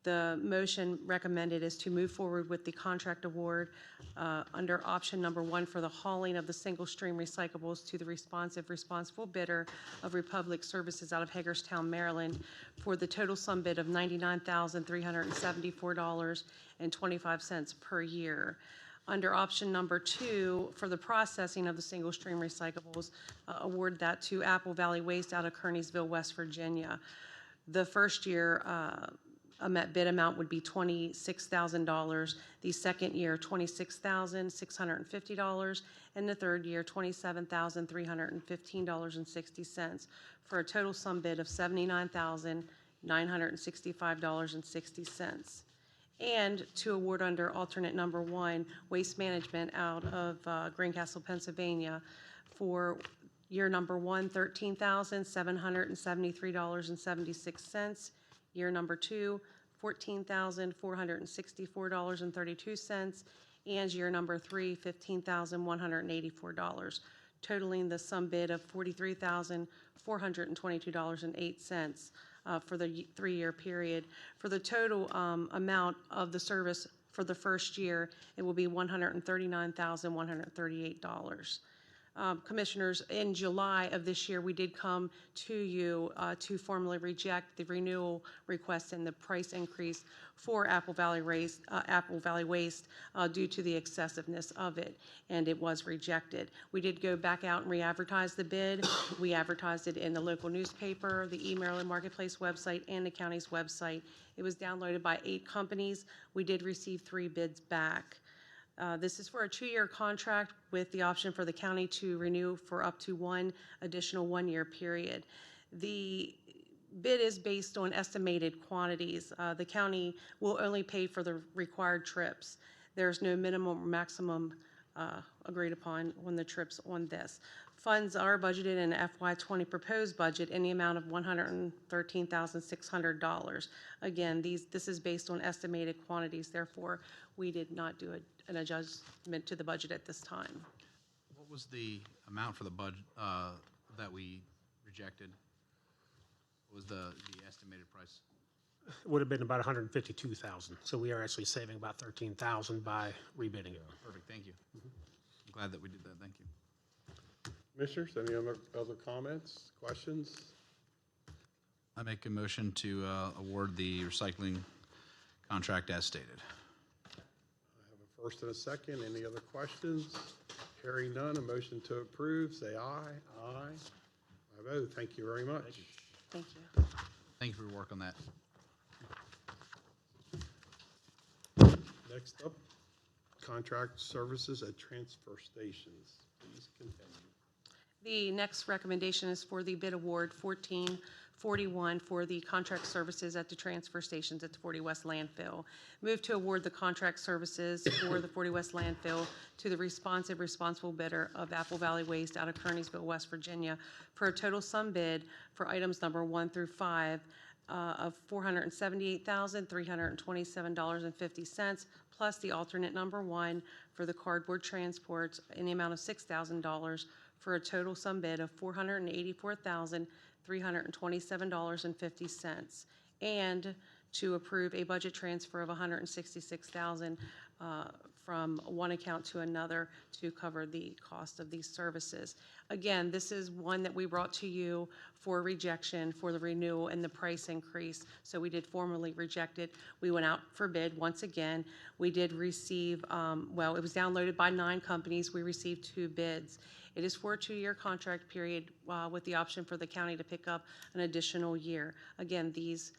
The motion recommended is to move forward with the contract award under option number 1 for the hauling of the single-stream recyclables to the responsible bidder of Republic Services out of Hagerstown, Maryland, for the total sum bid of $99,374.25 per year. Under option number 2, for the processing of the single-stream recyclables, award that to Apple Valley Waste out of Kearneysville, West Virginia. The first year bid amount would be $26,000. The second year, $26,650, and the third year, $27,315.60, for a total sum bid of $79,965.60. And to award under alternate number 1, Waste Management out of Greencastle, Pennsylvania, for year number 1, $13,773.76. Year number 2, $14,464.32. And year number 3, $15,184, totaling the sum bid of $43,422.08. For the 3-year period. For the total amount of the service for the first year, it will be $139,138. Commissioners, in July of this year, we did come to you to formally reject the renewal request and the price increase for Apple Valley Waste due to the excessiveness of it, and it was rejected. We did go back out and re-advertise the bid. We advertised it in the local newspaper, the e-Maryland Marketplace website, and the county's website. It was downloaded by 8 companies. We did receive 3 bids back. This is for a 2-year contract with the option for the county to renew for up to 1 additional 1-year period. The bid is based on estimated quantities. The county will only pay for the required trips. There's no minimum or maximum agreed upon on the trips on this. Funds are budgeted in FY20 proposed budget in the amount of $113,600. Again, this is based on estimated quantities. Therefore, we did not do an adjustment to the budget at this time. What was the amount for the budget that we rejected? What was the estimated price? It would have been about $152,000. So we are actually saving about $13,000 by rebidding it. Perfect, thank you. I'm glad that we did that, thank you. Commissioners, any other comments, questions? I make a motion to award the recycling contract as stated. I have a first and a second. Any other questions? Hearing none, a motion to approve, say aye. Aye. I vote. Thank you very much. Thank you. Thank you for your work on that. Next up, contract services at transfer stations. Please continue. The next recommendation is for the bid award 1441 for the contract services at the transfer stations at the 40 West landfill. Move to award the contract services for the 40 West landfill to the responsible bidder of Apple Valley Waste out of Kearneysville, West Virginia, for a total sum bid for items number 1 through 5 of $478,327.50, plus the alternate number 1 for the cardboard transports in the amount of $6,000, for a total sum bid of $484,327.50, and to approve a budget transfer of $166,000 from one account to another to cover the cost of these services. Again, this is one that we brought to you for rejection for the renewal and the price increase. So we did formally reject it. We went out for bid once again. We did receive, well, it was downloaded by 9 companies. We received 2 bids. It is for a 2-year contract period with the option for the county to pick up an additional year. Again, these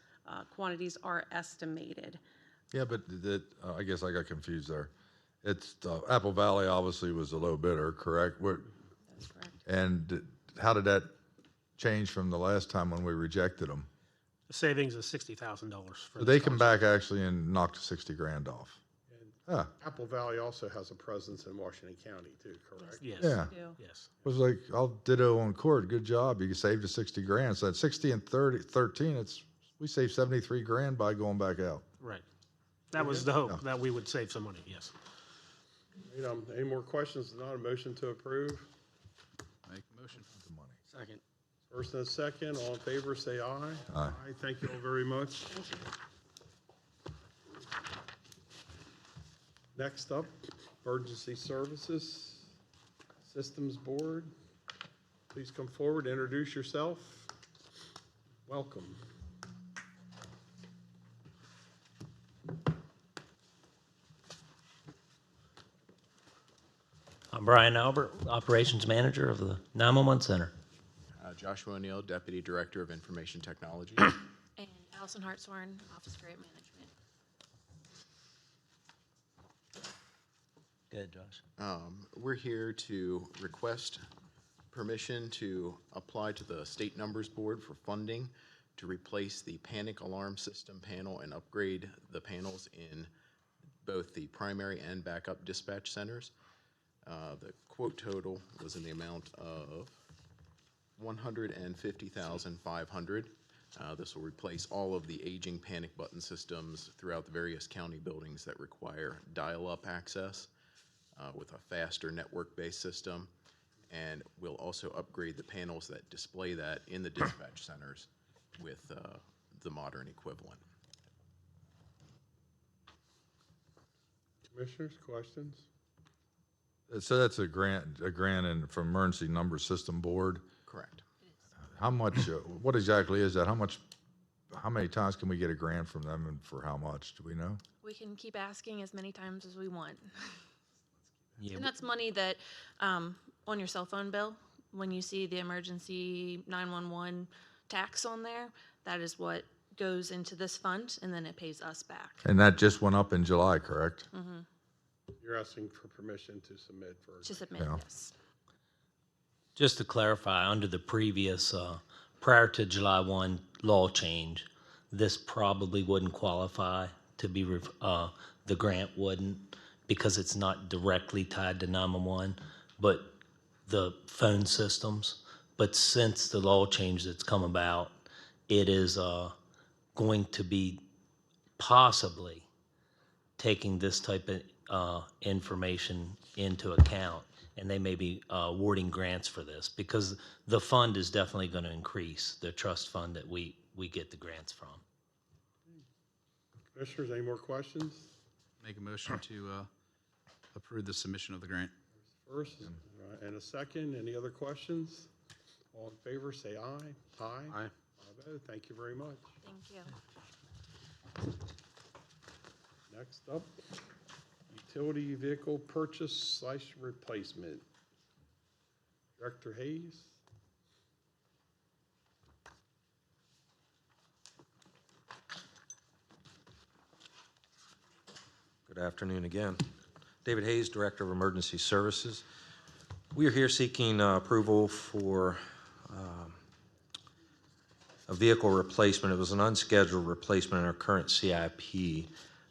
quantities are estimated. Yeah, but I guess I got confused there. It's, Apple Valley obviously was a low bidder, correct? That's correct. And how did that change from the last time when we rejected them? The savings is $60,000 for So this they come contract. back actually and knocked 60 grand off. Ah, Apple Valley also has a presence in Washington County too, correct? Yes. yeah. Yes. It was like, I'll ditto on court. Good job. You saved us 60 grand. So at 60 and 13, we saved 73 grand by going back out. Right. That was the hope, that we would save some money, yes. Any more questions? Not a motion to approve? Make a motion. Second. First and a second, all in favor, say aye. Aye. Thank you all very much. Next up, Emergency Services Systems Board. Please come forward, introduce yourself. Welcome. I'm Brian Albert, Operations Manager of the 911 Center. Joshua O'Neill, Deputy Director of Information Technology. And Allison Hartshorn, Office Grant Management. Good, Josh. We're here to request permission to apply to the State Numbers Board for funding to replace the panic alarm system panel and upgrade the panels in both the primary and backup dispatch centers. The quote total was in the amount of $150,500. This will replace all of the aging panic button systems throughout the various county buildings that require dial-up access with a faster network-based system, and we'll also upgrade the panels that display that in the dispatch centers with the modern equivalent. Commissioners, questions? So that's a grant from Emergency Number System Board. Correct. How much, what exactly is that? How many times can we get a grant from them and for how much? Do we know? We can keep asking as many times as we want. Yeah, And that's money that, on your cell phone bill, when you see the emergency 911 tax on there, that is what goes into this fund, and then it pays us back. And that just went up in July, correct? Mm-hmm. You're asking for permission to submit for. To submit, Yeah. yes. Just to clarify, under the previous, prior to July 1 law change, this probably wouldn't qualify to be, the grant wouldn't, because it's not directly tied to 911, but the phone systems. But since the law change that's come about, it is going to be possibly taking this type of information into account, and they may be awarding grants for this, because the fund is definitely going to increase, the trust fund that we get the grants from. Commissioners, any more questions? Make a motion to approve the submission of the grant. First, and a second, any other questions? All in favor, say aye. Aye. Aye. I vote. Thank you very much. Thank you. Next up, utility vehicle purchase / replacement. Director Hayes. Good afternoon again. David Hayes, Director of Emergency Services. We are here seeking approval for a vehicle replacement. It was an unscheduled replacement in our current CIP.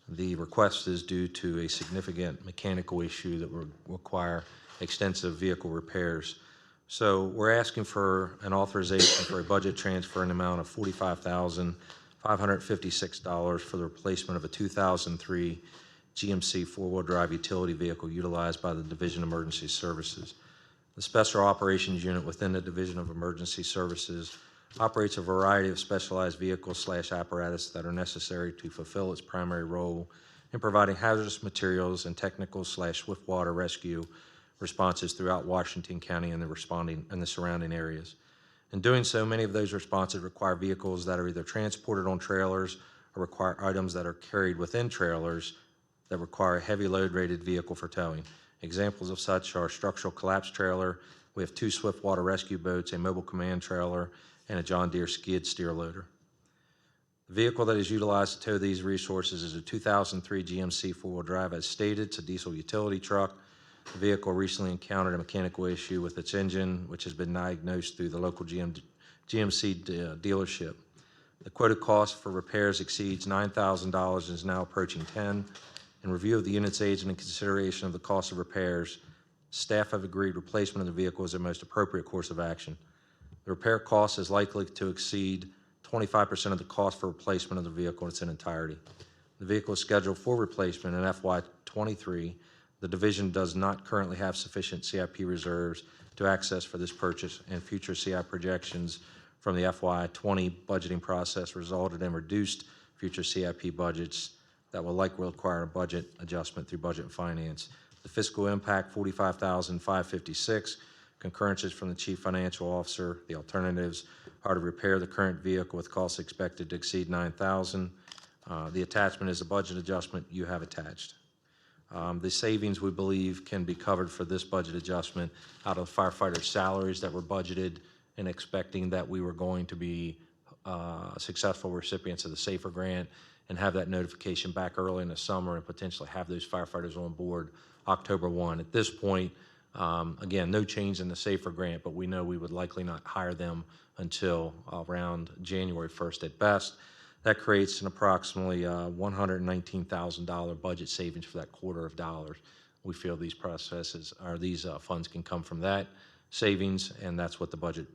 The request is due to a significant mechanical issue that will require extensive vehicle repairs. So we're asking for an authorization for a budget transfer in the amount of $45,556 for the replacement of a 2003 GMC four-wheel drive utility vehicle utilized by the Division of Emergency Services. The Special Operations Unit within the Division of Emergency Services operates a variety of specialized vehicles/apparatus that are necessary to fulfill its primary role in providing hazardous materials and technical/swift water rescue responses throughout Washington County and the surrounding areas. In doing so, many of those responses require vehicles that are either transported on trailers or require items that are carried within trailers that require a heavy load-rated vehicle for towing. Examples of such are structural collapse trailer. We have 2 swift water rescue boats, a mobile command trailer, and a John Deere skid steer loader. The vehicle that is utilized to tow these resources is a 2003 GMC four-wheel drive. As stated, it's a diesel utility truck. The vehicle recently encountered a mechanical issue with its engine, which has been diagnosed through the local GMC dealership. The quoted cost for repairs exceeds $9,000 and is now approaching $10,000. In review of the unit's age and in consideration of the cost of repairs, staff have agreed replacement of the vehicle is the most appropriate course of action. The repair cost is likely to exceed 25% of the cost for replacement of the vehicle in its entirety. The vehicle is scheduled for replacement in FY23. The division does not currently have sufficient CIP reserves to access for this purchase, and future CIP projections from the FY20 budgeting process resulted in reduced future CIP budgets that will likely require a budget adjustment through Budget and Finance. The fiscal impact, $45,556. Concurrences from the Chief Financial Officer. The alternatives are to repair the current vehicle with costs expected to exceed $9,000. The attachment is a budget adjustment you have attached. The savings, we believe, can be covered for this budget adjustment out of firefighter salaries that were budgeted and expecting that we were going to be successful recipients of the SAFER grant and have that notification back early in the summer and potentially have those firefighters on board October 1. At this point, again, no change in the SAFER grant, but we know we would likely not hire them until around January 1st at best. That creates an approximately $119,000 budget savings for that quarter of dollars. We feel these funds can come from that savings, and that's what the budget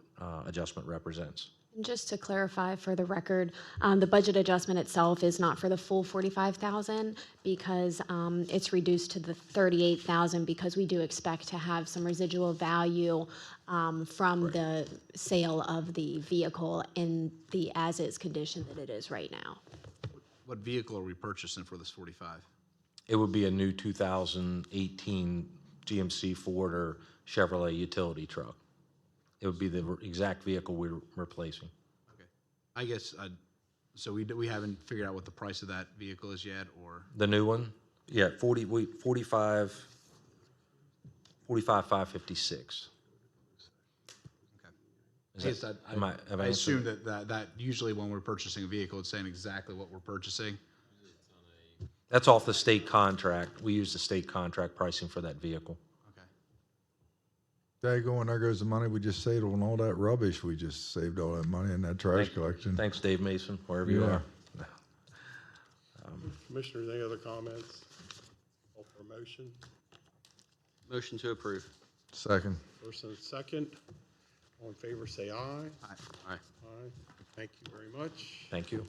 adjustment represents. Just to clarify for the record, the budget adjustment itself is not for the full $45,000 because it's reduced to the $38,000 because we do expect to have some residual value from the sale of the vehicle in the as-is condition that it is right now. What vehicle are we purchasing for this 45? It would be a new 2018 GMC Ford or Chevrolet utility truck. It would be the exact vehicle we're replacing. Okay. I guess, so we haven't figured out what the price of that vehicle is yet, or? The new one? Yeah, 45,556. I assume that usually when we're purchasing a vehicle, it's saying exactly what we're purchasing. That's off the state contract. We use the state contract pricing for that vehicle. Dago, and there goes the money we just saved on all that rubbish. We just saved all that money in that trash collection. Thanks, Dave Mason, wherever you are. Commissioners, any other comments? Call for a motion. Motion to approve. Second. First and second. All in favor, say aye. Aye. Aye. Thank you very much. Thank you.